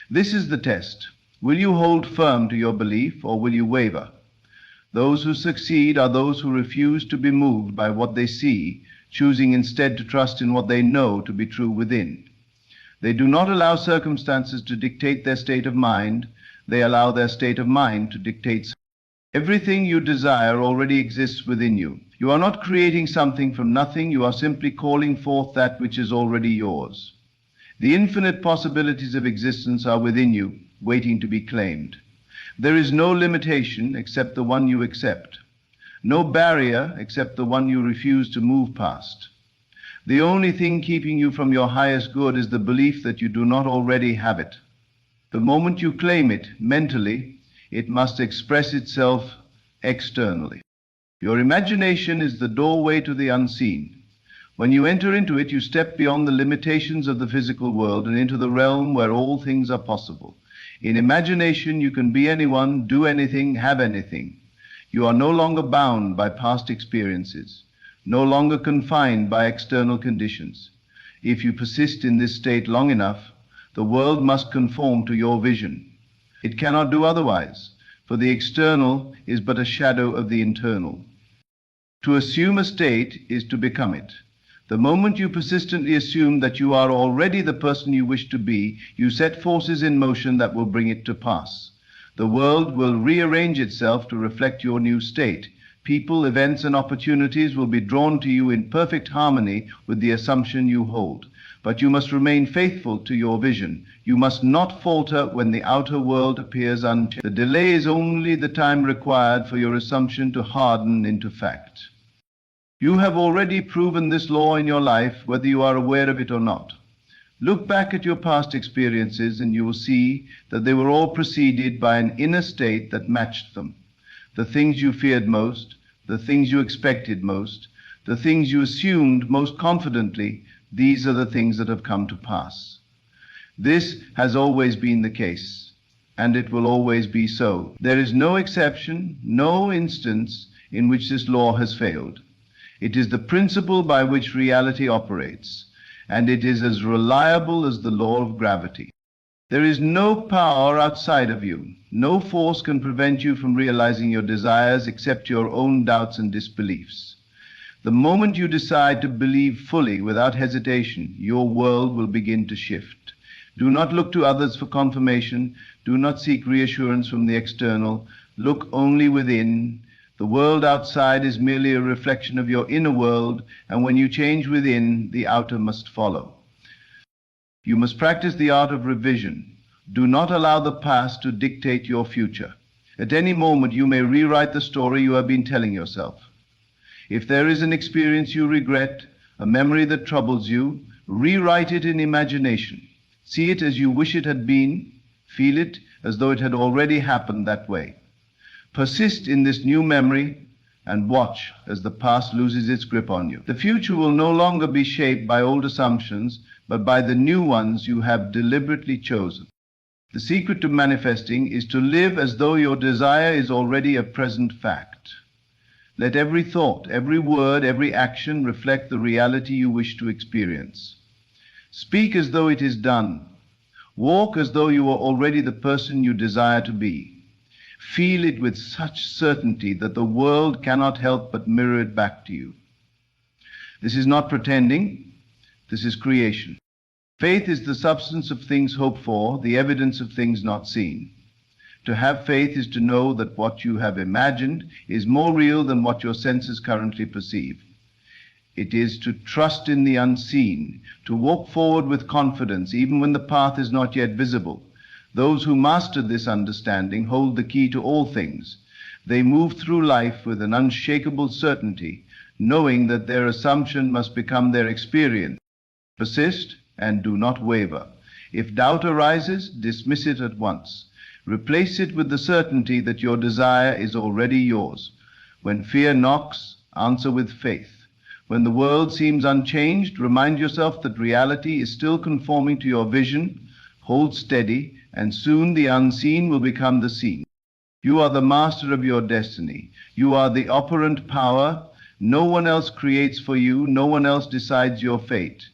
This is the test. Will you hold firm to your belief, or will you waver? Those who succeed are those who refuse to be moved by what they see, choosing instead to trust in what they know to be true within. They do not allow circumstances to dictate their state of mind. They allow their state of mind to dictate. Everything you desire already exists within you. You are not creating something from nothing. You are simply calling forth that which is already yours. The infinite possibilities of existence are within you, waiting to be claimed. There is no limitation except the one you accept. No barrier except the one you refuse to move past. The only thing keeping you from your highest good is the belief that you do not already have it. The moment you claim it mentally, it must express itself externally. Your imagination is the doorway to the unseen. When you enter into it, you step beyond the limitations of the physical world and into the realm where all things are possible. In imagination, you can be anyone, do anything, have anything. You are no longer bound by past experiences, no longer confined by external conditions. If you persist in this state long enough, the world must conform to your vision. It cannot do otherwise, for the external is but a shadow of the internal. To assume a state is to become it. The moment you persistently assume that you are already the person you wish to be, you set forces in motion that will bring it to pass. The world will rearrange itself to reflect your new state. People, events, and opportunities will be drawn to you in perfect harmony with the assumption you hold. But you must remain faithful to your vision. You must not falter when the outer world appears unchanged. The delay is only the time required for your assumption to harden into fact. You have already proven this law in your life, whether you are aware of it or not. Look back at your past experiences and you will see that they were all preceded by an inner state that matched them. The things you feared most, the things you expected most, the things you assumed most confidently, these are the things that have come to pass. This has always been the case, and it will always be so. There is no exception, no instance in which this law has failed. It is the principle by which reality operates, and it is as reliable as the law of gravity. There is no power outside of you. No force can prevent you from realizing your desires except your own doubts and disbeliefs. The moment you decide to believe fully without hesitation, your world will begin to shift. Do not look to others for confirmation. Do not seek reassurance from the external. Look only within. The world outside is merely a reflection of your inner world, and when you change within, the outer must follow. You must practice the art of revision. Do not allow the past to dictate your future. At any moment, you may rewrite the story you have been telling yourself. If there is an experience you regret, a memory that troubles you, rewrite it in imagination. See it as you wish it had been. Feel it as though it had already happened that way. Persist in this new memory and watch as the past loses its grip on you. The future will no longer be shaped by old assumptions, but by the new ones you have deliberately chosen. The secret to manifesting is to live as though your desire is already a present fact. Let every thought, every word, every action reflect the reality you wish to experience. Speak as though it is done. Walk as though you are already the person you desire to be. Feel it with such certainty that the world cannot help but mirror it back to you. This is not pretending, this is creation. Faith is the substance of things hoped for, the evidence of things not seen. To have faith is to know that what you have imagined is more real than what your senses currently perceive. It is to trust in the unseen, to walk forward with confidence even when the path is not yet visible. Those who master this understanding hold the key to all things. They move through life with an unshakable certainty, knowing that their assumption must become their experience. Persist and do not waver. If doubt arises, dismiss it at once. Replace it with the certainty that your desire is already yours. When fear knocks, answer with faith. When the world seems unchanged, remind yourself that reality is still conforming to your vision. Hold steady, and soon the unseen will become the seen. You are the master of your destiny. You are the operant power. No one else creates for you. No one else decides your fate.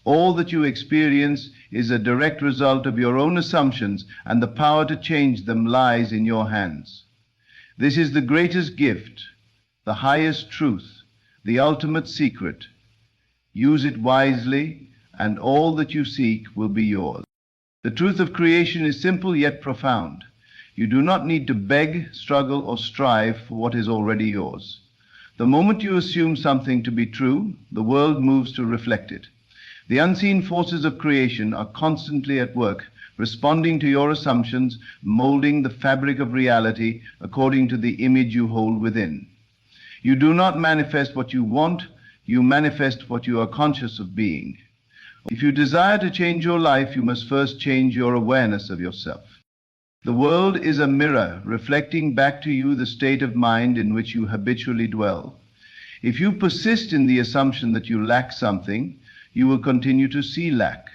All that you experience is a direct result of your own assumptions, and the power to change them lies in your hands. This is the greatest gift, the highest truth, the ultimate secret. Use it wisely, and all that you seek will be yours. The truth of creation is simple yet profound. You do not need to beg, struggle, or strive for what is already yours. The moment you assume something to be true, the world moves to reflect it. The unseen forces of creation are constantly at work, responding to your assumptions, molding the fabric of reality according to the image you hold within. You do not manifest what you want, you manifest what you are conscious of being. If you desire to change your life, you must first change your awareness of yourself. The world is a mirror reflecting back to you the state of mind in which you habitually dwell. If you persist in the assumption that you lack something, you will continue to see lack.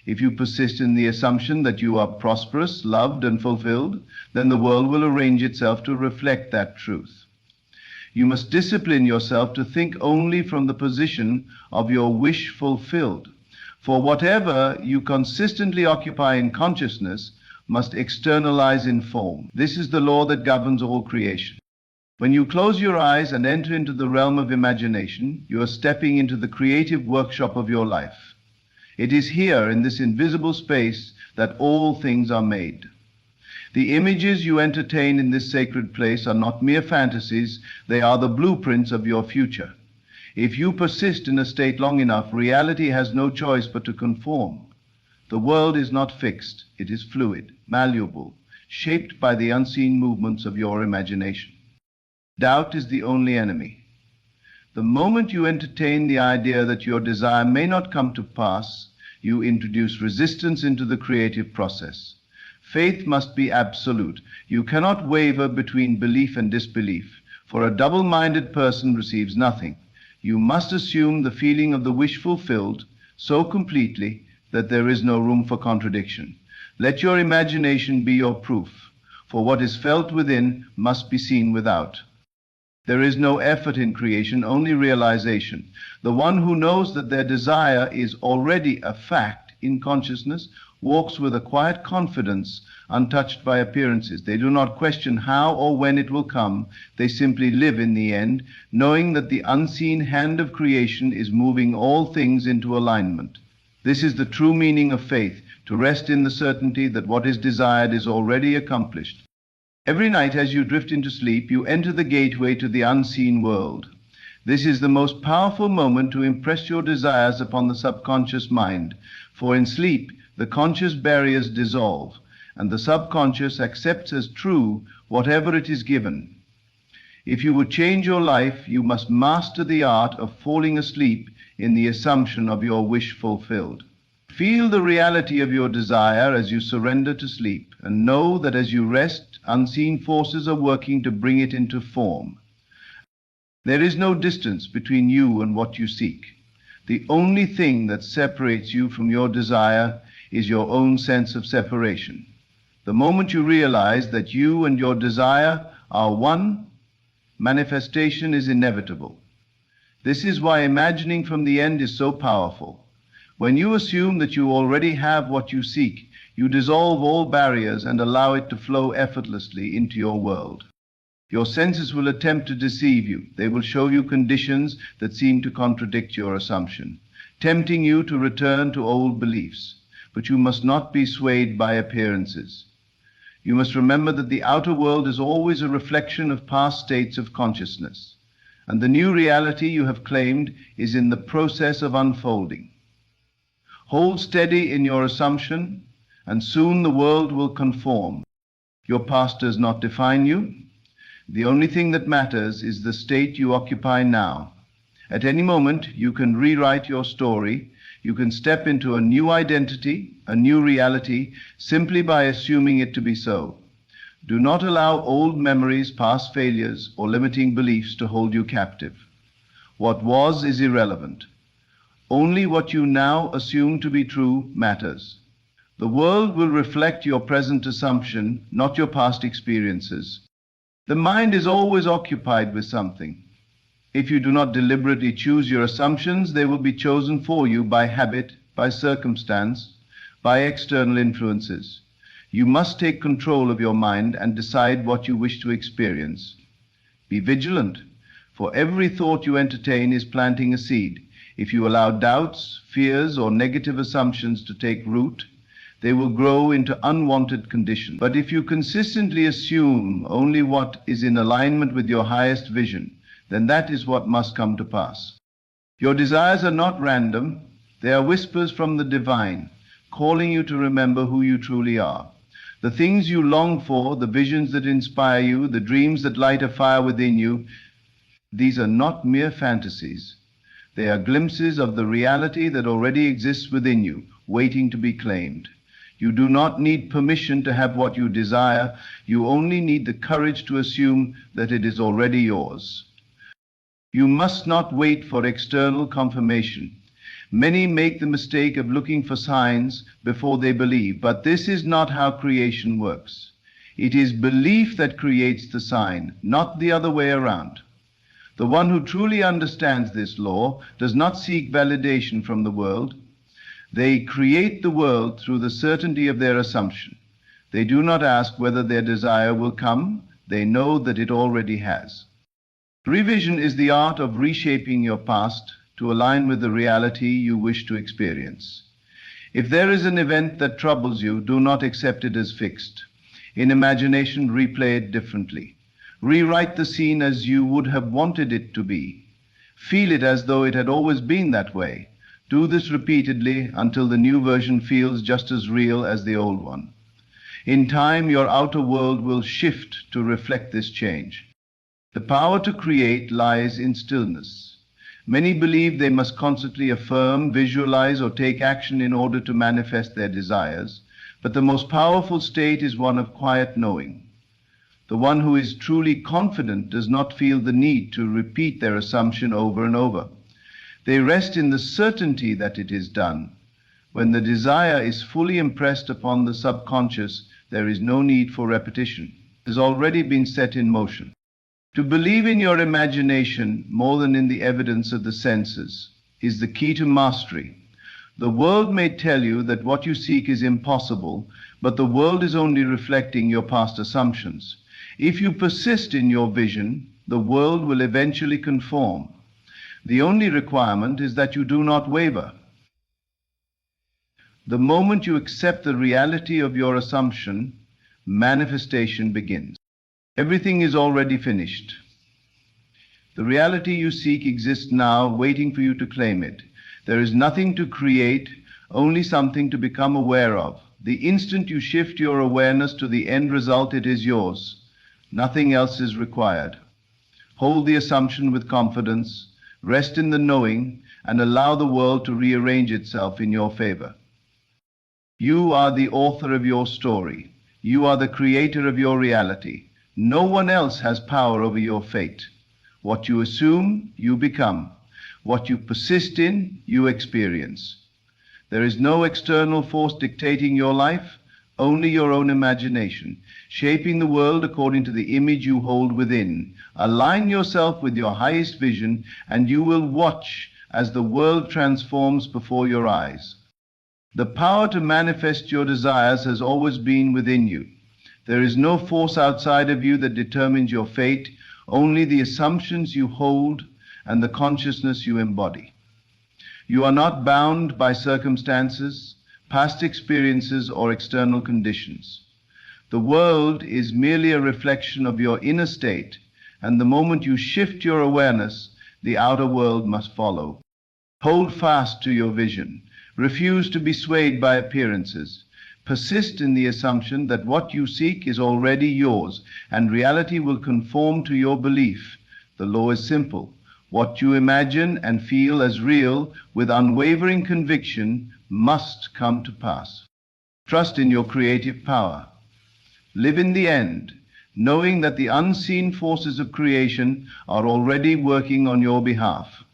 If you persist in the assumption that you are prosperous, loved, and fulfilled, then the world will arrange itself to reflect that truth. You must discipline yourself to think only from the position of your wish fulfilled. For whatever you consistently occupy in consciousness must externalize in form. This is the law that governs all creation. When you close your eyes and enter into the realm of imagination, you are stepping into the creative workshop of your life. It is here, in this invisible space, that all things are made. The images you entertain in this sacred place are not mere fantasies, they are the blueprints of your future. If you persist in a state long enough, reality has no choice but to conform. The world is not fixed, it is fluid, malleable, shaped by the unseen movements of your imagination. Doubt is the only enemy. The moment you entertain the idea that your desire may not come to pass, you introduce resistance into the creative process. Faith must be absolute. You cannot waver between belief and disbelief, for a double-minded person receives nothing. You must assume the feeling of the wish fulfilled so completely that there is no room for contradiction. Let your imagination be your proof, for what is felt within must be seen without. There is no effort in creation, only realization. The one who knows that their desire is already a fact in consciousness walks with a quiet confidence, untouched by appearances. They do not question how or when it will come. They simply live in the end, knowing that the unseen hand of creation is moving all things into alignment. This is the true meaning of faith, to rest in the certainty that what is desired is already accomplished. Every night as you drift into sleep, you enter the gateway to the unseen world. This is the most powerful moment to impress your desires upon the subconscious mind, for in sleep the conscious barriers dissolve, and the subconscious accepts as true whatever it is given. If you would change your life, you must master the art of falling asleep in the assumption of your wish fulfilled. Feel the reality of your desire as you surrender to sleep, and know that as you rest, unseen forces are working to bring it into form. There is no distance between you and what you seek. The only thing that separates you from your desire is your own sense of separation. The moment you realize that you and your desire are one, manifestation is inevitable. This is why imagining from the end is so powerful. When you assume that you already have what you seek, you dissolve all barriers and allow it to flow effortlessly into your world. Your senses will attempt to deceive you. They will show you conditions that seem to contradict your assumption, tempting you to return to old beliefs. But you must not be swayed by appearances. You must remember that the outer world is always a reflection of past states of consciousness, and the new reality you have claimed is in the process of unfolding. Hold steady in your assumption, and soon the world will conform. Your past does not define you. The only thing that matters is the state you occupy now. At any moment, you can rewrite your story. You can step into a new identity, a new reality, simply by assuming it to be so. Do not allow old memories, past failures, or limiting beliefs to hold you captive. What was is irrelevant. Only what you now assume to be true matters. The world will reflect your present assumption, not your past experiences. The mind is always occupied with something. If you do not deliberately choose your assumptions, they will be chosen for you by habit, by circumstance, by external influences. You must take control of your mind and decide what you wish to experience. Be vigilant, for every thought you entertain is planting a seed. If you allow doubts, fears, or negative assumptions to take root, they will grow into unwanted conditions. But if you consistently assume only what is in alignment with your highest vision, then that is what must come to pass. Your desires are not random. They are whispers from the divine, calling you to remember who you truly are. The things you long for, the visions that inspire you, the dreams that light a fire within you, these are not mere fantasies. They are glimpses of the reality that already exists within you, waiting to be claimed. You do not need permission to have what you desire. You only need the courage to assume that it is already yours. You must not wait for external confirmation. Many make the mistake of looking for signs before they believe, but this is not how creation works. It is belief that creates the sign, not the other way around. The one who truly understands this law does not seek validation from the world. They create the world through the certainty of their assumption. They do not ask whether their desire will come. They know that it already has. Revision is the art of reshaping your past to align with the reality you wish to experience. If there is an event that troubles you, do not accept it as fixed. In imagination, replay it differently. Rewrite the scene as you would have wanted it to be. Feel it as though it had always been that way. Do this repeatedly until the new version feels just as real as the old one. In time, your outer world will shift to reflect this change. The power to create lies in stillness. Many believe they must constantly affirm, visualize, or take action in order to manifest their desires, but the most powerful state is one of quiet knowing. The one who is truly confident does not feel the need to repeat their assumption over and over. They rest in the certainty that it is done. When the desire is fully impressed upon the subconscious, there is no need for repetition. It has already been set in motion. To believe in your imagination more than in the evidence of the senses is the key to mastery. The world may tell you that what you seek is impossible, but the world is only reflecting your past assumptions. If you persist in your vision, the world will eventually conform. The only requirement is that you do not waver. The moment you accept the reality of your assumption, manifestation begins. Everything is already finished. The reality you seek exists now, waiting for you to claim it. There is nothing to create, only something to become aware of. The instant you shift your awareness to the end result, it is yours. Nothing else is required. Hold the assumption with confidence, rest in the knowing, and allow the world to rearrange itself in your favor. You are the author of your story. You are the creator of your reality. No one else has power over your fate. What you assume, you become. What you persist in, you experience. There is no external force dictating your life, only your own imagination, shaping the world according to the image you hold within. Align yourself with your highest vision, and you will watch as the world transforms before your eyes. The power to manifest your desires has always been within you. There is no force outside of you that determines your fate, only the assumptions you hold and the consciousness you embody. You are not bound by circumstances, past experiences, or external conditions. The world is merely a reflection of your inner state, and the moment you shift your awareness, the outer world must follow. Hold fast to your vision. Refuse to be swayed by appearances. Persist in the assumption that what you seek is already yours, and reality will conform to your belief. The law is simple. What you imagine and feel as real with unwavering conviction must come to pass. Trust in your creative power. Live in the end, knowing that the unseen forces of creation are already working on your behalf.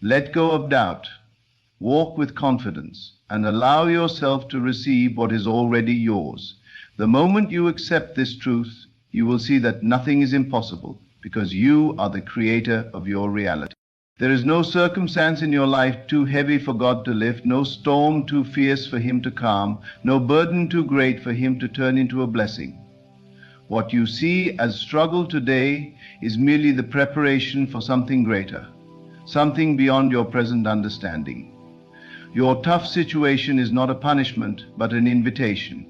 Let go of doubt. Walk with confidence and allow yourself to receive what is already yours. The moment you accept this truth, you will see that nothing is impossible, because you are the creator of your reality. There is no circumstance in your life too heavy for God to lift, no storm too fierce for Him to calm, no burden too great for Him to turn into a blessing. What you see as struggle today is merely the preparation for something greater, something beyond your present understanding. Your tough situation is not a punishment, but an invitation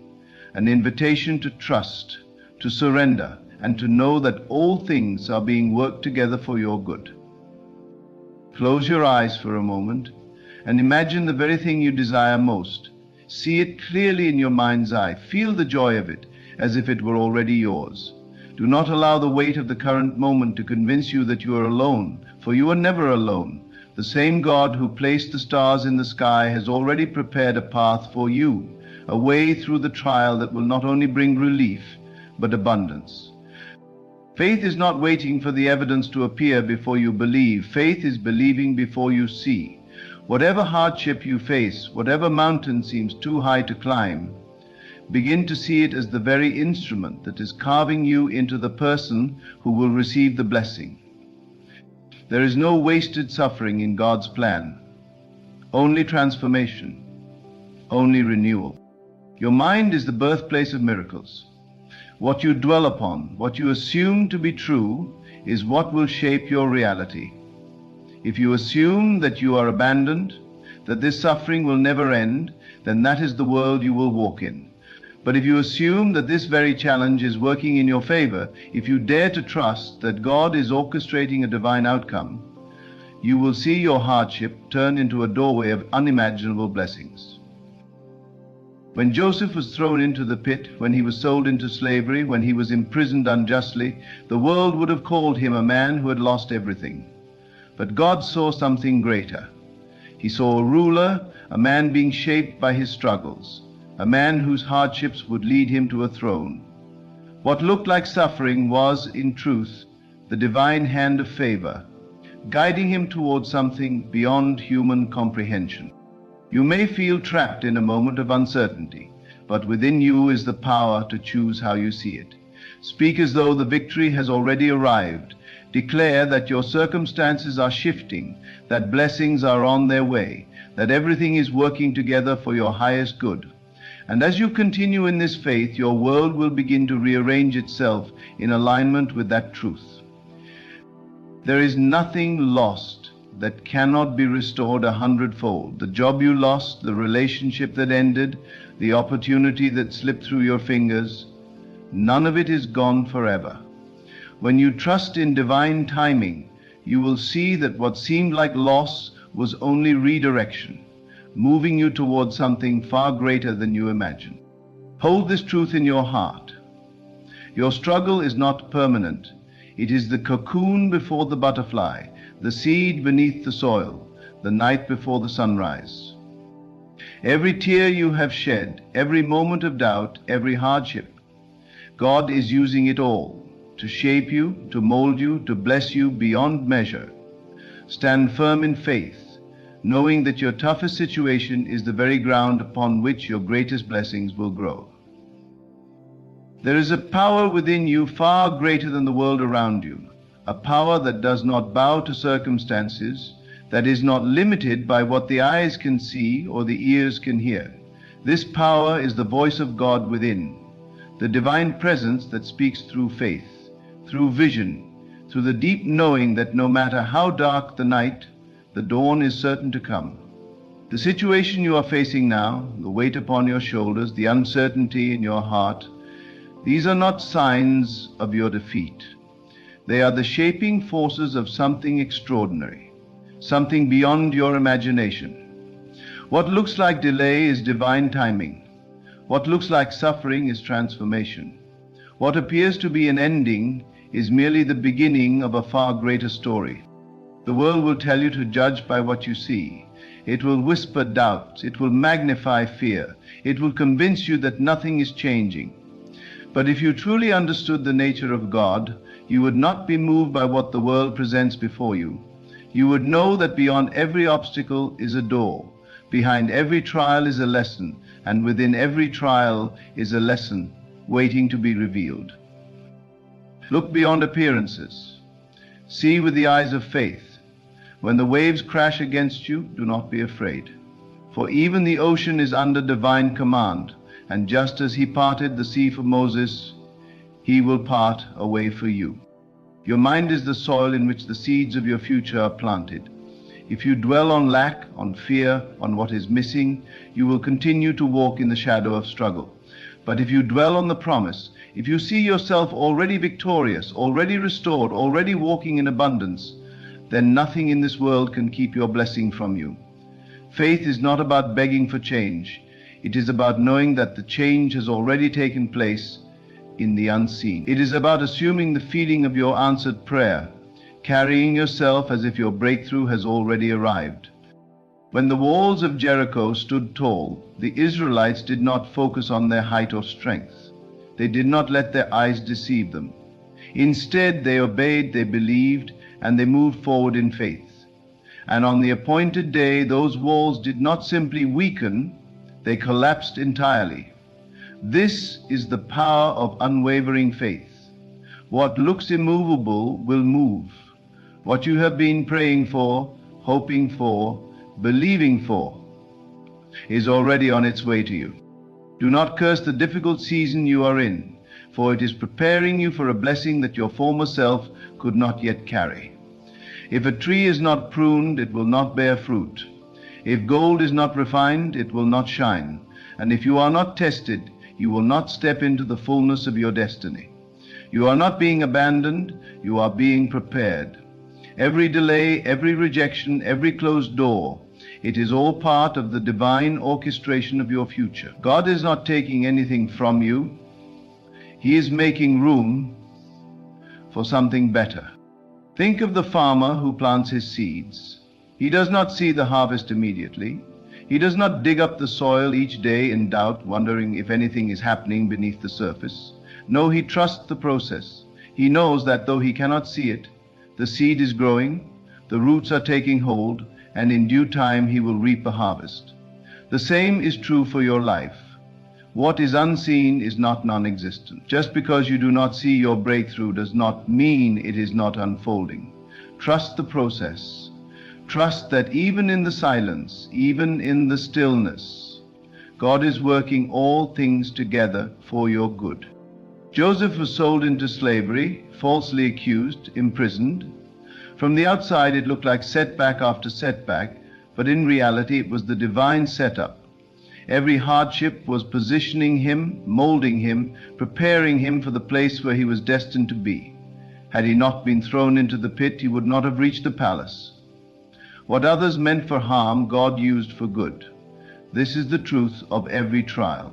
to trust, to surrender, and to know that all things are being worked together for your good. Close your eyes for a moment and imagine the very thing you desire most. See it clearly in your mind's eye. Feel the joy of it as if it were already yours. Do not allow the weight of the current moment to convince you that you are alone, for you are never alone. The same God who placed the stars in the sky has already prepared a path for you, a way through the trial that will not only bring relief, but abundance. Faith is not waiting for the evidence to appear before you believe. Faith is believing before you see. Whatever hardship you face, whatever mountain seems too high to climb, begin to see it as the very instrument that is carving you into the person who will receive the blessing. There is no wasted suffering in God's plan, only transformation, only renewal. Your mind is the birthplace of miracles. What you dwell upon, what you assume to be true, is what will shape your reality. If you assume that you are abandoned, that this suffering will never end, then that is the world you will walk in. But if you assume that this very challenge is working in your favor, if you dare to trust that God is orchestrating a divine outcome, you will see your hardship turn into a doorway of unimaginable blessings. When Joseph was thrown into the pit, when he was sold into slavery, when he was imprisoned unjustly, the world would have called him a man who had lost everything. But God saw something greater. He saw a ruler, a man being shaped by his struggles, a man whose hardships would lead him to a throne. What looked like suffering was, in truth, the divine hand of favor, guiding him towards something beyond human comprehension. You may feel trapped in a moment of uncertainty, but within you is the power to choose how you see it. Speak as though the victory has already arrived. Declare that your circumstances are shifting, that blessings are on their way, that everything is working together for your highest good. And as you continue in this faith, your world will begin to rearrange itself in alignment with that truth. There is nothing lost that cannot be restored 100-fold. The job you lost, the relationship that ended, the opportunity that slipped through your fingers, none of it is gone forever. When you trust in divine timing, you will see that what seemed like loss was only redirection, moving you towards something far greater than you imagined. Hold this truth in your heart. Your struggle is not permanent. It is the cocoon before the butterfly, the seed beneath the soil, the night before the sunrise. Every tear you have shed, every moment of doubt, every hardship, God is using it all to shape you, to mold you, to bless you beyond measure. Stand firm in faith, knowing that your toughest situation is the very ground upon which your greatest blessings will grow. There is a power within you far greater than the world around you, a power that does not bow to circumstances, that is not limited by what the eyes can see or the ears can hear. This power is the voice of God within, the divine presence that speaks through faith, through vision, through the deep knowing that no matter how dark the night, the dawn is certain to come. The situation you are facing now, the weight upon your shoulders, the uncertainty in your heart, these are not signs of your defeat. They are the shaping forces of something extraordinary, something beyond your imagination. What looks like delay is divine timing. What looks like suffering is transformation. What appears to be an ending is merely the beginning of a far greater story. The world will tell you to judge by what you see. It will whisper doubts. It will magnify fear. It will convince you that nothing is changing. But if you truly understood the nature of God, you would not be moved by what the world presents before you. You would know that beyond every obstacle is a door. Behind every trial is a lesson, and within every trial is a lesson waiting to be revealed. Look beyond appearances. See with the eyes of faith. When the waves crash against you, do not be afraid. For even the ocean is under divine command, and just as he parted the sea for Moses, he will part a way for you. Your mind is the soil in which the seeds of your future are planted. If you dwell on lack, on fear, on what is missing, you will continue to walk in the shadow of struggle. But if you dwell on the promise, if you see yourself already victorious, already restored, already walking in abundance, then nothing in this world can keep your blessing from you. Faith is not about begging for change. It is about knowing that the change has already taken place in the unseen. It is about assuming the feeling of your answered prayer, carrying yourself as if your breakthrough has already arrived. When the walls of Jericho stood tall, the Israelites did not focus on their height or strength. They did not let their eyes deceive them. Instead, they obeyed, they believed, and they moved forward in faith. And on the appointed day, those walls did not simply weaken, they collapsed entirely. This is the power of unwavering faith. What looks immovable will move. What you have been praying for, hoping for, believing for, is already on its way to you. Do not curse the difficult season you are in, for it is preparing you for a blessing that your former self could not yet carry. If a tree is not pruned, it will not bear fruit. If gold is not refined, it will not shine. And if you are not tested, you will not step into the fullness of your destiny. You are not being abandoned, you are being prepared. Every delay, every rejection, every closed door, it is all part of the divine orchestration of your future. God is not taking anything from you. He is making room for something better. Think of the farmer who plants his seeds. He does not see the harvest immediately. He does not dig up the soil each day in doubt, wondering if anything is happening beneath the surface. No, he trusts the process. He knows that though he cannot see it, the seed is growing, the roots are taking hold, and in due time he will reap a harvest. The same is true for your life. What is unseen is not non-existent. Just because you do not see your breakthrough does not mean it is not unfolding. Trust the process. Trust that even in the silence, even in the stillness, God is working all things together for your good. Joseph was sold into slavery, falsely accused, imprisoned. From the outside it looked like setback after setback, but in reality it was the divine setup. Every hardship was positioning him, molding him, preparing him for the place where he was destined to be. Had he not been thrown into the pit, he would not have reached the palace. What others meant for harm, God used for good. This is the truth of every trial.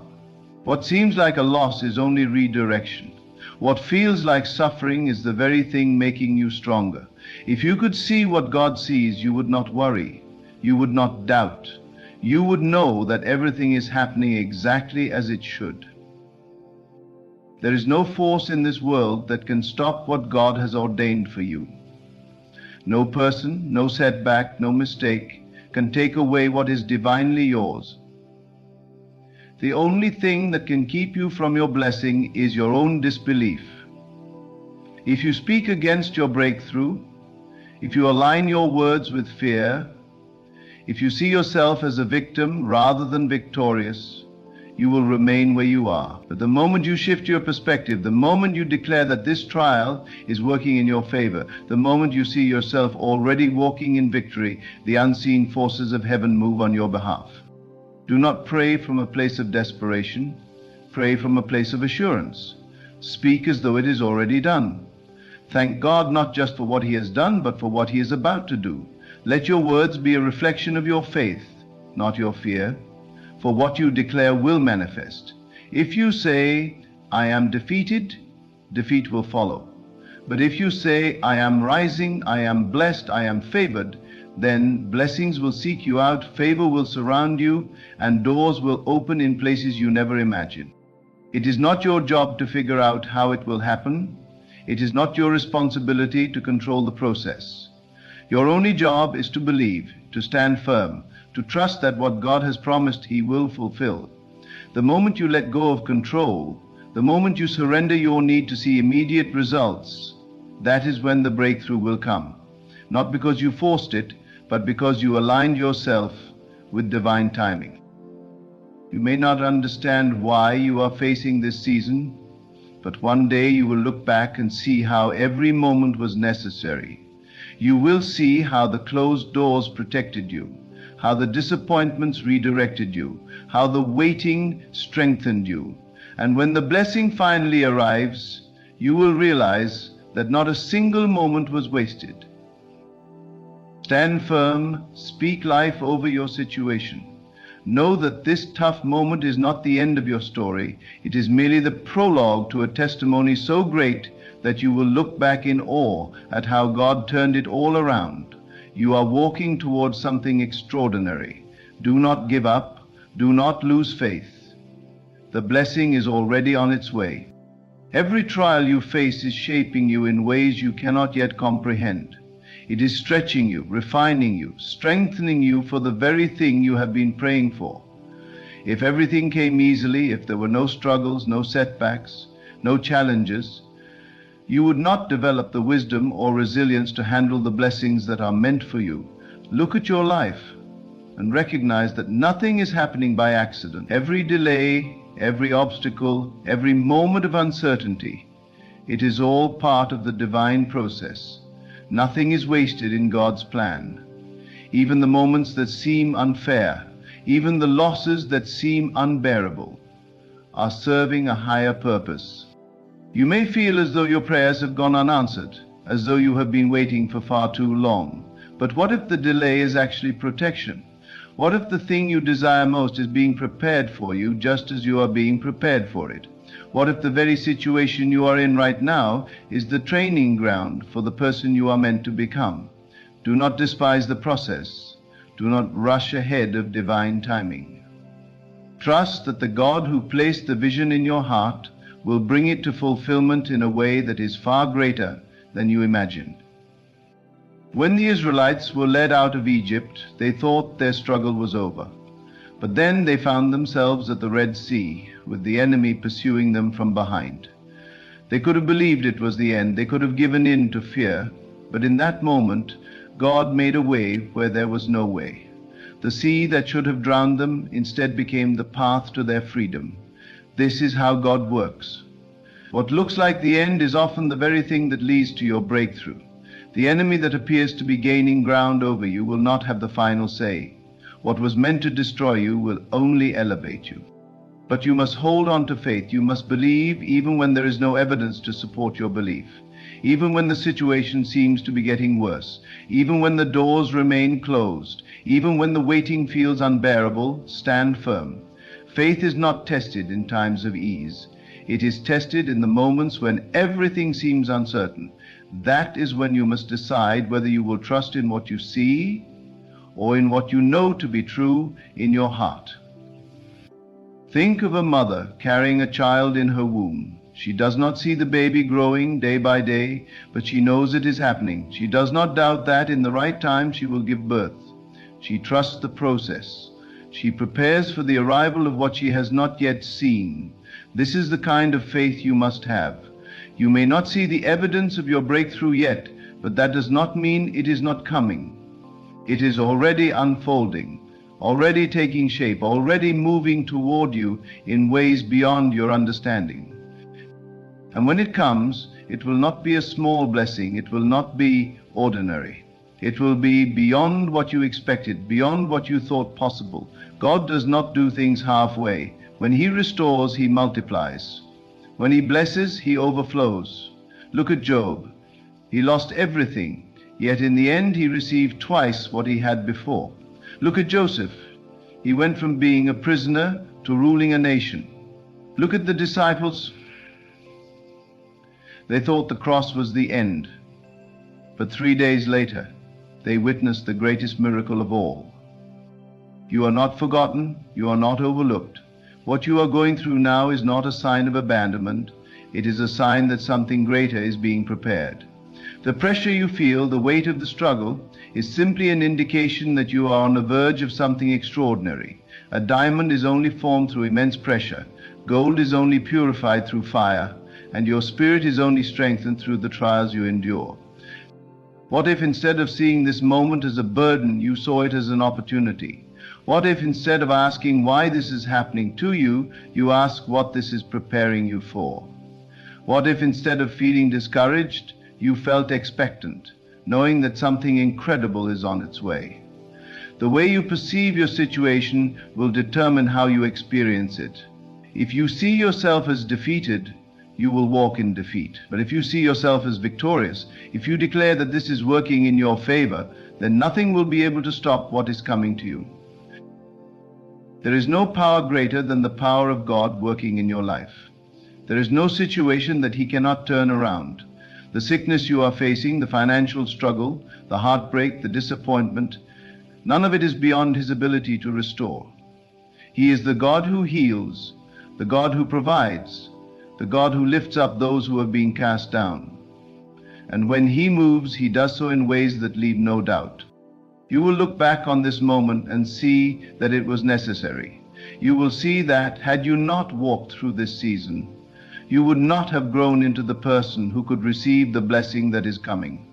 What seems like a loss is only redirection. What feels like suffering is the very thing making you stronger. If you could see what God sees, you would not worry. You would not doubt. You would know that everything is happening exactly as it should. There is no force in this world that can stop what God has ordained for you. No person, no setback, no mistake can take away what is divinely yours. The only thing that can keep you from your blessing is your own disbelief. If you speak against your breakthrough, if you align your words with fear, if you see yourself as a victim rather than victorious, you will remain where you are. But the moment you shift your perspective, the moment you declare that this trial is working in your favor, the moment you see yourself already walking in victory, the unseen forces of heaven move on your behalf. Do not pray from a place of desperation. Pray from a place of assurance. Speak as though it is already done. Thank God not just for what He has done, but for what He is about to do. Let your words be a reflection of your faith, not your fear. For what you declare will manifest. If you say, I am defeated, defeat will follow. But if you say, I am rising, I am blessed, I am favored, then blessings will seek you out, favor will surround you, and doors will open in places you never imagined. It is not your job to figure out how it will happen. It is not your responsibility to control the process. Your only job is to believe, to stand firm, to trust that what God has promised He will fulfill. The moment you let go of control, the moment you surrender your need to see immediate results, that is when the breakthrough will come. Not because you forced it, but because you aligned yourself with divine timing. You may not understand why you are facing this season, but one day you will look back and see how every moment was necessary. You will see how the closed doors protected you, how the disappointments redirected you, how the waiting strengthened you. And when the blessing finally arrives, you will realize that not a single moment was wasted. Stand firm, speak life over your situation. Know that this tough moment is not the end of your story. It is merely the prologue to a testimony so great that you will look back in awe at how God turned it all around. You are walking towards something extraordinary. Do not give up. Do not lose faith. The blessing is already on its way. Every trial you face is shaping you in ways you cannot yet comprehend. It is stretching you, refining you, strengthening you for the very thing you have been praying for. If everything came easily, if there were no struggles, no setbacks, no challenges, you would not develop the wisdom or resilience to handle the blessings that are meant for you. Look at your life and recognize that nothing is happening by accident. Every delay, every obstacle, every moment of uncertainty, it is all part of the divine process. Nothing is wasted in God's plan. Even the moments that seem unfair, even the losses that seem unbearable, are serving a higher purpose. You may feel as though your prayers have gone unanswered, as though you have been waiting for far too long. But what if the delay is actually protection? What if the thing you desire most is being prepared for you just as you are being prepared for it? What if the very situation you are in right now is the training ground for the person you are meant to become? Do not despise the process. Do not rush ahead of divine timing. Trust that the God who placed the vision in your heart will bring it to fulfillment in a way that is far greater than you imagined. When the Israelites were led out of Egypt, they thought their struggle was over. But then they found themselves at the Red Sea, with the enemy pursuing them from behind. They could have believed it was the end. They could have given in to fear. But in that moment, God made a way where there was no way. The sea that should have drowned them instead became the path to their freedom. This is how God works. What looks like the end is often the very thing that leads to your breakthrough. The enemy that appears to be gaining ground over you will not have the final say. What was meant to destroy you will only elevate you. But you must hold on to faith. You must believe even when there is no evidence to support your belief. even when the situation seems to be getting worse, even when the doors remain closed, even when the waiting feels unbearable, stand firm. Faith is not tested in times of ease. It is tested in the moments when everything seems uncertain. That is when you must decide whether you will trust in what you see or in what you know to be true in your heart. Think of a mother carrying a child in her womb. She does not see the baby growing day by day, but she knows it is happening. She does not doubt that in the right time she will give birth. She trusts the process. She prepares for the arrival of what she has not yet seen. This is the kind of faith you must have. You may not see the evidence of your breakthrough yet, but that does not mean it is not coming. It is already unfolding, already taking shape, already moving toward you in ways beyond your understanding. And when it comes, it will not be a small blessing. It will not be ordinary. It will be beyond what you expected, beyond what you thought possible. God does not do things halfway. When He restores, He multiplies. When He blesses, He overflows. Look at Job. He lost everything, yet in the end he received twice what he had before. Look at Joseph. He went from being a prisoner to ruling a nation. Look at the disciples. They thought the cross was the end, but 3 days later, they witnessed the greatest miracle of all. You are not forgotten. You are not overlooked. What you are going through now is not a sign of abandonment. It is a sign that something greater is being prepared. The pressure you feel, the weight of the struggle, is simply an indication that you are on the verge of something extraordinary. A diamond is only formed through immense pressure. Gold is only purified through fire, and your spirit is only strengthened through the trials you endure. What if instead of seeing this moment as a burden, you saw it as an opportunity? What if instead of asking why this is happening to you, you ask what this is preparing you for? What if instead of feeling discouraged, you felt expectant, knowing that something incredible is on its way? The way you perceive your situation will determine how you experience it. If you see yourself as defeated, you will walk in defeat. But if you see yourself as victorious, if you declare that this is working in your favor, then nothing will be able to stop what is coming to you. There is no power greater than the power of God working in your life. There is no situation that He cannot turn around. The sickness you are facing, the financial struggle, the heartbreak, the disappointment, none of it is beyond His ability to restore. He is the God who heals, the God who provides, the God who lifts up those who have been cast down. And when He moves, He does so in ways that leave no doubt. You will look back on this moment and see that it was necessary. You will see that had you not walked through this season, you would not have grown into the person who could receive the blessing that is coming.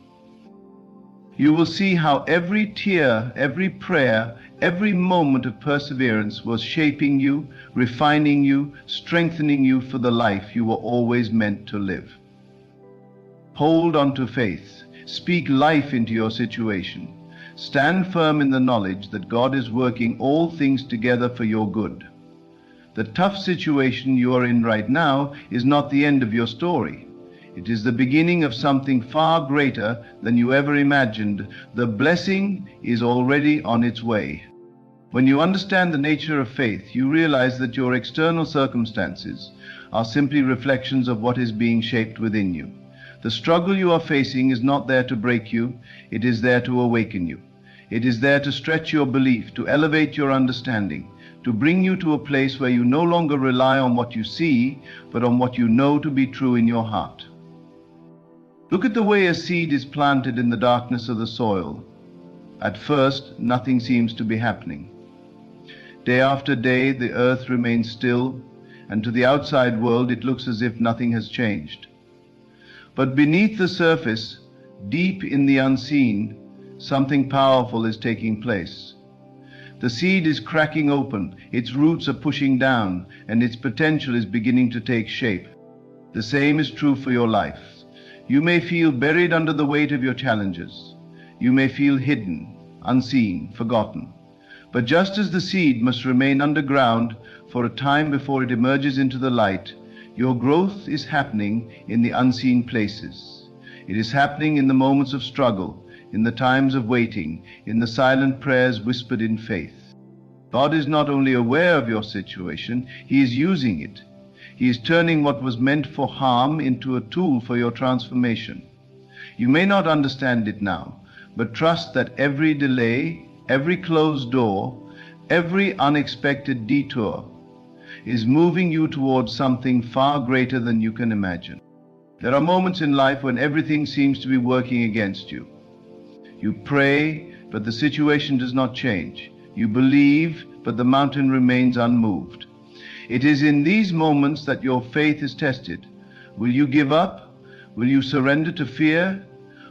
You will see how every tear, every prayer, every moment of perseverance was shaping you, refining you, strengthening you for the life you were always meant to live. Hold on to faith. Speak life into your situation. Stand firm in the knowledge that God is working all things together for your good. The tough situation you are in right now is not the end of your story. It is the beginning of something far greater than you ever imagined. The blessing is already on its way. When you understand the nature of faith, you realize that your external circumstances are simply reflections of what is being shaped within you. The struggle you are facing is not there to break you. It is there to awaken you. It is there to stretch your belief, to elevate your understanding, to bring you to a place where you no longer rely on what you see, but on what you know to be true in your heart. Look at the way a seed is planted in the darkness of the soil. At first, nothing seems to be happening. Day after day, the earth remains still, and to the outside world it looks as if nothing has changed. But beneath the surface, deep in the unseen, something powerful is taking place. The seed is cracking open, its roots are pushing down, and its potential is beginning to take shape. The same is true for your life. You may feel buried under the weight of your challenges. You may feel hidden, unseen, forgotten. But just as the seed must remain underground for a time before it emerges into the light, your growth is happening in the unseen places. It is happening in the moments of struggle, in the times of waiting, in the silent prayers whispered in faith. God is not only aware of your situation, He is using it. He is turning what was meant for harm into a tool for your transformation. You may not understand it now, but trust that every delay, every closed door, every unexpected detour is moving you towards something far greater than you can imagine. There are moments in life when everything seems to be working against you. You pray, but the situation does not change. You believe, but the mountain remains unmoved. It is in these moments that your faith is tested. Will you give up? Will you surrender to fear?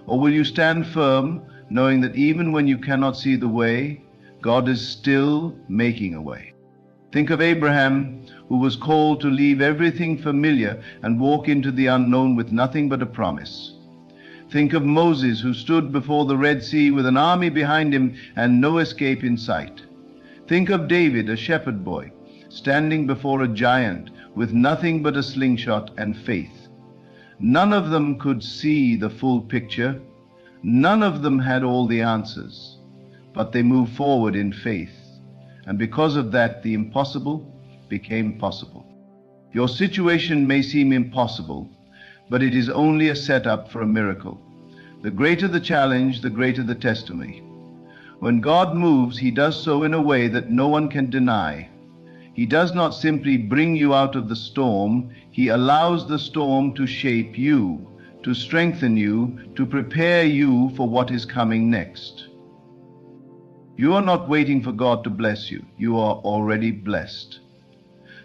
Or will you stand firm, knowing that even when you cannot see the way, God is still making a way? Think of Abraham, who was called to leave everything familiar and walk into the unknown with nothing but a promise. Think of Moses, who stood before the Red Sea with an army behind him and no escape in sight. Think of David, a shepherd boy, standing before a giant with nothing but a slingshot and faith. None of them could see the full picture. None of them had all the answers, but they moved forward in faith. And because of that, the impossible became possible. Your situation may seem impossible, but it is only a setup for a miracle. The greater the challenge, the greater the testimony. When God moves, He does so in a way that no one can deny. He does not simply bring you out of the storm. He allows the storm to shape you, to strengthen you, to prepare you for what is coming next. You are not waiting for God to bless you. You are already blessed.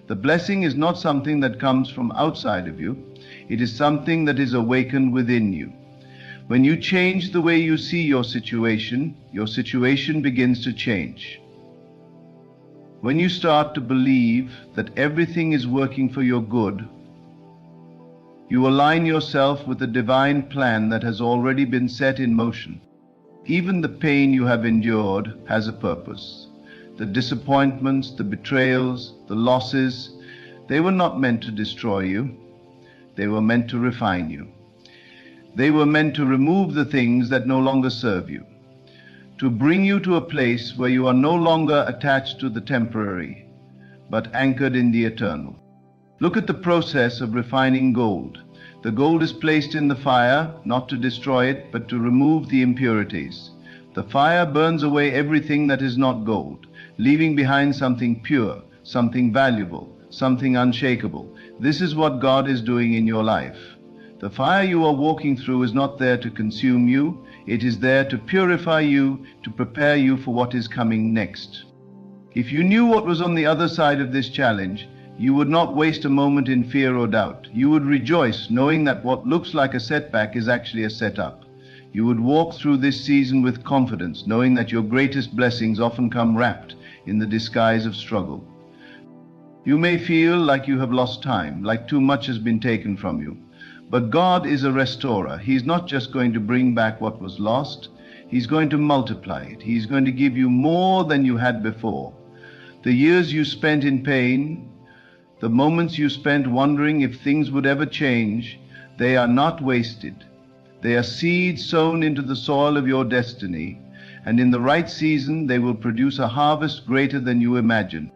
The blessing is not something that comes from outside of you. It is something that is awakened within you. When you change the way you see your situation begins to change. When you start to believe that everything is working for your good, you align yourself with the divine plan that has already been set in motion. Even the pain you have endured has a purpose. The disappointments, the betrayals, the losses, they were not meant to destroy you. They were meant to refine you. They were meant to remove the things that no longer serve you, to bring you to a place where you are no longer attached to the temporary, but anchored in the eternal. Look at the process of refining gold. The gold is placed in the fire, not to destroy it, but to remove the impurities. The fire burns away everything that is not gold, leaving behind something pure, something valuable, something unshakable. This is what God is doing in your life. The fire you are walking through is not there to consume you. It is there to purify you, to prepare you for what is coming next. If you knew what was on the other side of this challenge, you would not waste a moment in fear or doubt. You would rejoice knowing that what looks like a setback is actually a setup. You would walk through this season with confidence, knowing that your greatest blessings often come wrapped in the disguise of struggle. You may feel like you have lost time, like too much has been taken from you. But God is a restorer. He's not just going to bring back what was lost. He's going to multiply it. He's going to give you more than you had before. The years you spent in pain, the moments you spent wondering if things would ever change, they are not wasted. They are seeds sown into the soil of your destiny, and in the right season they will produce a harvest greater than you imagine.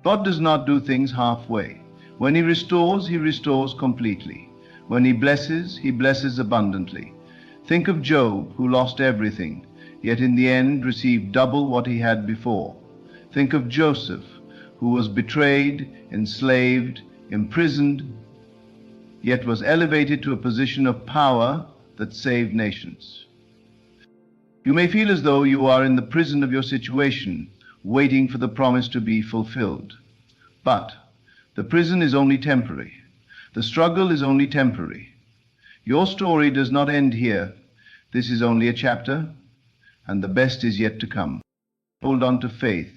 God does not do things halfway. When He restores completely. When He blesses abundantly. Think of Job, who lost everything, yet in the end received double what he had before. Think of Joseph, who was betrayed, enslaved, imprisoned, yet was elevated to a position of power that saved nations. You may feel as though you are in the prison of your situation, waiting for the promise to be fulfilled. But the prison is only temporary. The struggle is only temporary. Your story does not end here. This is only a chapter, and the best is yet to come. Hold on to faith.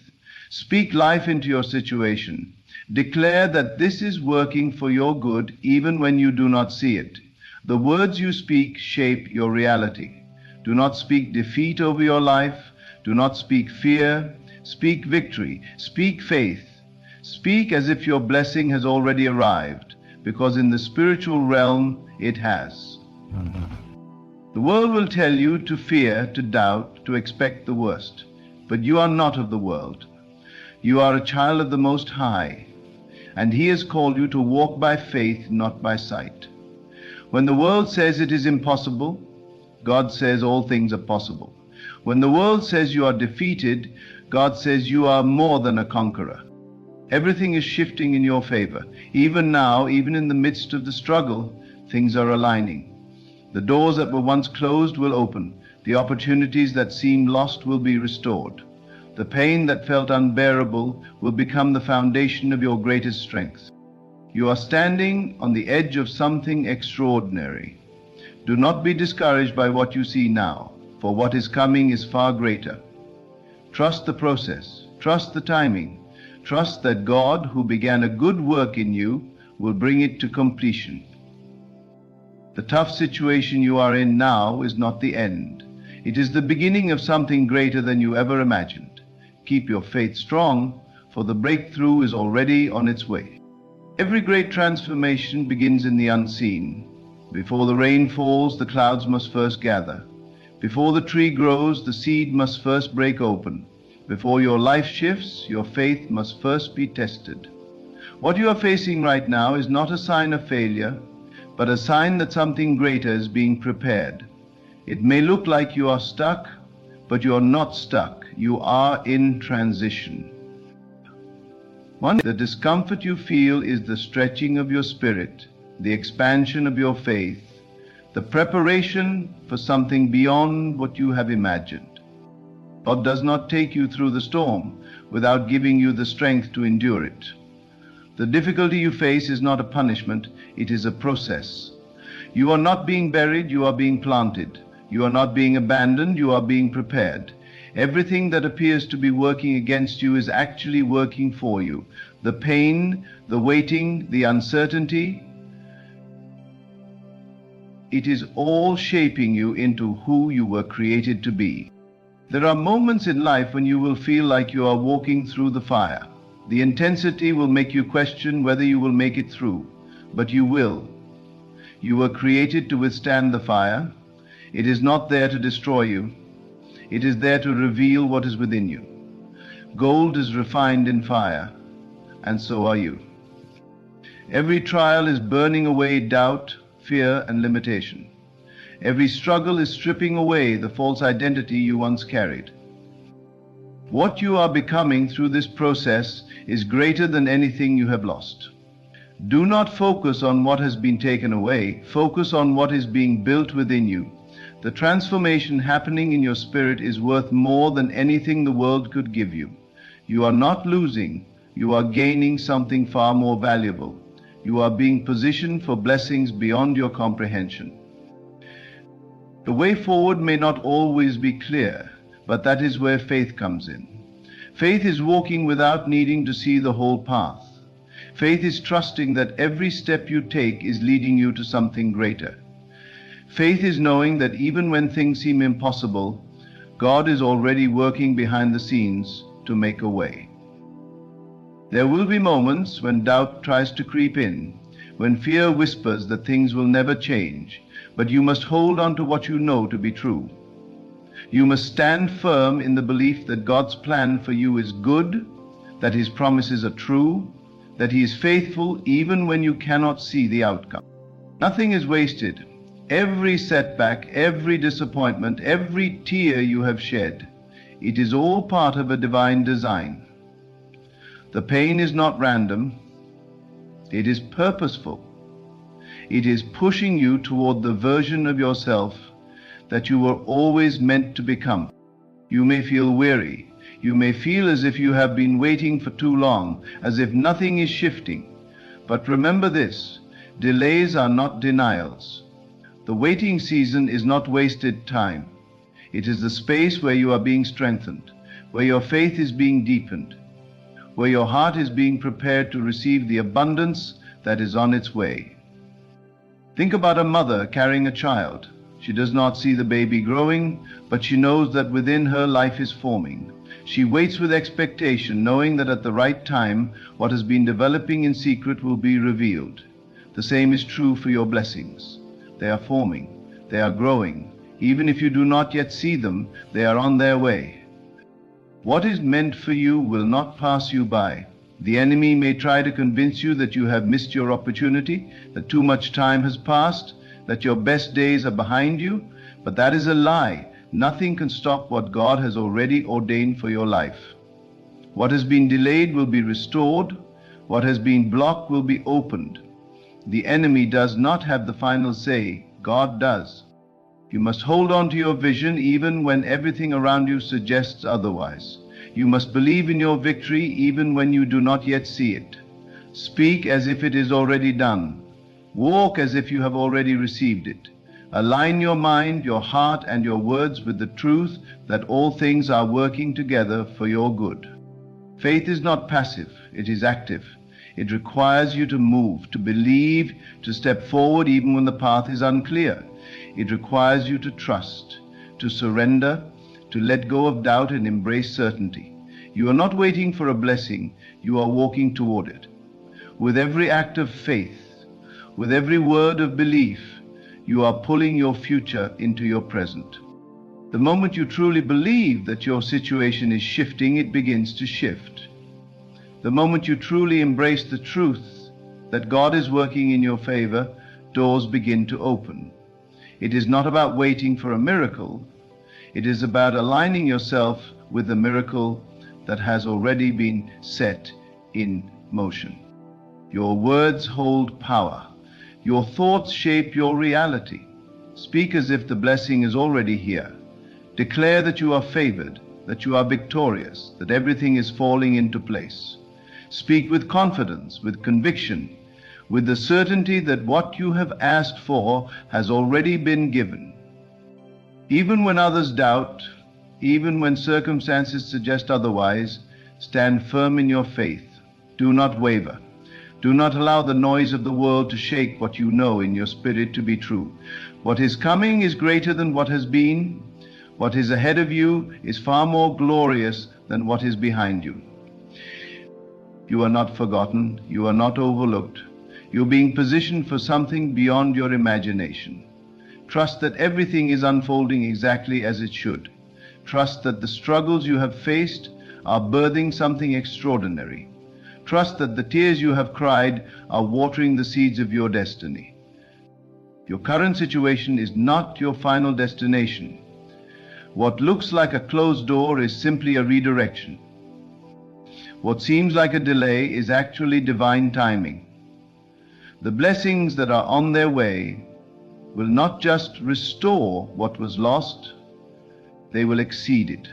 Speak life into your situation. Declare that this is working for your good even when you do not see it. The words you speak shape your reality. Do not speak defeat over your life. Do not speak fear. Speak victory. Speak faith. Speak as if your blessing has already arrived, because in the spiritual realm it has. The world will tell you to fear, to doubt, to expect the worst. But you are not of the world. You are a child of the Most High, and He has called you to walk by faith, not by sight. When the world says it is impossible, God says all things are possible. When the world says you are defeated, God says you are more than a conqueror. Everything is shifting in your favor. Even now, even in the midst of the struggle, things are aligning. The doors that were once closed will open. The opportunities that seemed lost will be restored. The pain that felt unbearable will become the foundation of your greatest strength. You are standing on the edge of something extraordinary. Do not be discouraged by what you see now, for what is coming is far greater. Trust the process. Trust the timing. Trust that God, who began a good work in you, will bring it to completion. The tough situation you are in now is not the end. It is the beginning of something greater than you ever imagined. Keep your faith strong, for the breakthrough is already on its way. Every great transformation begins in the unseen. Before the rain falls, the clouds must first gather. Before the tree grows, the seed must first break open. Before your life shifts, your faith must first be tested. What you are facing right now is not a sign of failure, but a sign that something greater is being prepared. It may look like you are stuck, but you are not stuck. You are in transition. The discomfort you feel is the stretching of your spirit, the expansion of your faith, the preparation for something beyond what you have imagined. God does not take you through the storm without giving you the strength to endure it. The difficulty you face is not a punishment, it is a process. You are not being buried, you are being planted. You are not being abandoned, you are being prepared. Everything that appears to be working against you is actually working for you. The pain, the waiting, the uncertainty, it is all shaping you into who you were created to be. There are moments in life when you will feel like you are walking through the fire. The intensity will make you question whether you will make it through, but you will. You were created to withstand the fire. It is not there to destroy you. It is there to reveal what is within you. Gold is refined in fire, and so are you. Every trial is burning away doubt, fear, and limitation. Every struggle is stripping away the false identity you once carried. What you are becoming through this process is greater than anything you have lost. Do not focus on what has been taken away. Focus on what is being built within you. The transformation happening in your spirit is worth more than anything the world could give you. You are not losing. You are gaining something far more valuable. You are being positioned for blessings beyond your comprehension. The way forward may not always be clear, but that is where faith comes in. Faith is walking without needing to see the whole path. Faith is trusting that every step you take is leading you to something greater. Faith is knowing that even when things seem impossible, God is already working behind the scenes to make a way. There will be moments when doubt tries to creep in, when fear whispers that things will never change, but you must hold on to what you know to be true. You must stand firm in the belief that God's plan for you is good, that His promises are true, that He is faithful even when you cannot see the outcome. Nothing is wasted. Every setback, every disappointment, every tear you have shed, it is all part of a divine design. The pain is not random. It is purposeful. It is pushing you toward the version of yourself that you were always meant to become. You may feel weary. You may feel as if you have been waiting for too long, as if nothing is shifting. But remember this, delays are not denials. The waiting season is not wasted time. It is the space where you are being strengthened, where your faith is being deepened, where your heart is being prepared to receive the abundance that is on its way. Think about a mother carrying a child. She does not see the baby growing, but she knows that within her life is forming. She waits with expectation, knowing that at the right time, what has been developing in secret will be revealed. The same is true for your blessings. They are forming. They are growing. Even if you do not yet see them, they are on their way. What is meant for you will not pass you by. The enemy may try to convince you that you have missed your opportunity, that too much time has passed, that your best days are behind you, but that is a lie. Nothing can stop what God has already ordained for your life. What has been delayed will be restored. What has been blocked will be opened. The enemy does not have the final say. God does. You must hold on to your vision even when everything around you suggests otherwise. You must believe in your victory even when you do not yet see it. Speak as if it is already done. Walk as if you have already received it. Align your mind, your heart, and your words with the truth that all things are working together for your good. Faith is not passive, it is active. It requires you to move, to believe, to step forward even when the path is unclear. It requires you to trust, to surrender, to let go of doubt and embrace certainty. You are not waiting for a blessing, you are walking toward it. With every act of faith, with every word of belief, you are pulling your future into your present. The moment you truly believe that your situation is shifting, it begins to shift. The moment you truly embrace the truth that God is working in your favor, doors begin to open. It is not about waiting for a miracle. It is about aligning yourself with the miracle that has already been set in motion. Your words hold power. Your thoughts shape your reality. Speak as if the blessing is already here. Declare that you are favored, that you are victorious, that everything is falling into place. Speak with confidence, with conviction, with the certainty that what you have asked for has already been given. Even when others doubt, even when circumstances suggest otherwise, stand firm in your faith. Do not waver. Do not allow the noise of the world to shake what you know in your spirit to be true. What is coming is greater than what has been. What is ahead of you is far more glorious than what is behind you. You are not forgotten. You are not overlooked. You're being positioned for something beyond your imagination. Trust that everything is unfolding exactly as it should. Trust that the struggles you have faced are birthing something extraordinary. Trust that the tears you have cried are watering the seeds of your destiny. Your current situation is not your final destination. What looks like a closed door is simply a redirection. What seems like a delay is actually divine timing. The blessings that are on their way will not just restore what was lost, they will exceed it.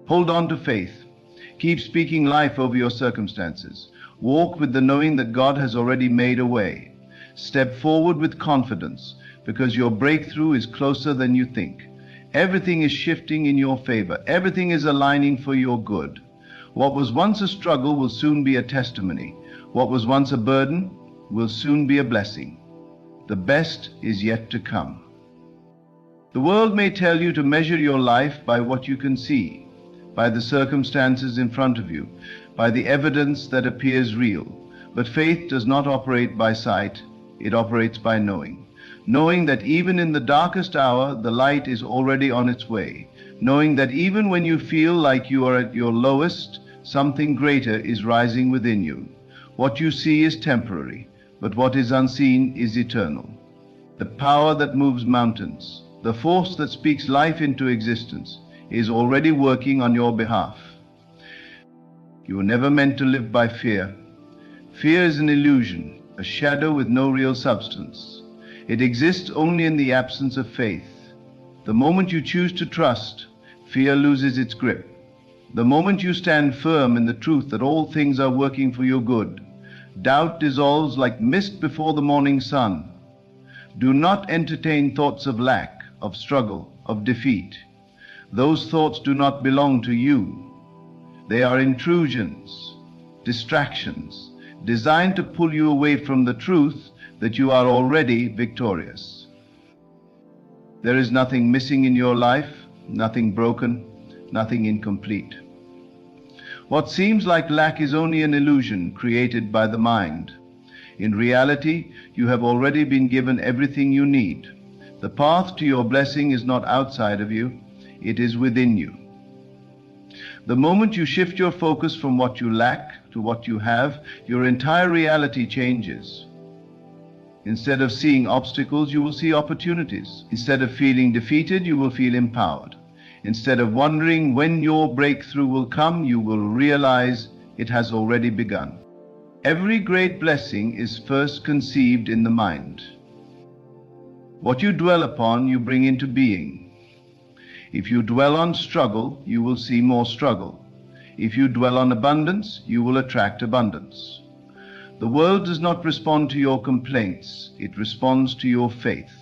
Hold on to faith. Keep speaking life over your circumstances. Walk with the knowing that God has already made a way. Step forward with confidence, because your breakthrough is closer than you think. Everything is shifting in your favor. Everything is aligning for your good. What was once a struggle will soon be a testimony. What was once a burden will soon be a blessing. The best is yet to come. The world may tell you to measure your life by what you can see, by the circumstances in front of you, by the evidence that appears real. But faith does not operate by sight, it operates by knowing. Knowing that even in the darkest hour, the light is already on its way. Knowing that even when you feel like you are at your lowest, something greater is rising within you. What you see is temporary, but what is unseen is eternal. The power that moves mountains, the force that speaks life into existence, is already working on your behalf. You were never meant to live by fear. Fear is an illusion, a shadow with no real substance. It exists only in the absence of faith. The moment you choose to trust, fear loses its grip. The moment you stand firm in the truth that all things are working for your good, doubt dissolves like mist before the morning sun. Do not entertain thoughts of lack, of struggle, of defeat. Those thoughts do not belong to you. They are intrusions, distractions, designed to pull you away from the truth that you are already victorious. There is nothing missing in your life, nothing broken, nothing incomplete. What seems like lack is only an illusion created by the mind. In reality, you have already been given everything you need. The path to your blessing is not outside of you, it is within you. The moment you shift your focus from what you lack to what you have, your entire reality changes. Instead of seeing obstacles, you will see opportunities. Instead of feeling defeated, you will feel empowered. Instead of wondering when your breakthrough will come, you will realize it has already begun. Every great blessing is first conceived in the mind. What you dwell upon, you bring into being. If you dwell on struggle, you will see more struggle. If you dwell on abundance, you will attract abundance. The world does not respond to your complaints, it responds to your faith.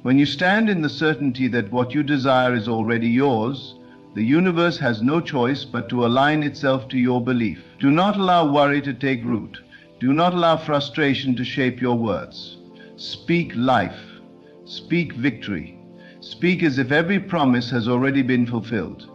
When you stand in the certainty that what you desire is already yours, the universe has no choice but to align itself to your belief. Do not allow worry to take root. Do not allow frustration to shape your words. Speak life. Speak victory. Speak as if every promise has already been fulfilled.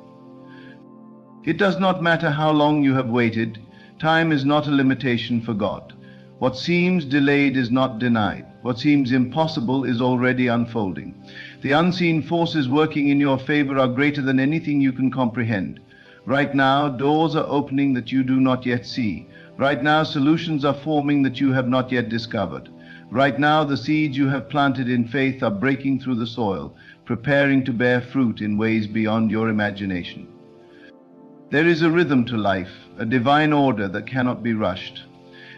It does not matter how long you have waited. Time is not a limitation for God. What seems delayed is not denied. What seems impossible is already unfolding. The unseen forces working in your favor are greater than anything you can comprehend. Right now, doors are opening that you do not yet see. Right now, solutions are forming that you have not yet discovered. Right now, the seeds you have planted in faith are breaking through the soil, preparing to bear fruit in ways beyond your imagination. There is a rhythm to life, a divine order that cannot be rushed.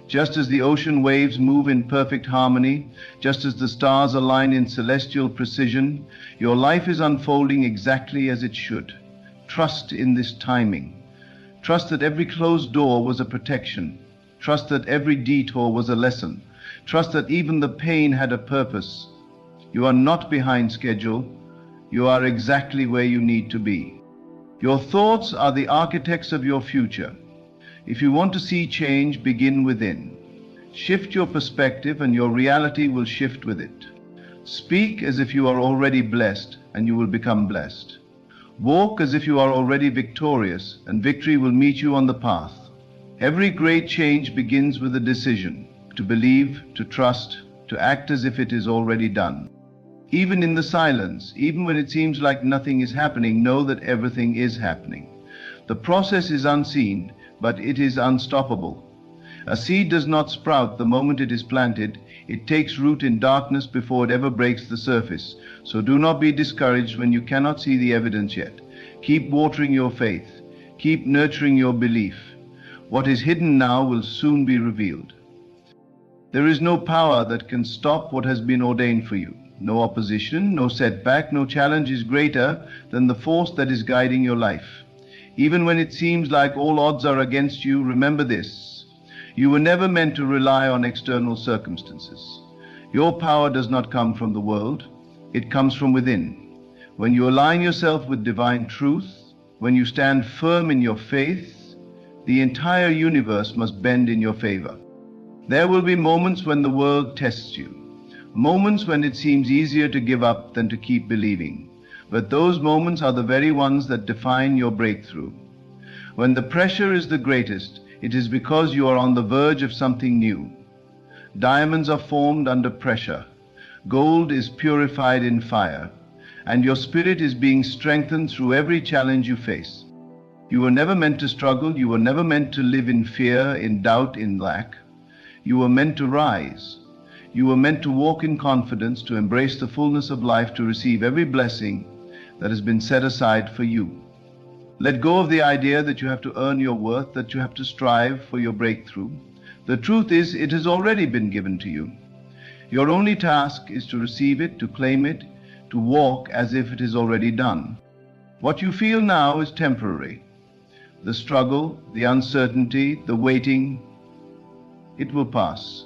Just as the ocean waves move in perfect harmony, just as the stars align in celestial precision, your life is unfolding exactly as it should. Trust in this timing. Trust that every closed door was a protection. Trust that every detour was a lesson. Trust that even the pain had a purpose. You are not behind schedule. You are exactly where you need to be. Your thoughts are the architects of your future. If you want to see change, begin within. Shift your perspective and your reality will shift with it. Speak as if you are already blessed and you will become blessed. Walk as if you are already victorious and victory will meet you on the path. Every great change begins with a decision to believe, to trust, to act as if it is already done. Even in the silence, even when it seems like nothing is happening, know that everything is happening. The process is unseen, but it is unstoppable. A seed does not sprout the moment it is planted. It takes root in darkness before it ever breaks the surface. So do not be discouraged when you cannot see the evidence yet. Keep watering your faith. Keep nurturing your belief. What is hidden now will soon be revealed. There is no power that can stop what has been ordained for you. No opposition, no setback, no challenge is greater than the force that is guiding your life. Even when it seems like all odds are against you, remember this. You were never meant to rely on external circumstances. Your power does not come from the world, it comes from within. When you align yourself with divine truth, when you stand firm in your faith, the entire universe must bend in your favor. There will be moments when the world tests you. Moments when it seems easier to give up than to keep believing. But those moments are the very ones that define your breakthrough. When the pressure is the greatest, it is because you are on the verge of something new. Diamonds are formed under pressure. Gold is purified in fire. And your spirit is being strengthened through every challenge you face. You were never meant to struggle. You were never meant to live in fear, in doubt, in lack. You were meant to rise. You were meant to walk in confidence, to embrace the fullness of life, to receive every blessing that has been set aside for you. Let go of the idea that you have to earn your worth, that you have to strive for your breakthrough. The truth is, it has already been given to you. Your only task is to receive it, to claim it, to walk as if it is already done. What you feel now is temporary. The struggle, the uncertainty, the waiting, it will pass.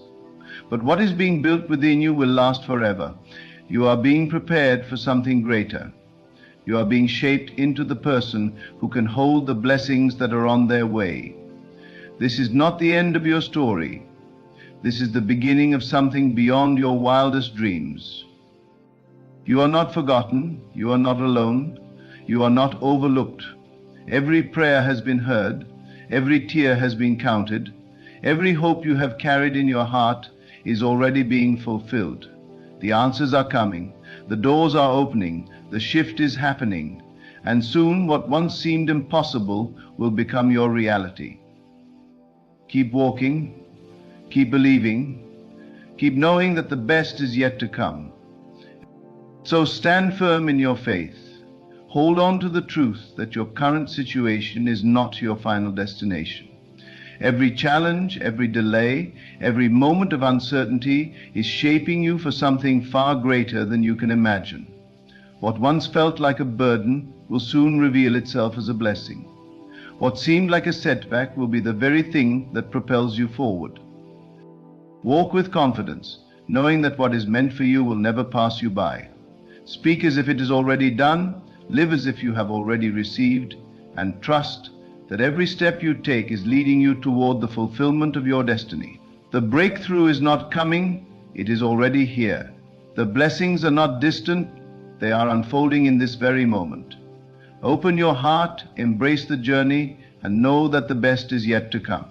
But what is being built within you will last forever. You are being prepared for something greater. You are being shaped into the person who can hold the blessings that are on their way. This is not the end of your story. This is the beginning of something beyond your wildest dreams. You are not forgotten. You are not alone. You are not overlooked. Every prayer has been heard. Every tear has been counted. Every hope you have carried in your heart is already being fulfilled. The answers are coming, the doors are opening, the shift is happening, and soon what once seemed impossible will become your reality. Keep walking, keep believing, keep knowing that the best is yet to come. So stand firm in your faith. Hold on to the truth that your current situation is not your final destination. Every challenge, every delay, every moment of uncertainty is shaping you for something far greater than you can imagine. What once felt like a burden will soon reveal itself as a blessing. What seemed like a setback will be the very thing that propels you forward. Walk with confidence, knowing that what is meant for you will never pass you by. Speak as if it is already done, live as if you have already received, and trust that every step you take is leading you toward the fulfillment of your destiny. The breakthrough is not coming, it is already here. The blessings are not distant, they are unfolding in this very moment. Open your heart, embrace the journey, and know that the best is yet to come.